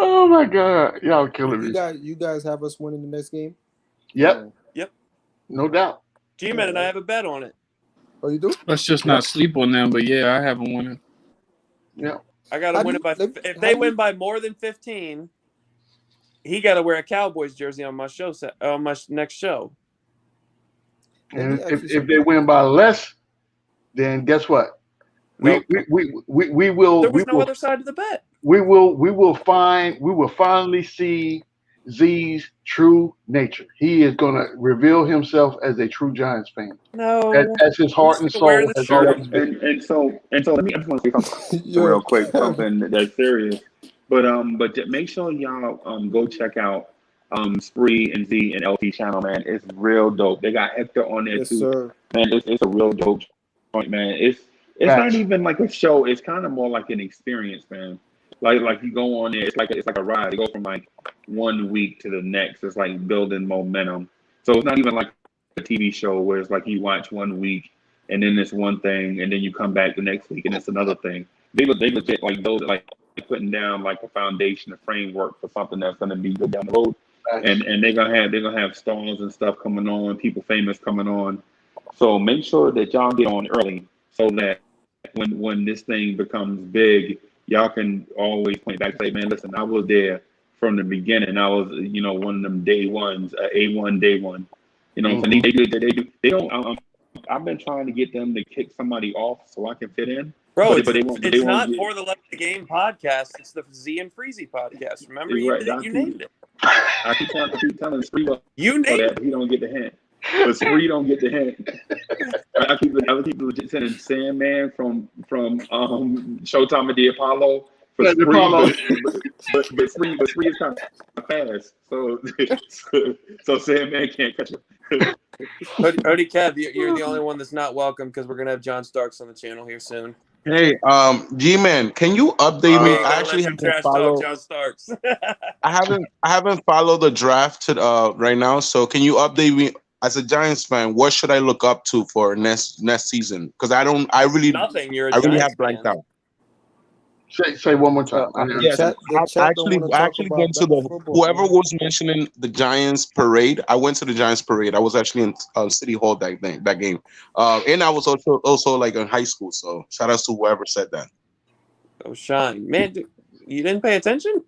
Oh my God. Y'all killing me. You guys have us winning the next game? Yep. Yep. No doubt. G-Man and I have a bet on it. Oh, you do? Let's just not sleep on them. But yeah, I haven't won it. Yeah. I got to win it by. If they win by more than 15, he got to wear a Cowboys jersey on my show on my next show. And if they win by less, then guess what? Nope. We will. There was no other side to the bet. We will finally see Z's true nature. He is going to reveal himself as a true Giants fan. No, as his heart and soul has always been. And so let me. I just want to say something real quick, something that's serious. But make sure y'all go check out Spree and Z and LP channel, man. It's real dope. They got Hector on there too. Sir. Man, it's a real dope joint, man. It's not even like a show. It's kind of more like an experience, man. Like you go on there, it's like a ride. You go from like 1 week to the next. It's like building momentum. So it's not even like a TV show where it's like you watch 1 week and then it's one thing and then you come back the next week and it's another thing. They legit like those like putting down like a foundation, a framework for something that's gonna be good down the road. And they're gonna have stars and stuff coming on, people famous coming on. So make sure that y'all get on early so that when this thing becomes big, y'all can always point back and say, man, listen, I was there from the beginning. I was, one of them day ones, A1 day one. You know what I'm saying? They don't. I've been trying to get them to kick somebody off so I can fit in. Bro, it's not For the Love of the Game podcast. It's the Z and Freezy podcast. Remember, you named it. I keep telling Spree you named it. He don't get the hint. But Spree don't get the hint. I keep legit sending Sandman from Showtime of the Apollo. But Spree is kind of fast, so Sandman can't catch him. Odie Kev, you're the only one that's not welcome because we're gonna have John Starks on the channel here soon. Hey, G-Man, can you update me? I actually haven't followed John Starks. I haven't followed the draft right now. So can you update me as a Giants fan? What should I look up to for next season? Because I really have blanked out. Say one more time. Yes, I actually went to whoever was mentioning the Giants parade. I went to the Giants parade. I was actually in City Hall that game, and I was also like in high school. So shout out to whoever said that. Oh, Shine, man, you didn't pay attention.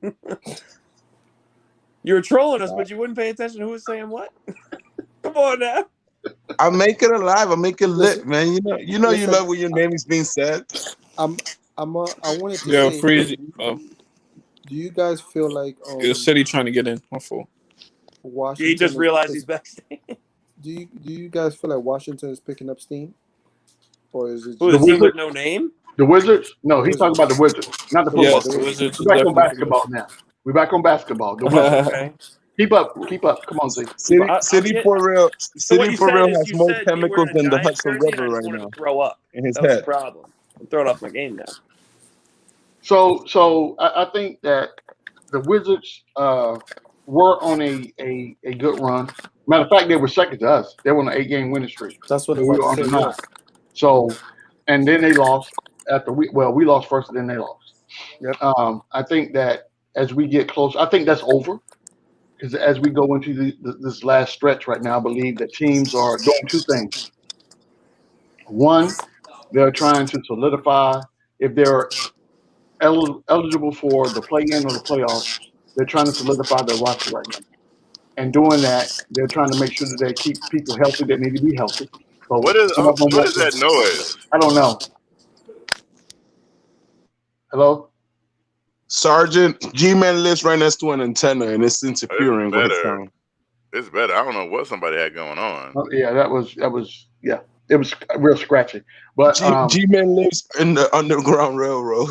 You were trolling us, but you wouldn't pay attention to who was saying what. Come on now. I make it alive. I make it lit, man. You love when your name is being said. I wanted to say, Freeze. Do you guys feel like City trying to get in? My fault. Washington? He just realized he's backstage. Do you guys feel like Washington is picking up steam, or is it the team with no name? The Wizards? No, he's talking about the Wizards, not the football. Yes, the Wizards. We're back on basketball now. We're back on basketball. The Wizards. Okay. Keep up. Come on, Z. City for real has more chemicals than the Hudson River right now. Throw up. In his That was head. the problem. I'm throwing off my game now. So I think that the Wizards were on a good run. Matter of fact, they were second to us. They were on an 8-game winning streak. That's what And I'm we about were to on say. the 9. Yeah. So, and then they lost after we lost first, and then they lost. Yep. I think that as we get close, I think that's over because as we go into this last stretch right now, I believe that teams are doing two things. One, they're trying to solidify if they're eligible for the play-in or the playoffs. They're trying to solidify their roster right now, and doing that, they're trying to make sure that they keep people healthy that need to be healthy. So some of them What won't is that noise? I don't know. Hello? Sergeant G-Man lives right next to an antenna, and it's It's interfering with his better. sound. It's better. I don't know what somebody had going on. Oh, yeah, that was yeah. It was real scratchy. But G-Man lives in the Underground Railroad.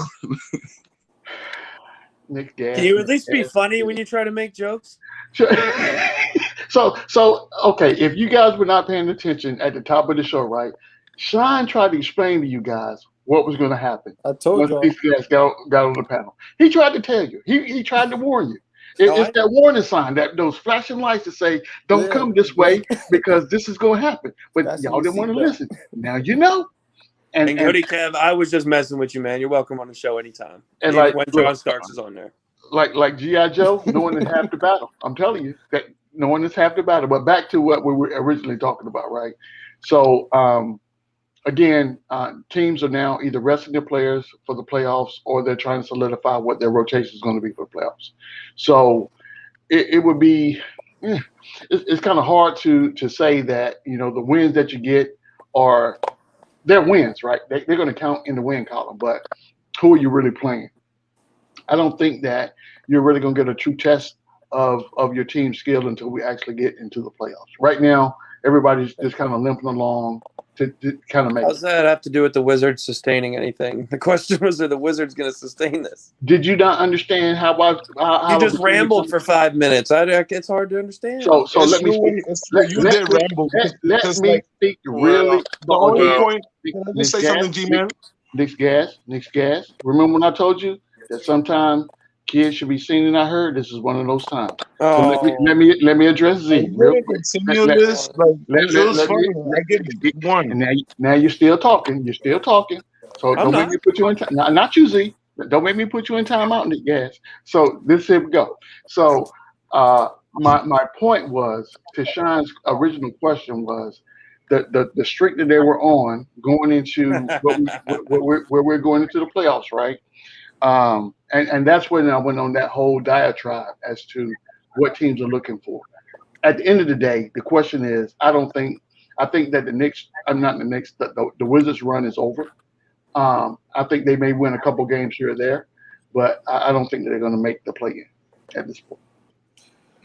Nick Gas. Can you at least be funny when you try to make jokes? So okay, if you guys were not paying attention at the top of the show, right? Sean tried to explain to you guys what was going to happen. I told once you. these guys got on the panel. He tried to tell you. He tried to warn you. It's that warning sign, those flashing lights that say, "Don't come this way because this is going to happen." But y'all didn't want to listen. Now you know. And Goody Kev, I was just messing with you, man. You're welcome on the show anytime. And even like when John Starks is on there. Like G.I. Joe, knowing is half the battle. I'm telling you that knowing is half the battle. But back to what we were originally talking about, right? So again, teams are now either resting their players for the playoffs or they're trying to solidify what their rotation is going to be for the playoffs. So it would be it's kind of hard to say that the wins that you get are they're wins, right? They're going to count in the win column, but who are you really playing? I don't think that you're really going to get a true test of your team skill until we actually get into the playoffs. Right now, everybody's just kind of limping along to kind of make How's that have to do with the Wizards sustaining anything? The question was, are the Wizards going to sustain this? Did you not understand how you just rambled for 5 minutes? It's hard to understand. So let me speak. You did ramble. Let me speak really. The only point. Can I just say something, G-Man? Nick's gas. Remember when I told you that sometimes kids should be seen and not heard? This is one of those times. So let me address Z real quick. And now you're still talking. So don't make me put you in time. Not you, Z. Don't make me put you in timeout, Nick Gas. So here we go. So my point was to Sean's original question was the streak that they were on going into where we're going into the playoffs, right? And that's when I went on that whole diatribe as to what teams are looking for. At the end of the day, the question is, I think that the Knicks, I'm not the Knicks, the Wizards run is over. I think they may win a couple games here or there, but I don't think that they're going to make the play-in at this point.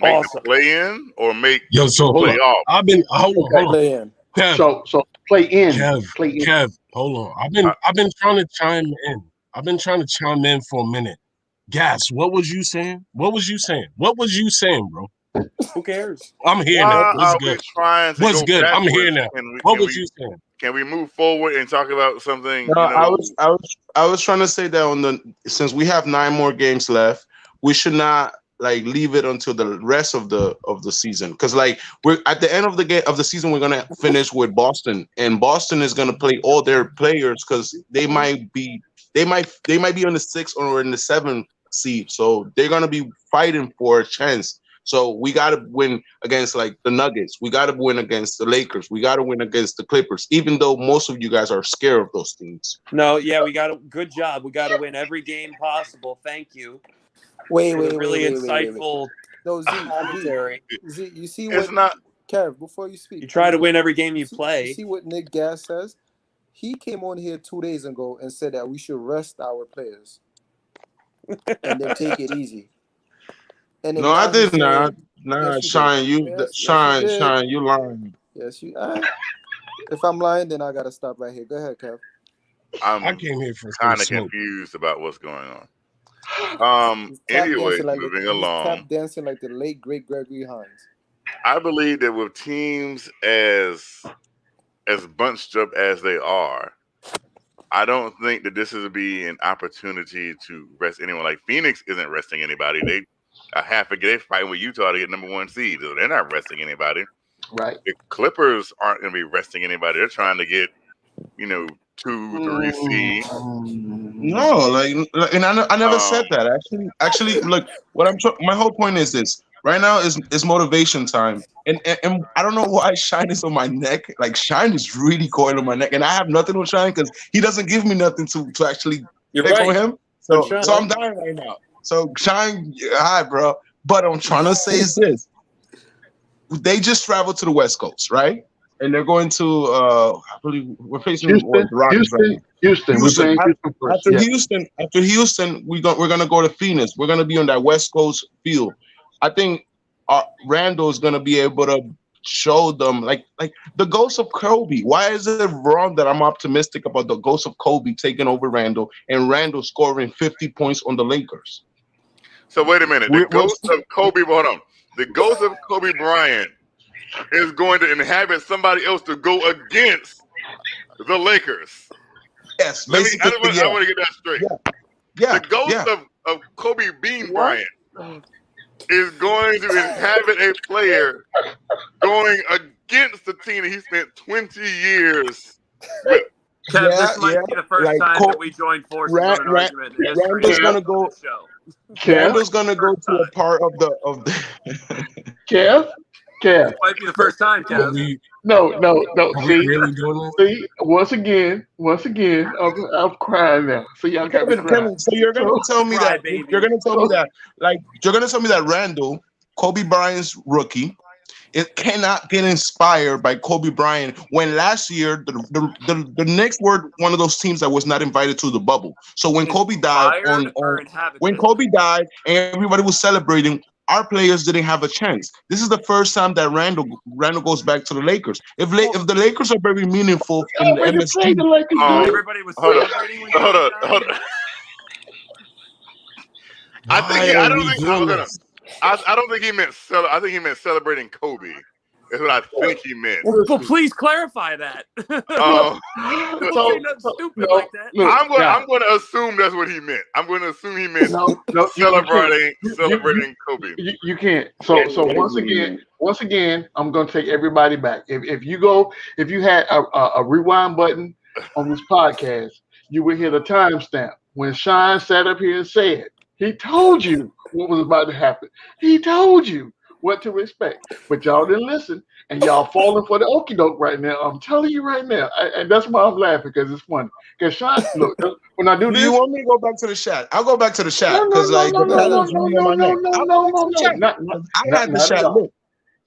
Make the play-in or make playoff? I've been hold on. Play-in. Kev, so play-in. Kev, hold on. I've been trying to chime in. I've been trying to chime in for a minute. Gas, what was you saying? What was you saying, bro? Who cares? I'm here now. What's good? What's good? I'm here now. What was you saying? Can we move forward and talk about something? No, I was trying to say that since we have 9 more games left, we should not leave it until the rest of the season, because we're at the end of the season we're gonna finish with Boston, and Boston is gonna play all their players because they might be on the 6th or in the 7th seed, so they're gonna be fighting for a chance. So we gotta win against the Nuggets, we gotta win against the Lakers, we gotta win against the Clippers, even though most of you guys are scared of those teams. No, yeah, good job. We got to win every game possible. Thank you. Wait, insightful. No, commentary. Z, you see it's not. Kev, before you speak, you try to win every game you play. You see what Nick Gas says? He came on here 2 days ago and said that we should rest our players and then take it easy. And no, I did not. Nah, Shine, you lying. Yes, you. If I'm lying, then I gotta stop right here. Go ahead, Kev. I came here for kind of confused about what's going on. Anyway, moving along. Tap dancing like the late great Gregory Hines. I believe that with teams as bunched up as they are, I don't think that this is be an opportunity to rest anyone. Like Phoenix isn't resting anybody. a half a game. They're fighting with Utah to get number 1 seed. So they're not resting anybody. Right. The Clippers aren't going to be resting anybody. They're trying to get, 2, 3 seed. No, and I never said that. Actually, look, my whole point is this. Right now is motivation time, and I don't know why Shine is on my neck. Like Shine is really coiled on my neck, and I have nothing on Shine because he doesn't give me nothing to actually pick on him. So I'm dying right now. So Shine, hi, bro. But I'm trying to say is this: they just traveled to the West Coast, right? And they're going to I believe we're facing the Rockets right now. Houston. We're playing Houston first. After Houston, we're gonna go to Phoenix. We're gonna be on that West Coast field. I think Randall is gonna be able to show them like the ghost of Kobe. Why is it wrong that I'm optimistic about the ghost of Kobe taking over Randall and Randall scoring 50 points on the Lakers? So wait a minute. The ghost of Kobe. Hold on. The ghost of Kobe Bryant is going to inhabit somebody else to go against the Lakers. Yes, I want to get that straight. Yeah. The ghost of Kobe Bean Bryant is going to inhabit a player going against the team that he spent 20 years with. Kev, this might be the first time that we joined forces on an argument in the history Randall's gonna go. of the show. Randall's gonna go to a part of the Kev. This might be the first time, Kev. No. See, really doing see, once again, I'm crying now. So y'all got me crying. Kevin, so you're gonna tell me that Randall, Kobe Bryant's rookie, it cannot get inspired by Kobe Bryant when last year the Knicks were one of those teams that was not invited to the bubble. So when Kobe died when Kobe died and everybody was celebrating, our players didn't have a chance. This is the first time that Randall goes back to the Lakers. If the Lakers are very meaningful in the MSG, everybody was celebrating. Hold on. I don't think he meant I think he meant celebrating Kobe. That's what I think he meant. Well, please clarify that. Don't say nothing stupid like that. I'm going to assume that's what he meant. I'm going to assume he meant celebrating Kobe. You can't. So once again, I'm going to take everybody back. If you had a rewind button on this podcast, you would hear the timestamp when Sean sat up here and said he told you what was about to happen. He told you what to expect, but y'all didn't listen, and y'all falling for the okie doke right now. I'm telling you right now, and that's why I'm laughing because it's funny. Because Sean, look, when I do this, you want me to go back to the chat? I'll go back to the chat because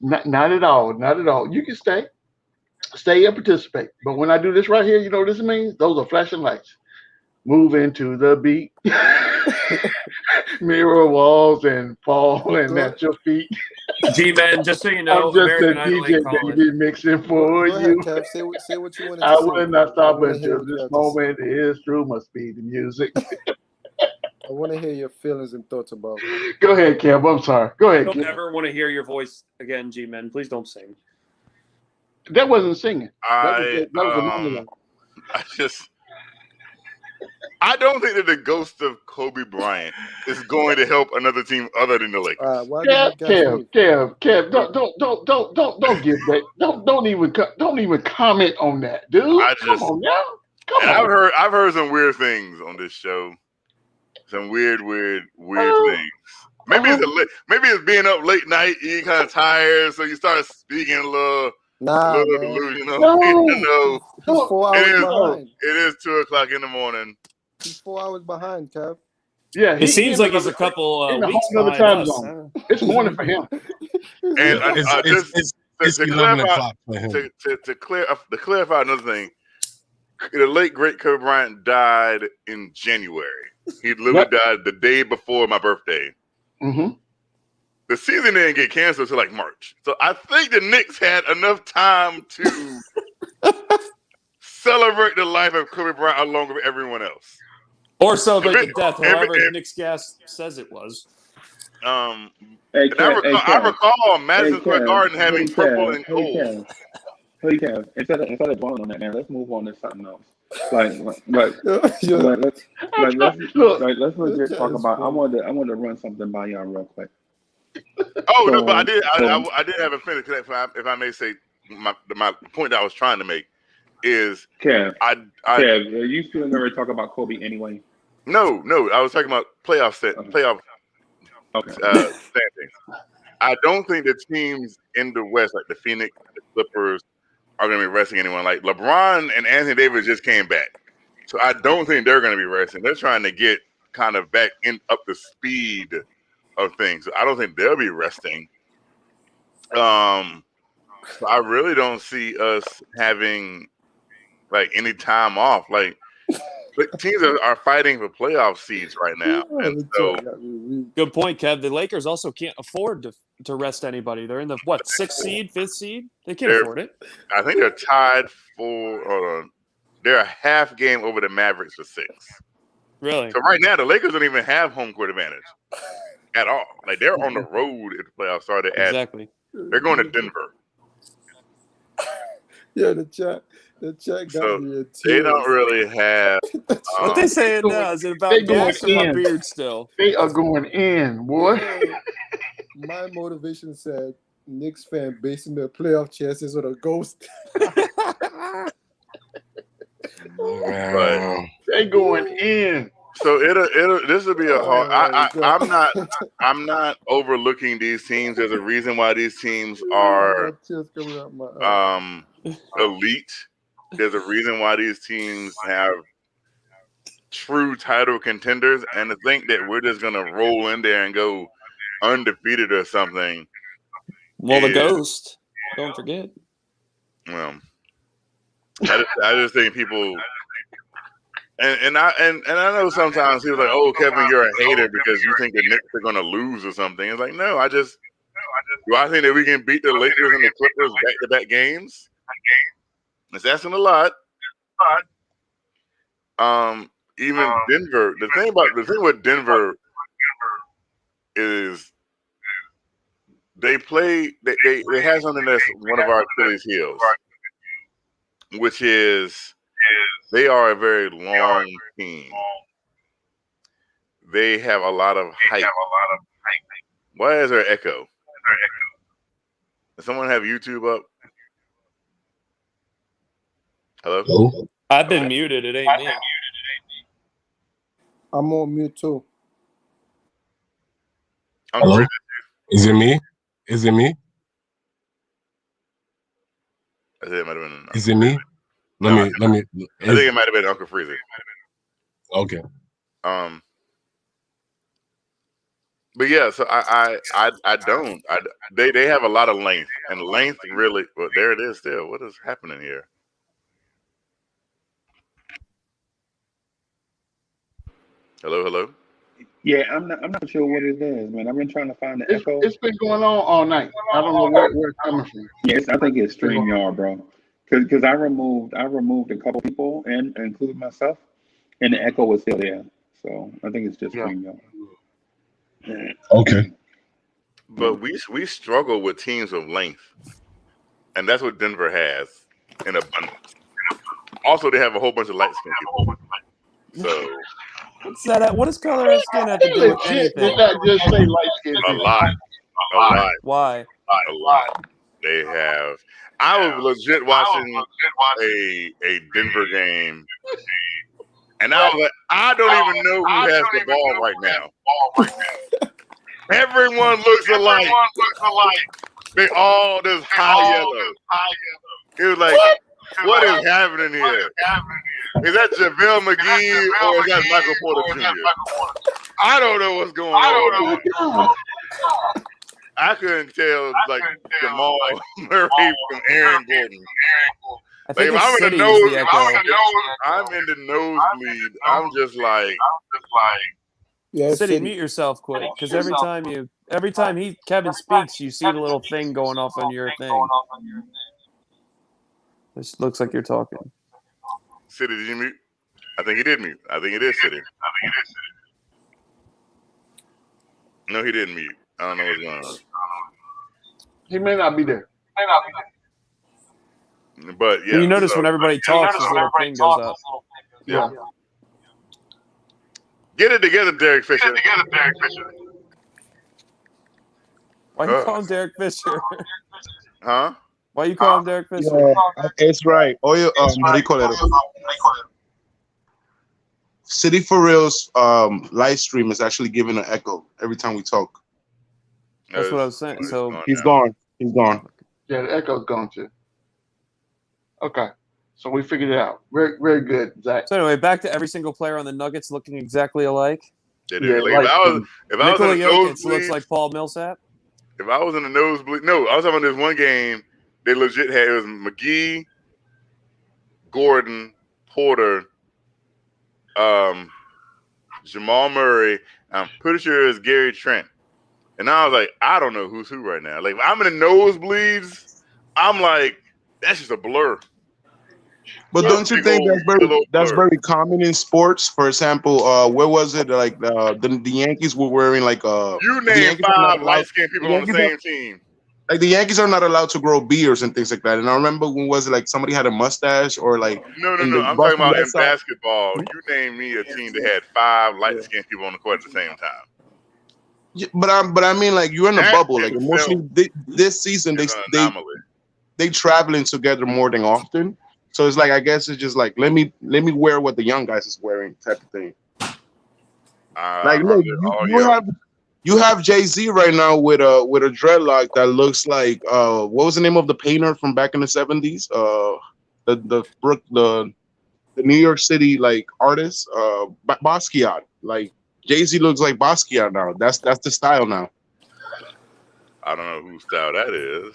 not at all. You can stay and participate. But when I do this right here, you know what this means? Those are flashing lights. Move into the beat. Mirror walls and falling at your feet. G-Man, just so you know, I'm just American a Idol DJ baby mixing for you. Ahead, Kev. Say what you want to I will not stop until this moment is through. Must be the music. I want to hear your feelings and thoughts about it. Go ahead, Kev. I'm sorry. Go ahead, I don't Kev. ever want to hear your voice again, G-Man. Please don't sing. That wasn't singing. That was a monologue. I don't think that the ghost of Kobe Bryant is going to help another team other than the Lakers. Kev, don't give that. Don't even comment on that, dude. Come on now. I've heard some weird things on this show. Some weird things. Maybe it's being up late night. You kind of tired, so you start speaking a little. Delusional. No. He's 4 hours behind. It is 2:00 in the morning. He's 4 hours behind, Kev. Yeah, it seems like he's a couple weeks behind us. It's morning for him. And it's 11 o'clock for him. To clarify another thing, the late great Kobe Bryant died in January. He literally died the day before my birthday. Mm-hmm. The season didn't get canceled until like March. So I think the Knicks had enough time to celebrate the life of Kobe Bryant along with everyone else. Or celebrate the death, however Knicks guest says it was. I recall Madison Square Garden having purple and gold. Hey, Kev, instead of dwelling on that, man, let's move on to something else. Let's legit talk about. I wanted to run something by y'all real quick. Oh no, So, but I did. so I did have a finish. If I may say, my point that I was trying to make is Kev, I Kev, are you still going to talk about Kobe anyway? no. I was talking about playoff Okay. standings. I don't think the teams in the West, like the Phoenix, the Clippers, are going to be resting anyone. Like LeBron and Anthony Davis just came back, so I don't think they're going to be resting. They're trying to get kind of back in up to speed of things. So I don't think they'll be resting. So I really don't see us having like any time off. Like teams are fighting for playoff seeds right now, and so Good point, Kev. The Lakers also can't afford to rest anybody. They're in the sixth seed, fifth seed. They can't afford it. I think they're tied for. Hold on, they're a half game over the Mavericks for 6. Really? So right now the Lakers don't even have home court advantage at all. Like they're on the road if the playoffs started. Exactly. They're going to Denver. Yeah, the chat got So me in they tears. don't really have. What they saying now? Is it about They going gas or my in. beard still? They are going in, boy. My motivation said Knicks fan basing their playoff chances on a ghost. But They going in. so this will be a hard. God. I'm not overlooking these teams. There's a reason why these teams are Tears coming out my eye. elite. There's a reason why these teams have true title contenders, and to think that we're just gonna roll in there and go undefeated or something. Well, the ghost. Don't forget. Well, I just think people. And I know sometimes people are like, oh, Kevin, you're a hater because you think the Knicks are going to lose or something. It's like, no, I think that we can beat the Lakers and the Clippers back-to-back games. It's asking a lot. Even Denver. The thing with Denver is they have something that's one of our Achilles heels, which is. They are a very long team. They have a lot of hype. Why is there echo? Does someone have YouTube up? Hello? I've been muted. It ain't me. I'm on mute too. Hello? Is it me? Is it me? I think it might have been. Is it me? Let me. I think it might have been Uncle Freezer. Okay. But yeah, so I don't. They have a lot of length, and length really. Well, there it is. Still, what is happening here? Hello. Yeah, I'm not sure what it is, man. I've been trying to find the echo. It's been going on all night. I don't know where it's coming from. Yes, I think it's StreamYard, bro. Because I removed a couple people, and including myself, and the echo was still there. So I think it's just StreamYard. Okay. But we struggle with teams of length, and that's what Denver has in abundance. Also, they have a whole bunch of light skinned people. So what's that? What does color of skin have to do with anything? Did not just say light skin. A lot. Why? A lot. They have. I was legit watching a Denver game, and I was like, I don't even know who has the ball right now. Everyone looks alike. They all just high yellow. It was like, what is happening here? Is that JaVale McGee or is that Michael Porter Jr.? I don't know what's going on. I couldn't tell like Jamal Murray from Aaron Gordon. I think Like, it's City is the echo. I'm in the nosebleed. I'm just like, Yeah, City, mute yourself quick, because every time Kevin speaks, you see the little thing going off on your thing. This looks like you're talking. City, did you mute? I think he did mute. I think it is City. No, he didn't mute. I don't know what's going on. He may not be there. But yeah, Well, you notice when everybody talks, this little thing goes up. Yeah. Get it together, Derek Fisher. Why you call him Derek Fisher? Huh? Why you call him Derek Fisher? Yeah, it's right. Oh, yeah. What do you call it? City for Real's live stream is actually giving an echo every time we talk. That's what I was saying. So he's gone. He's gone. Yeah, the echo's gone too. Okay, so we figured it out. Very, very good, Zach. So anyway, back to every single player on the Nuggets looking exactly alike. They do. Like, if I was Nikola in the Jokic nosebleed, looks like Paul Millsap. If I was in the nosebleed, no, I was talking about this one game. They legit had it was McGee, Gordon, Porter, Jamal Murray. I'm pretty sure it's Gary Trent. And I was like, I don't know who's who right now. Like, I'm in the nosebleeds. I'm like, that's just a blur. But don't you think that's very common in sports? For example, where was it? Like the Yankees were wearing like you name 5 light-skinned people on the same team. Like the Yankees are not allowed to grow beards and things like that. And I remember when was it like somebody had a mustache or like no. I'm talking about in basketball. You name me a team that had 5 light-skinned people on the court at the same time. Yeah, but I mean like you're in a bubble. Like mostly this season they traveling together more than often. So it's like I guess it's just like let me wear what the young guys is wearing type of thing. Like look, you have Jay-Z right now with a dreadlock that looks like what was the name of the painter from back in the 70s? The New York City like artist Basquiat. Like Jay-Z looks like Basquiat now. That's the style now. I don't know whose style that is.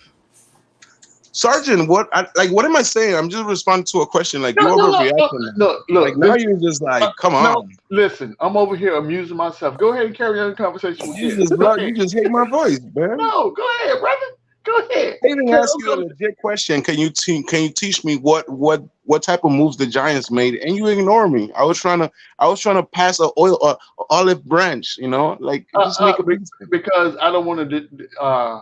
Sergeant, what am I saying? I'm just responding to a question. Like, Look, like now you're just like, come on. No, listen, I'm over here amusing myself. Go ahead and carry on the conversation with you just hate my voice, man. No, go ahead, brother. Go ahead. I didn't ask you a legit question. Can you teach me what type of moves the Giants made? And you ignore me. I was trying to pass a olive branch. You know, like just make a because I don't want to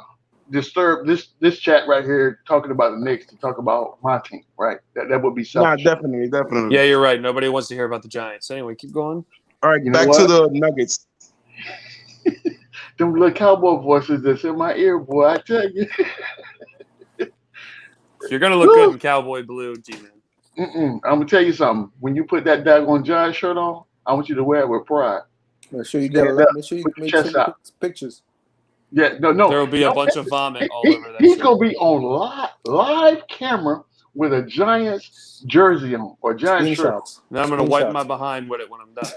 disturb this chat right here talking about the Knicks to talk about my team, right? That would be selfish. Nah, definitely. Yeah, you're right. Nobody wants to hear about the Giants. Anyway, keep going. All right, back to the Nuggets. Them little cowboy voices that's in my ear, boy. I tell you. You're gonna look good in cowboy blue, G-Man. I'm gonna tell you something. When you put that daggone Giant shirt on, I want you to wear it with pride. Make sure you get pictures. Yeah, no. There will be a bunch of vomit all over that. He's gonna be on live camera with a Giants jersey on or Giants shirt. Now I'm gonna wipe my behind with it when I'm done.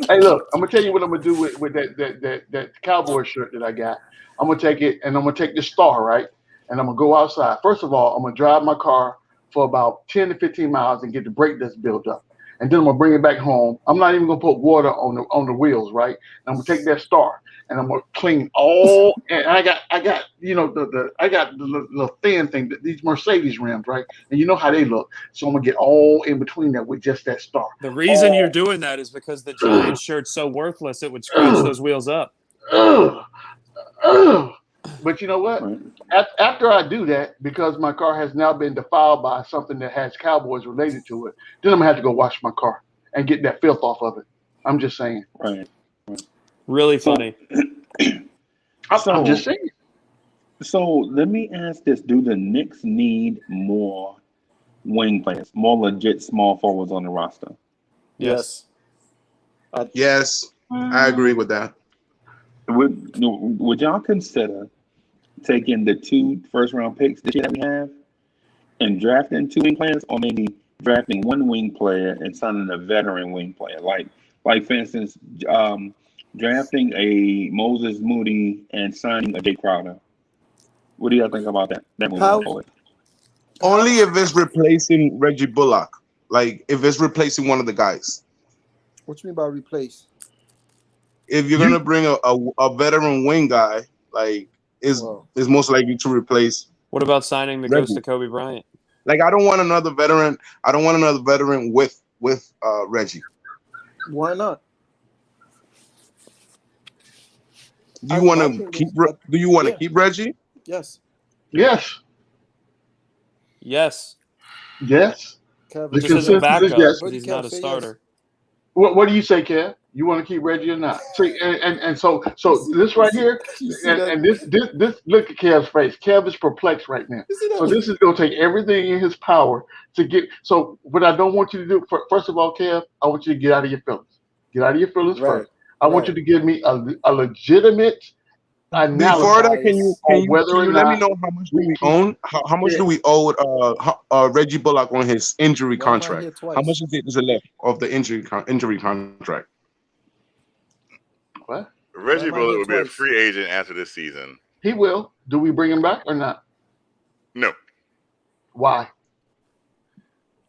Hey, look, I'm gonna tell you what I'm gonna do with that cowboy shirt that I got. I'm gonna take it and I'm gonna take the star, right? And I'm gonna go outside. First of all, I'm gonna drive my car for about 10 to 15 miles and get the brake dust built up. And then I'm gonna bring it back home. I'm not even gonna put water on the wheels, right? And I'm gonna take that star and I'm gonna clean all. And I got you know I got the little thin thing, these Mercedes rims, right? And you know how they look. So I'm gonna get all in between that with just that star. The reason you're doing that is because the Giants shirt's so worthless it would scratch those wheels up. But you know what? After I do that, because my car has now been defiled by something that has Cowboys related to it, then I'm gonna have to go wash my car and get that filth off of it. I'm just saying. Right. Really funny. I'm just saying. So let me ask this: do the Knicks need more wing players, more legit small forwards on the roster? Yes. Yes, I agree with that. Would y'all consider taking the 2 first-round picks this year that we have and drafting 2 wing players, or maybe drafting 1 wing player and signing a veteran wing player? Like for instance, drafting a Moses Moody and signing a Jay Crowder. What do y'all think about that? That moving forward? Only if it's replacing Reggie Bullock. Like if it's replacing one of the guys. What you mean by replace? If you're gonna bring a veteran wing guy, like is most likely to replace. What about signing the ghost of Kobe Bryant? Like I don't want another veteran. I don't want another veteran with Reggie. Why not? Do you want to keep? Do you want to keep Reggie? Yes. Yes. Yes. Yes. Just as a backup, because he's not a starter. What do you say, Kev? You want to keep Reggie or not? See, and so You this right see, here, you see that? and this look at Kev's face. Kev is perplexed right now. You see So that? this is gonna take everything in his power to get. So what I don't want you to do, first of all, Kev, I want you to get out of your feelings. Get out of your feelings Right, first. I want you right. to give me a legitimate Before analysis that, Bias. on can whether or you let me not know how much do we we keep own? How much it. do we owe Reggie Bullock on his injury Why am I contract? here How much twice? is it left of the injury contract? What? Why Reggie am I Bullock here will be a twice? free agent after this season. He will. Do we bring him back or not? No. Why?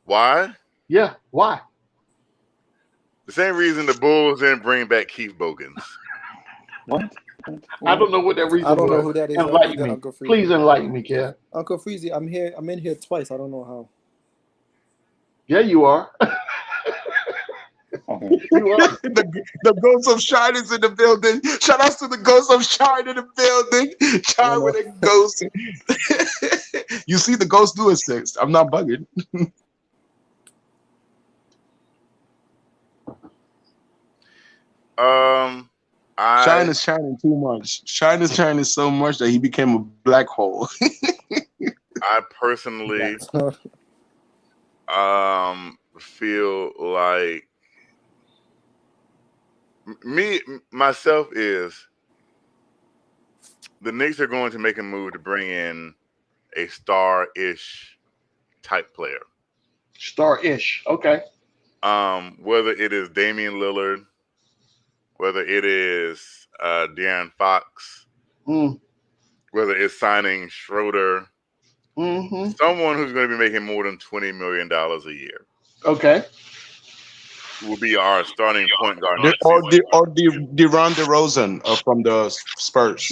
Why? Yeah, why? The same reason the Bulls didn't bring back Keith Bogans. What? I don't know what that I reason don't know was. who that is Enlighten either, me. Uncle Freezy. Please enlighten me, Kev. Uncle Freezy, I'm here. I'm in here twice. I don't know how. Yeah, you are. Okay. You are. The Ghost of Shine is in the building. Shout outs to the Ghost of Shine in the building. I Shine don't with know. a ghost. You see the ghost do assist. I'm not bugging. Shine I is shining too much. Shine is shining so much that he became a black hole. personally feel like myself is the Knicks are going to make a move to bring in a star-ish type player. Star-ish. Okay. Whether it is Damian Lillard, whether it is De'Aaron Fox, Mm. whether it's signing Schroeder, Mm-hmm. someone who's going to be making more than $20 million a year Okay. will be our starting point guard The- next or season. the or the DeRozan DeRozan from the Spurs.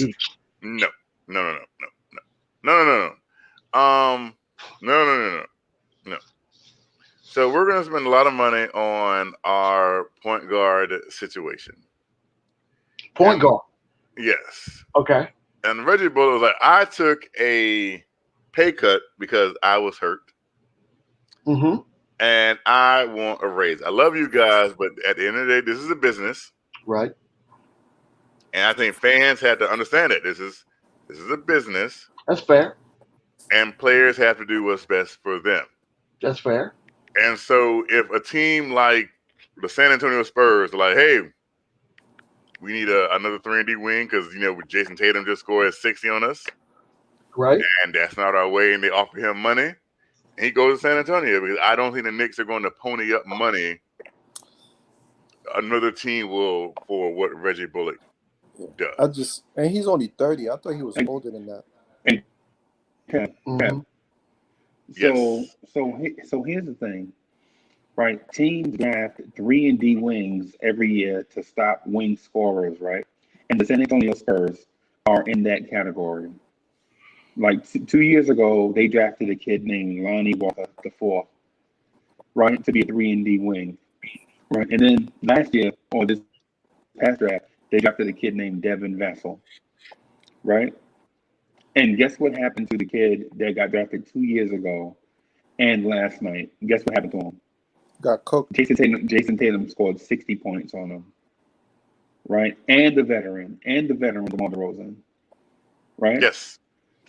No, no, no, no, no, no, no, no, no. No. So we're going to spend a lot of money on our point guard situation. Point guard. Yes. Okay. And Reggie Bullock was like, I took a pay cut because I was hurt. Mm-hmm. And I want a raise. I love you guys, but at the end of the day, this is a business. Right. And I think fans have to understand that this is a business. That's fair. And players have to do what's best for them. That's fair. And so if a team like the San Antonio Spurs are like, hey, we need another 3-and-D wing because, Jason Tatum just scored 60 on us. Right. And that's not our way. And they offer him money. And he goes to San Antonio because I don't think the Knicks are going to pony up money. Another team will for what Reggie Bullock does. And he's only 30. I thought he was older than that. Okay. Mm-hmm. So here's the thing, right? Teams draft 3-and-D wings every year to stop wing scorers, right? And the San Antonio Spurs are in that category. Like 2 years ago, they drafted a kid named Lonnie Walker the fourth, right, to be a 3-and-D wing, right? And then last year, or this past draft, they drafted a kid named Devin Vassell, right? And guess what happened to the kid that got drafted 2 years ago and last night? Guess what happened to him? Got cooked. Jason Tatum scored 60 points on him, right? And the veteran DeMar DeRozan, right? Yes.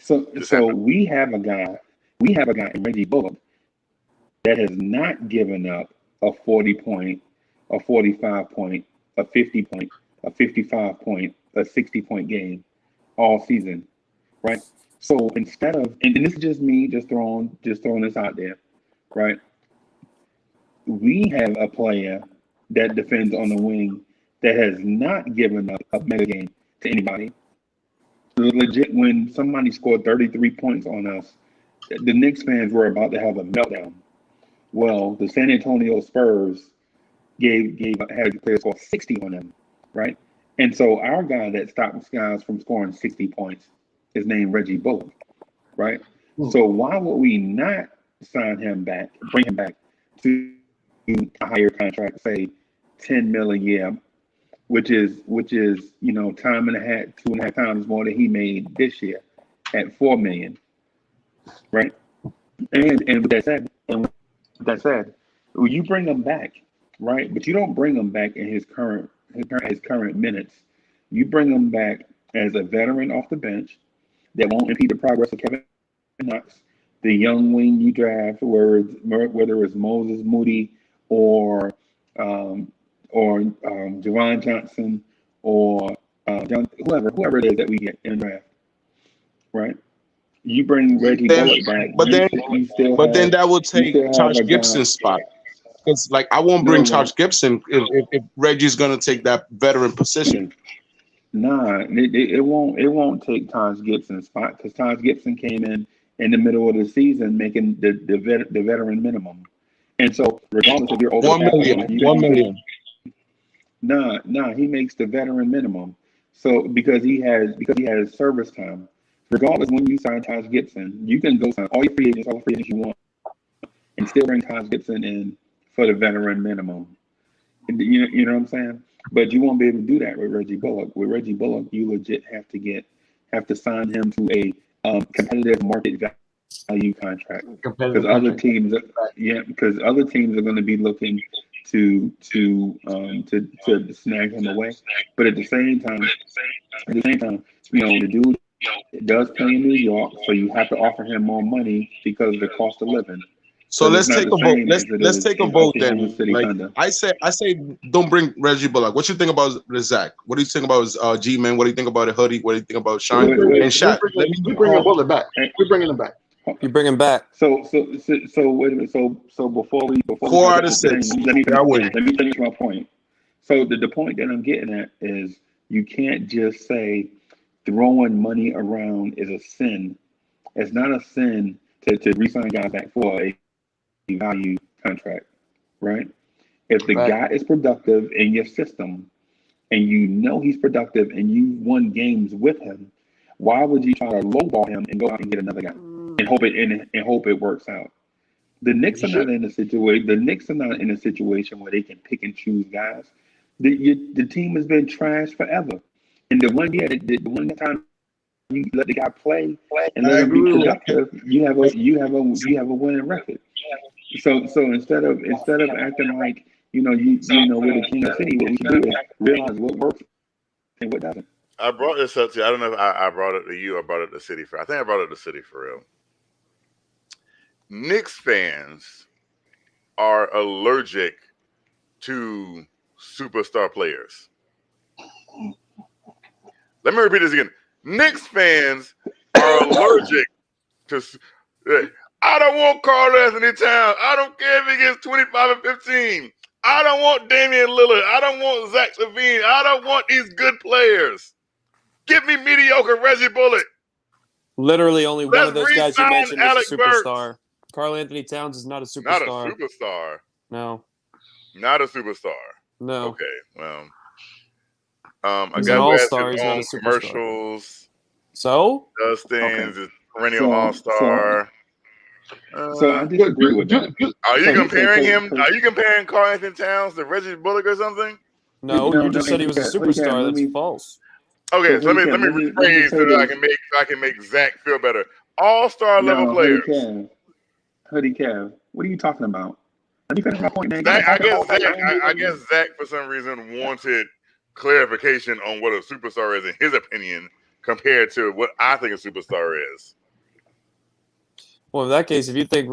So we have a guy in Reggie Bullock that has not given up a 40-point, a 45-point, a 50-point, a 55-point, a 60-point game all season, right? So instead of, and this is just me just throwing this out there, right? We have a player that defends on the wing that has not given up a mega game to anybody. Legit, when somebody scored 33 points on us, the Knicks fans were about to have a meltdown. Well, the San Antonio Spurs had a player score 60 on them, right? And so our guy that stops guys from scoring 60 points is named Reggie Bullock, right? So why would we not bring him back to a higher contract, say $10 million a year, which is time and a half, 2.5 times more than he made this year at $4 million, right? And with that said, well, you bring him back, right? But you don't bring him back in his current his current minutes. You bring him back as a veteran off the bench that won't impede the progress of Kevin Knox, the young wing you draft, whether it's Moses Moody or um, Javon Johnson or whoever it is that we get in the draft, right? You bring Reggie Then, Bullock back, but then, but then that would you take still have Josh a guy. Gibson's spot. Because like I won't No, bring it Josh won't. Gibson if Reggie's gonna take that veteran position. Nah, it won't take Taj Gibson's spot because Taj Gibson came in the middle of the season making the veteran minimum, and so regardless if you're over the One cap or million, not, you 1 million. nah, he makes the veteran minimum. So because he has service time, regardless when you sign Taj Gibson, you can go sign all the free agents you want, and still bring Taj Gibson in for the veteran minimum. You know what I'm saying? But you won't be able to do that with Reggie Bullock. With Reggie Bullock, you legit have to sign him to a competitive market value contract because Competitive other contract. teams, because other teams are going to be looking to snag him away. But at the same time, the dude does play in New York, so you have to offer him more money because of the cost of living. So Because it's let's not take the a vote. same Let's as it let's is take a in vote Oklahoma then. City Like Thunder. I say, don't bring Reggie Bullock. What you think about Zach? What do you think about G-Man? What do you think about the hoodie? What do you think about We Shine? bring And Shaq? Let me we bringing know. Bullet back. We're bringing him back. You bring him back. So wait a minute. So before we 4 jump out of into things, 6. let That win. me finish my point. So the point that I'm getting at is you can't just say throwing money around is a sin. It's not a sin to re-sign guys back for a value contract, right? If the Right. guy is productive in your system and you know he's productive and you won games with him, why would you try to lowball him and go out and get another guy and hope it works out? The Knicks You are not should. in a situation. The Knicks are not in a situation where they can pick and choose guys. The team has been trash forever. And the one time you let the guy play and I let him be agree with you. productive, you have a winning record. So instead of acting like we're the king of the city, what we should do is realize what works and what doesn't. I brought this up to you. I don't know if I brought it to you or brought it to City for. I think I brought it to City for real. Knicks fans are allergic to superstar players. Let me repeat this again. Knicks fans are allergic to. I don't want Karl Anthony Towns. I don't care if he gets 25 and 15. I don't want Damian Lillard. I don't want Zach LaVine. I don't want these good players. Give me mediocre Reggie Bullock. Literally, only one Let's of those guys you re-sign mentioned is Alec a Burks. superstar. Karl Anthony Towns is not a Not a superstar. superstar. No. Not a superstar. No. Okay, well, a He's guy an who has all-star. his He's not own a superstar. commercials, So? does Okay. things, is perennial So all-star. so I disagree with that. Are you So he comparing said, him? Are you comparing Karl Anthony Towns to Reggie Bullock or something? No, no, you just said he was a superstar. let That's me. false. Okay, So so let me let me rephrase say so that this. I can make Zach feel better. All-star level No, players. Hoodie Kev, what are you talking about? Let me finish my point, man. Zach, Talking all night. I guess Zach for some reason wanted clarification on what a superstar is in his opinion compared to what I think a superstar is. Well, in that case, if you think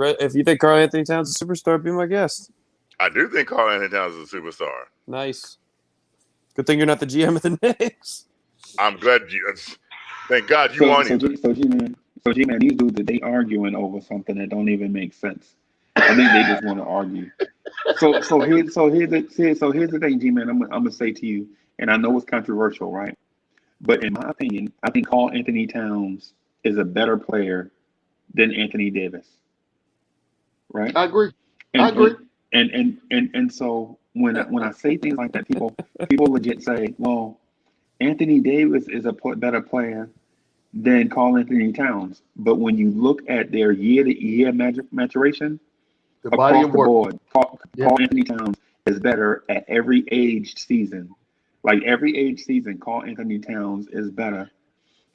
Karl Anthony Towns is a superstar, be my guest. I do think Karl Anthony Towns is a superstar. Nice. Good thing you're not the GM of the Knicks. I'm glad thank God you aren't either. So G-Man, these dudes they arguing over something that don't even make sense. I think they just want to argue. So here's the thing, G-Man. I'm gonna say to you, and I know it's controversial, right? But in my opinion, I think Karl Anthony Towns is a better player than Anthony Davis, right? I agree. And, I agree. And so when I say things like that, people legit say, well, Anthony Davis is a better player than Karl Anthony Towns. But when you look at their year-to-year maturation The body across of the work. board, Yeah. Karl Anthony Towns is better at every aged season. Like every age season, Karl Anthony Towns is better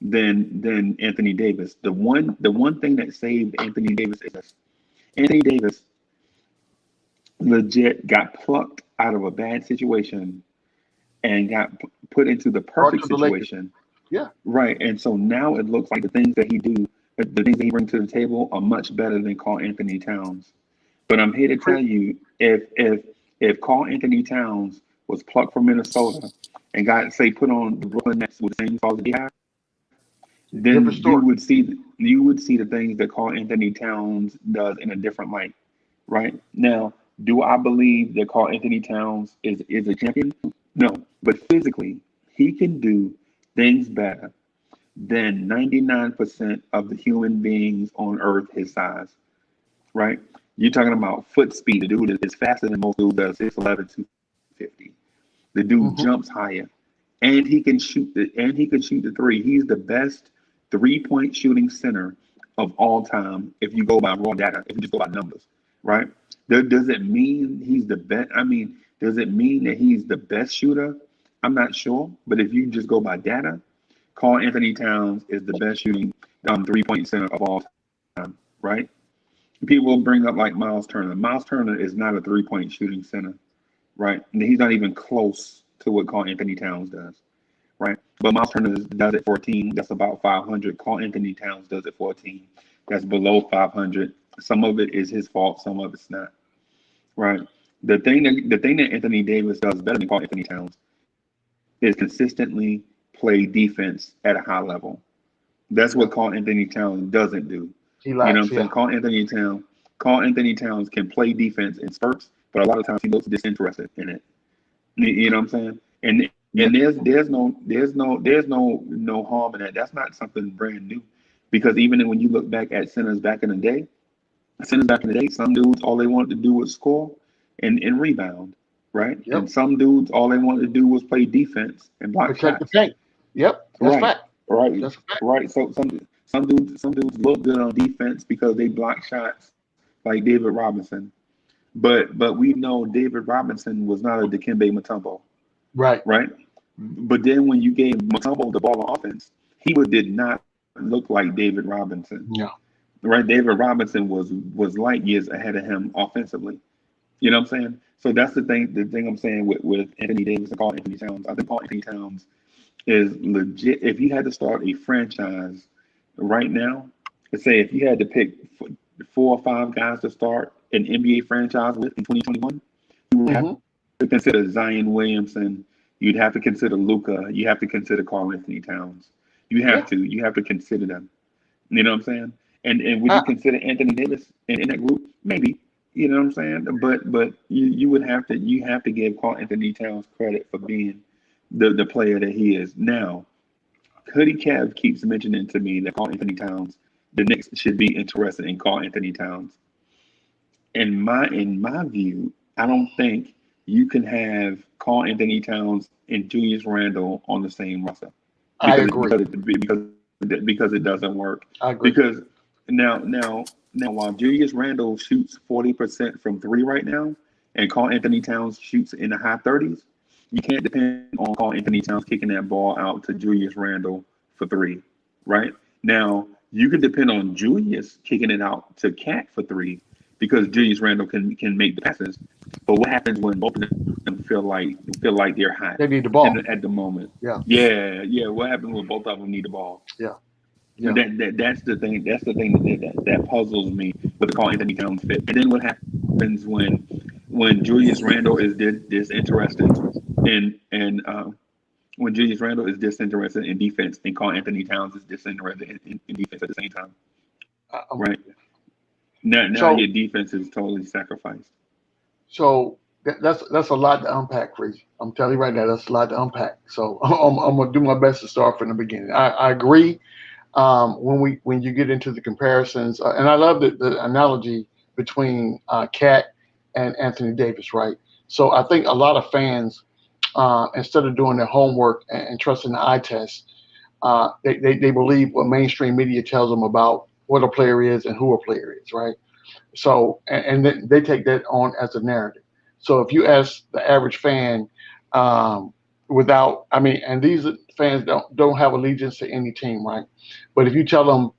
than Anthony Davis. The one thing that saved Anthony Davis is this. Anthony Davis legit got plucked out of a bad situation and got put into the Brought perfect to the Lakers. situation. Yeah. Right. And so now it looks like the things that he do, the things that he brings to the table are much better than Carl Anthony Towns. But I'm here to tell you, if Carl Anthony Towns was plucked from Minnesota and got, say, put on the Brooklyn Nets with the same stars that he had, then Different story. you would see the things that Carl Anthony Towns does in a different light. Right. Now, do I believe that Carl Anthony Towns is a champion? No. But physically, he can do things better than 99% of the human beings on earth his size, right? You're talking about foot speed. The dude is faster than most dudes that are 6'11", 250. The dude jumps higher. And he can shoot the three. He's the best 3-point shooting center of all time if you go by raw data, if you just go by numbers, right? Does it mean he's the best? I mean, does it mean that he's the best shooter? I'm not sure. But if you just go by data, Carl Anthony Towns is the best shooting 3-point center of all time, right? People bring up like Miles Turner. Miles Turner is not a 3-point shooting center, right? And he's not even close to what Carl Anthony Towns does, right? But Miles Turner does it for a team that's about 500. Carl Anthony Towns does it for a team that's below 500. Some of it is his fault, some of it's not, right? The thing that Anthony Davis does better than Carl Anthony Towns is consistently play defense at a high level. That's what Carl Anthony Towns doesn't do. He lacks, you know what I'm saying? Carl Anthony Towns can play defense in spurts, but a lot of times he looks disinterested in it. You know what I'm saying? And there's no harm in that. That's not something brand new, because even when you look back at centers back in the day, some dudes all they wanted to do was score and rebound, right? Yep. And some dudes all they wanted to do was play defense and block Protect shots. the paint. Yep, that's Right, fact. right, That's a fact. right. So some dudes look good on defense because they block shots, like David Robinson. But we know David Robinson was not a Dikembe Mutombo, Right. right? But then when you gave Mutombo the ball on offense, he did not look like David Robinson. Yeah. Right? David Robinson was light years ahead of him offensively. You know what I'm saying? So that's the thing I'm saying with Anthony Davis and Carl Anthony Towns. I think Carl Anthony Towns is legit. If you had to start a franchise right now, let's say if you had to pick 4 or 5 guys to start an NBA franchise with in 2021, you would have to consider Zion Williamson. You'd have to consider Luka. You have to consider Carl Anthony Towns. You have to consider them. You know what I'm saying? And would you consider Anthony Davis in that group? Maybe. You know what I'm saying? But you have to give Carl Anthony Towns credit for being the player that he is now. Hoodie Kev keeps mentioning to me that Carl Anthony Towns, the Knicks should be interested in Carl Anthony Towns. In my view, I don't think you can have Carl Anthony Towns and Julius Randle on the same roster. I agree. Because it doesn't work. I agree. Because now while Julius Randle shoots 40% from 3 right now, and Carl Anthony Towns shoots in the high 30s, you can't depend on Carl Anthony Towns kicking that ball out to Julius Randle for 3, right? Now, you can depend on Julius kicking it out to Cat for 3 because Julius Randle can make the passes. But what happens when both of them feel like they're hot? They need the ball at the moment. Yeah. Yeah. What happens when both of them need the ball? Yeah. That's the thing. That's the thing that puzzles me with the Carl Anthony Towns fit. And then what happens when Julius Randle is disinterested in when Julius Randle is disinterested in defense and Carl Anthony Towns is disinterested in defense at the same time, right? Now your defense is totally sacrificed. So that's a lot to unpack, Freeze. I'm telling you right now, that's a lot to unpack. So I'm gonna do my best to start from the beginning. I agree. When you get into the comparisons, and I love the analogy between Cat and Anthony Davis, right? So I think a lot of fans, instead of doing their homework and trusting the eye test, they believe what mainstream media tells them about what a player is and who a player is, right? So and then they take that on as a narrative. So if you ask the average fan, and these fans don't have allegiance to any team, right? But if you tell them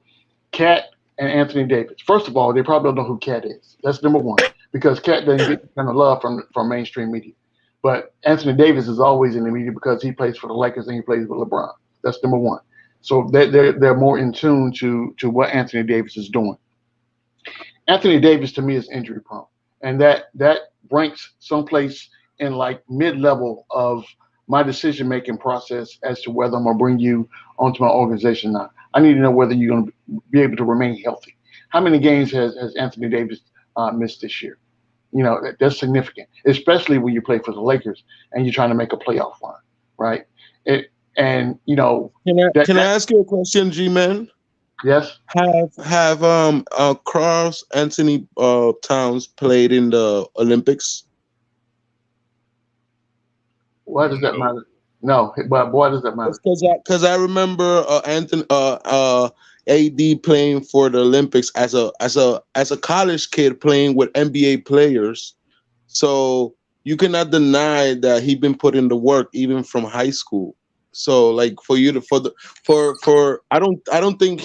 Cat and Anthony Davis, first of all, they probably don't know who Cat is. That's number one, because Cat doesn't get the kind of love from mainstream media. But Anthony Davis is always in the media because he plays for the Lakers and he plays with LeBron. That's number one. So they're more in tune to what Anthony Davis is doing. Anthony Davis to me is injury prone, and that ranks someplace in like mid level of my decision making process as to whether I'm gonna bring you onto my organization or not. I need to know whether you're gonna be able to remain healthy. How many games has Anthony Davis missed this year? You know, that's significant, especially when you play for the Lakers and you're trying to make a playoff run, right? And you know, Can I ask you a question, G-Man? yes. Have Carl Anthony Towns played in the Olympics? Why does that matter? No, but why does that matter? Because I remember AD playing for the Olympics as a college kid playing with NBA players. So you cannot deny that he's been putting the work even from high school. So like for you to I don't think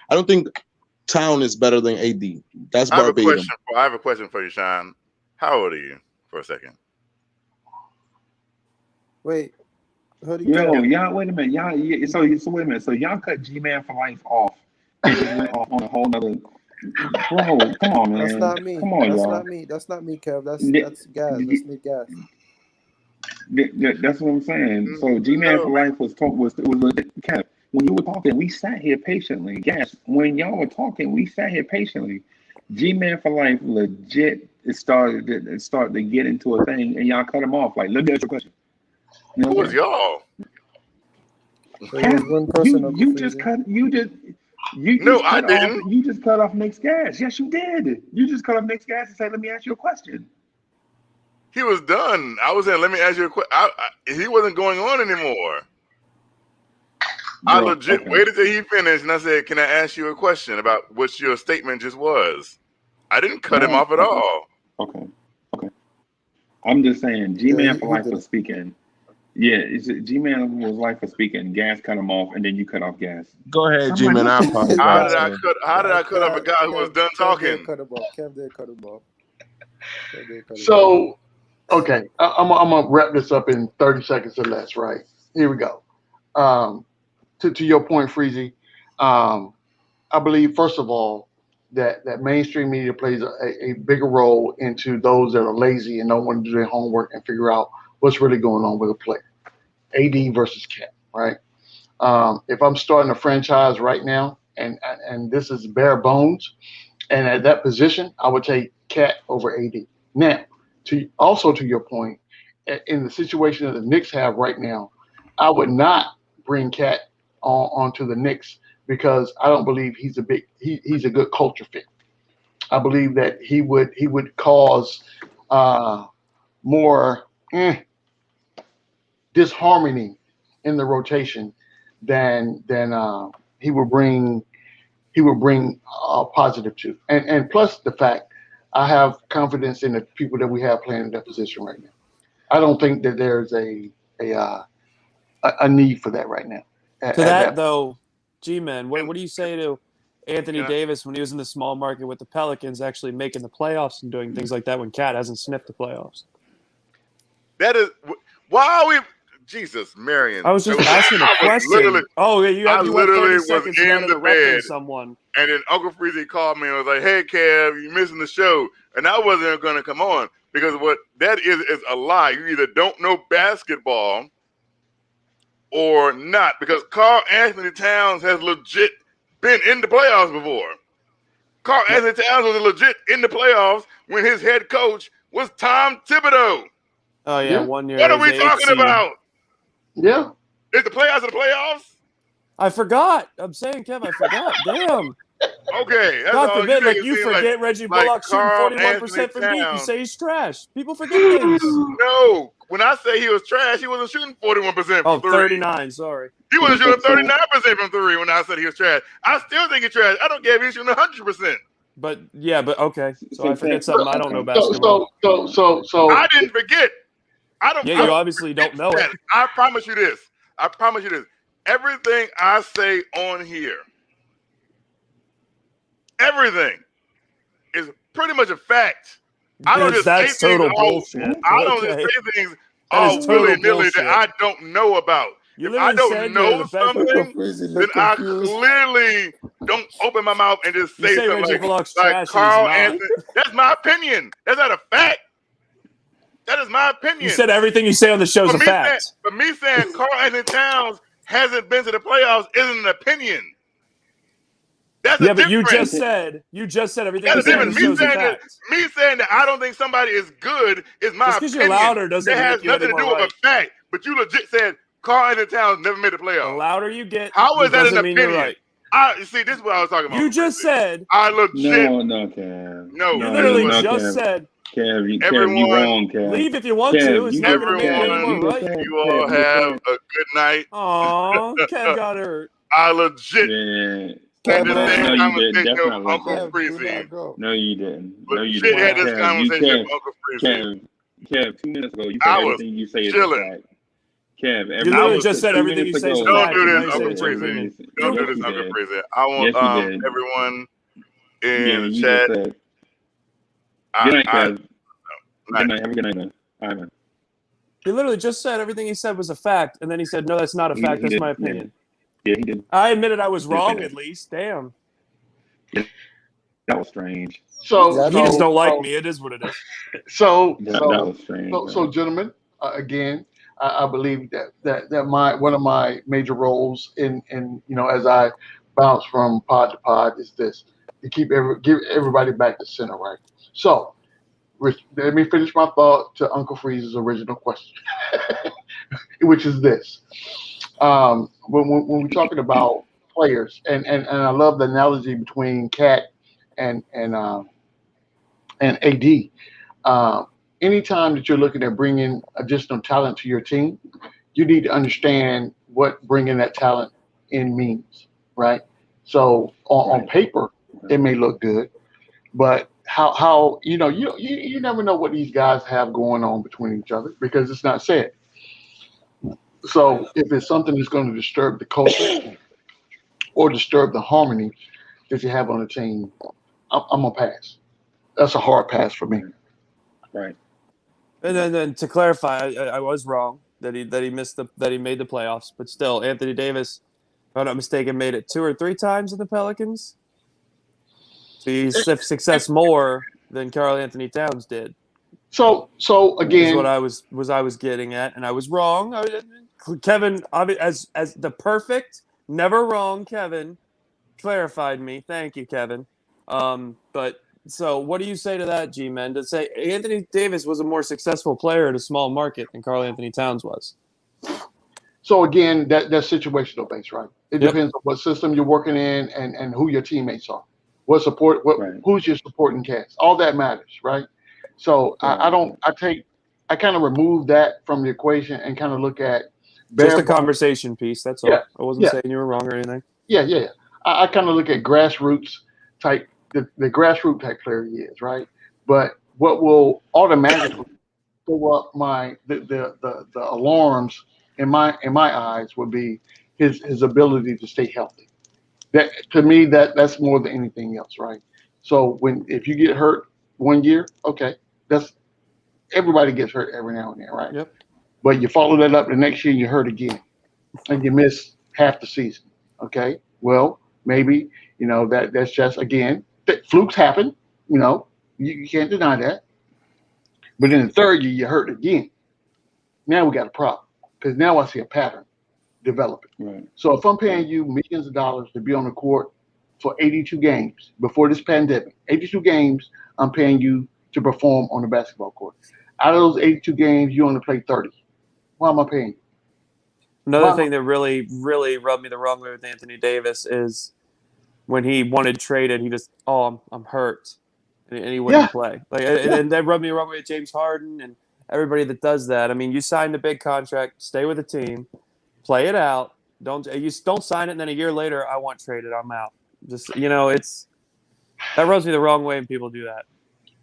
I don't think Town is better than AD. That's verbatim. I have a question for you, Sean. How old are you? For a second. Wait. Yo, y'all, wait a minute. So wait a minute. So y'all cut G-Man for life off and just went off on a whole nother. Bro, come on, man. That's not me. Come on, that's y'all. not me. That's not me, Kev. That's Gas. That's Nick Gas. That's what I'm saying. So G-Man for life was Kev. When you were talking, we sat here patiently. Yes, when y'all were talking, we sat here patiently. G-Man for life legit started to get into a thing, and y'all cut him off. Like, let me ask you a question. You know Who was y'all? One person. You just cut off Nick's gas. Yes, you did. You just cut off Nick's gas and said, "Let me ask you a question." He was done. I was saying, let me ask you a question. He wasn't going on anymore. I legit waited till he finished, and I said, "Can I ask you a question about what your statement just was?" I didn't cut him off at all. Okay. I'm just saying, G-Man for life was speaking. Yeah, G-Man was life for speaking. Gas cut him off, and then you cut off Gas. Go ahead, G-Man. I apologize. How did I cut off a guy who was done talking? Kev did cut him off. So, okay, I'm gonna wrap this up in 30 seconds or less. Right here we go. To your point, Freezy, I believe first of all that mainstream media plays a bigger role into those that are lazy and don't want to do their homework and figure out what's really going on with a player. AD versus Cat, right? If I'm starting a franchise right now and this is bare bones, and at that position, I would take Cat over AD. Now, to your point, in the situation that the Knicks have right now, I would not bring Cat onto the Knicks because I don't believe he's a good culture fit. I believe that he would cause more disharmony in the rotation than he would bring positive to. And plus the fact I have confidence in the people that we have playing in that position right now. I don't think that there's a need for that right now. Though, G-Man, what do you say to Anthony Davis when he was in the small market with the Pelicans actually making the playoffs and doing things like that when Cat hasn't sniffed the playoffs? That is why are we Jesus, Marion. I was just asking a question. You went 30 seconds without interrupting someone. And then Uncle Freezy called me and was like, "Hey, Kev, you're missing the show." And I wasn't going to come on because what that is a lie. You either don't know basketball or not, because Karl Anthony Towns has legit been in the playoffs before. Karl Anthony Towns was legit in the playoffs when his head coach was Tom Thibodeau. Oh, yeah. 1 year. What are we talking about? Yeah. Is the playoffs in the playoffs? I forgot. I'm saying, Kev, I forgot. Damn. Okay. That's God all. forbid, you forget Reggie Bullock shooting 41% from deep. You say he's trash. People forget things. No. When I say he was trash, he wasn't shooting 41% from three. 39, sorry. He wasn't shooting 39% from three when I said he was trash. I still think he's trash. I don't care if he's shooting 100%. But okay. So I forget something. I don't know basketball. So I didn't forget. You obviously don't know it. I promise you this. Everything I say on here, everything is pretty much a fact. I don't just say That's things total all. bullshit. I don't just Okay. say things That is all total willy nilly that bullshit. I don't know about. You If I literally don't said you're know the best. something, Freezy then look I confused. clearly don't open my mouth and just You say say something Reggie like Bullock's trash and he's Carl not. Anthony. That's my opinion. That's not a fact. That is my opinion. You said everything you say on the show is a fact. But me saying Carl Anthony Towns hasn't been to the playoffs isn't an opinion. That's Yeah, a but difference. you just said everything you That's a say on the difference. show is a fact. Me saying that I don't think somebody is good is my Just because opinion. you're louder doesn't It make has you nothing any to do more with a fact. But you legit said Carl Anthony Towns never made the The playoffs. louder you get, How is that an doesn't mean you're opinion? right. See, this is what I was talking about. You just said. I legit. No, Kev. No, You this literally is what just Kev. said. Kev, you Everyone- wrong, Kev. Leave if you want Kev, to. It's you not going to make you any everyone- more right. You all have a good night. Aw, Kev got hurt. I legit. Yeah. Had Kev, this no, same no, you conversation didn't. with Definitely Uncle didn't. Kev, do Freezy. not go. No, you didn't. No, you Legit didn't. had this Kev, conversation with Uncle Freezy. Kev, 2 minutes ago, you I said was everything you say is a chilling. fact. Kev, You literally was- just said 2 everything you minutes say is a ago, Don't fact. do and this, now you say Uncle it's your Freezy. opinion. Don't Yes, do this, you Uncle did. Freezy. I want Yes, you did. everyone Yeah, in the you chat. just said. I- Good night, I- Kev. Good night. Have a good night, man. All right, man. He literally just said everything he said was a fact, and then he said, "No, that's not a He- fact. he That's did, my yeah. opinion." Yeah, he did. I admitted I was He did say wrong that. at least. Damn. That was strange. So, Yeah, You just don't like so, me. It is what it is. so, That so, was strange. so, gentlemen, again, I believe that one of my major roles in as I bounce from pod to pod is this to give everybody back to center, right? So, let me finish my thought to Uncle Freeze's original question, which is this: when we're talking about players, and I love the analogy between Cat and AD. Anytime that you're looking at bringing additional talent to your team, you need to understand what bringing that talent in means, right? So on paper, it may look good, but how you never know what these guys have going on between each other because it's not said. So if it's something that's going to disturb the culture or disturb the harmony that you have on the team, I'm gonna pass. That's a hard pass for me. Right. And then to clarify, I was wrong that he made the playoffs, but still, Anthony Davis, if I'm not mistaken, made it 2 or 3 times in the Pelicans. So he's success more than Karl Anthony Towns did. So Is again, what I was getting at, and I was wrong. Kevin, as the perfect, never wrong Kevin, clarified me. Thank you, Kevin. But so, what do you say to that, G-Men? To say Anthony Davis was a more successful player in a small market than Karl Anthony Towns was? so again, that's situational based, right? It Yep. depends on what system you're working in and who your teammates are. Right. Who's your supporting cast? All that matters, right? So I kind of remove that from the equation and kind of look at Just a bare- conversation piece. That's all. Yeah. I wasn't Yeah. saying you were wrong or anything. Yeah. I kind of look at grassroots type, the grassroots type player he is, right? But what will automatically throw up the alarms in my eyes would be his ability to stay healthy. That to me that's more than anything else, right? So if you get hurt one year, okay, that's everybody gets hurt every now and then, right? Yep. But you follow that up the next year and you hurt again, and you miss half the season. Okay, well maybe that's just again flukes happen. You can't deny that. But in the third year you hurt again. Now we got a problem because now I see a pattern developing. Right. So if I'm paying you millions of dollars to be on the court for 82 games before this pandemic, 82 games I'm paying you to perform on the basketball court. Out of those 82 games, you only play 30. Why am I paying you? Another Wow. thing that really, really rubbed me the wrong way with Anthony Davis is when he wanted traded, he just, I'm hurt, and he wouldn't play. And that rubbed me the wrong way with James Harden and everybody that does that. I mean, you signed a big contract, stay with the team, play it out. Don't sign it, and then a year later, I want traded, I'm out. Just that rubs me the wrong way when people do that.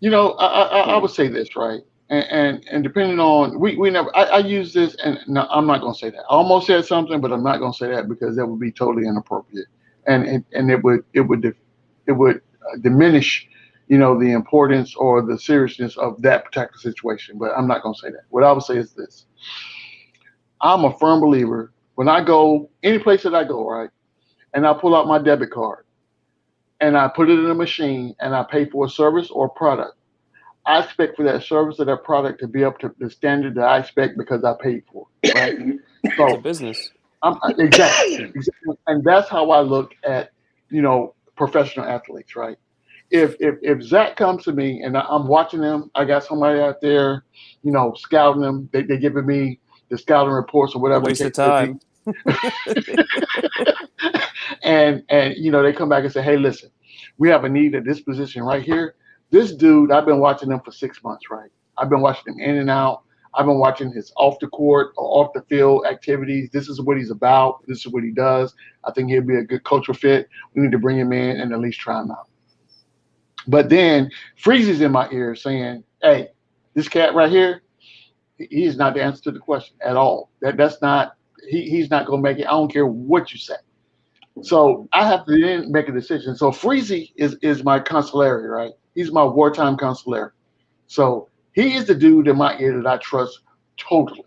I would say this, right? And depending on we never I use this, and no, I'm not going to say that. I almost said something, but I'm not going to say that because that would be totally inappropriate, and it would diminish the importance or the seriousness of that particular situation. But I'm not going to say that. What I would say is this: I'm a firm believer when I go any place that I go, right, and I pull out my debit card and I put it in a machine and I pay for a service or product. I expect for that service or that product to be up to the standard that I expect because I paid for it, right? It's a So business. exactly, and that's how I look at professional athletes, right? If Zach comes to me and I'm watching them, I got somebody out there, scouting them. They giving me the scouting reports or A whatever the waste case of may be. time. And they come back and say, hey, listen, we have a need at this position right here. This dude, I've been watching him for 6 months, right? I've been watching him in and out. I've been watching his off the court or off the field activities. This is what he's about. This is what he does. I think he'll be a good cultural fit. We need to bring him in and at least try him out. But then Freezy's in my ear saying, hey, this cat right here, he is not the answer to the question at all. That's not, he's not going to make it. I don't care what you say. So I have to then make a decision. So Freezy is my consigliere, right? He's my wartime consigliere. So he is the dude in my ear that I trust totally.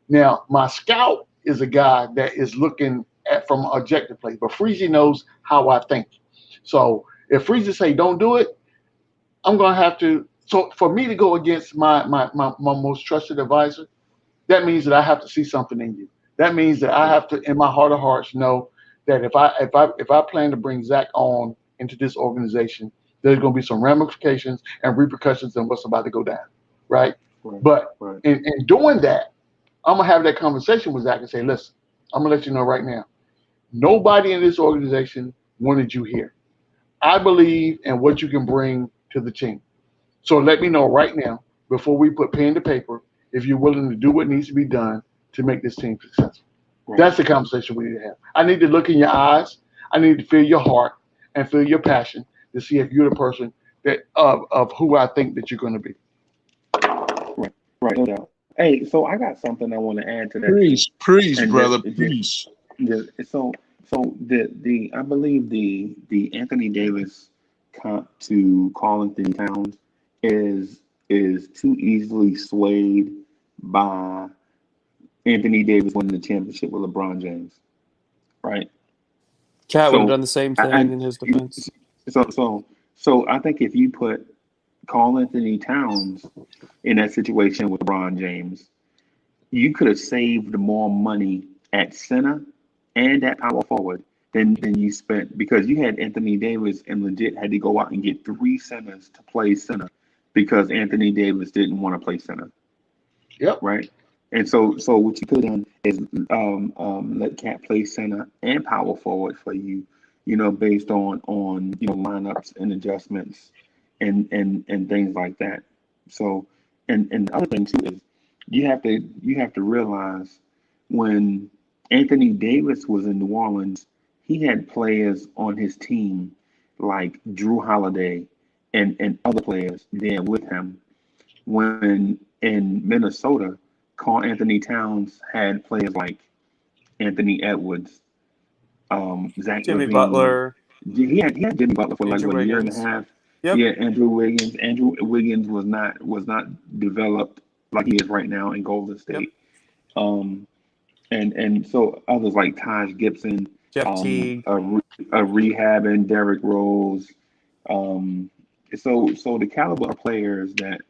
Now, my scout is a guy that is looking at from objective place, but Freezy knows how I think. So if Freezy say don't do it, I'm gonna have to. So for me to go against my most trusted advisor, that means that I have to see something in you. That means that I have to, in my heart of hearts, know that if I plan to bring Zach on into this organization, there's going to be some ramifications and repercussions in what's about to go down, right? But in doing that, I'm gonna have that conversation with Zach and say, listen, I'm gonna let you know right now, nobody in this organization wanted you here. I believe in what you can bring to the team. So let me know right now before we put pen to paper if you're willing to do what needs to be done to make this team successful. That's the conversation we need to have. I need to look in your eyes. I need to feel your heart and feel your passion to see if you're the person that of who I think that you're going to be. Right, no doubt. Hey, so I got something I want to add to that too. Preach, And brother, preach. so the I believe the Anthony Davis comp to Karl Anthony Towns is too easily swayed by Anthony Davis winning the championship with LeBron James, right? Cat would have So done the same thing in his defense. So I think if you put Karl Anthony Towns in that situation with LeBron James, you could have saved more money at center and at power forward than you spent because you had Anthony Davis and legit had to go out and get 3 centers to play center because Anthony Davis didn't want to play center. Yep. Right. And so what you could have done is let Cat play center and power forward for you, based on lineups and adjustments and things like that. So and the other thing too is you have to realize when Anthony Davis was in New Orleans, he had players on his team like Drew Holiday and other players there with him. When in Minnesota, Karl Anthony Towns had players like Anthony Edwards, Zach Jimmy LaVine. Butler. He had Jimmy Butler for Andrew like a year and a Wiggins. half. Yep. Yeah, Andrew Wiggins. Andrew Wiggins was not developed like he is right now in Golden State. Yep. And so others like Taj Gibson, Jeff Teague, a rehab and Derrick Rose. So the caliber of players that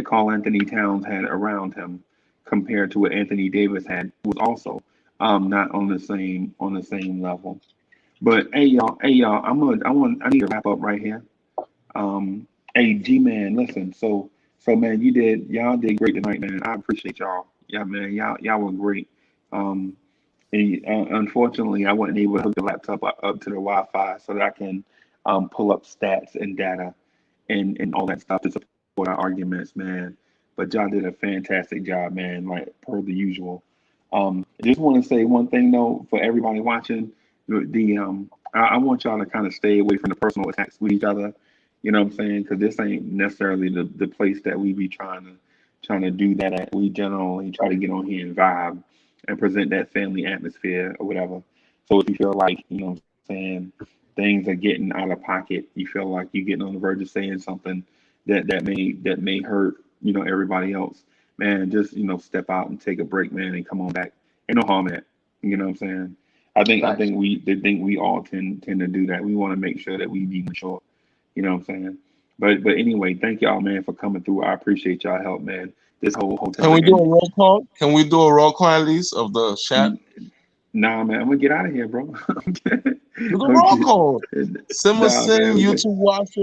Karl Anthony Towns had around him compared to what Anthony Davis had was also not on the same level. But hey y'all, I need to wrap up right here. Hey G man, listen, so man, y'all did great tonight, man. I appreciate y'all. Yeah, man, y'all were great. Unfortunately, I wasn't able to hook the laptop up to the Wi-Fi so that I can pull up stats and data and all that stuff to support our arguments, man. But y'all did a fantastic job, man, like per the usual. I just want to say one thing though for everybody watching. I want y'all to kind of stay away from the personal attacks with each other. You know what I'm saying? Because this ain't necessarily the place that we be trying to do that at. We generally try to get on here and vibe and present that family atmosphere or whatever. So if you feel like, you know what I'm saying, things are getting out of pocket, you feel like you're getting on the verge of saying something that may hurt, everybody else. Man, just step out and take a break, man, and come on back. Ain't no harm in that. You know what I'm saying? Facts. I think we all tend to do that. We want to make sure that we be mature. You know what I'm saying? But anyway, thank y'all, man, for coming through. I appreciate y'all help, man. This whole hotel Can we do a thing. roll call? Can we do a roll call at least of the chat? Nah, man, I'm gonna get out of here, bro. Do the roll Okay. call. Nah, Simerson, man. YouTube watcher.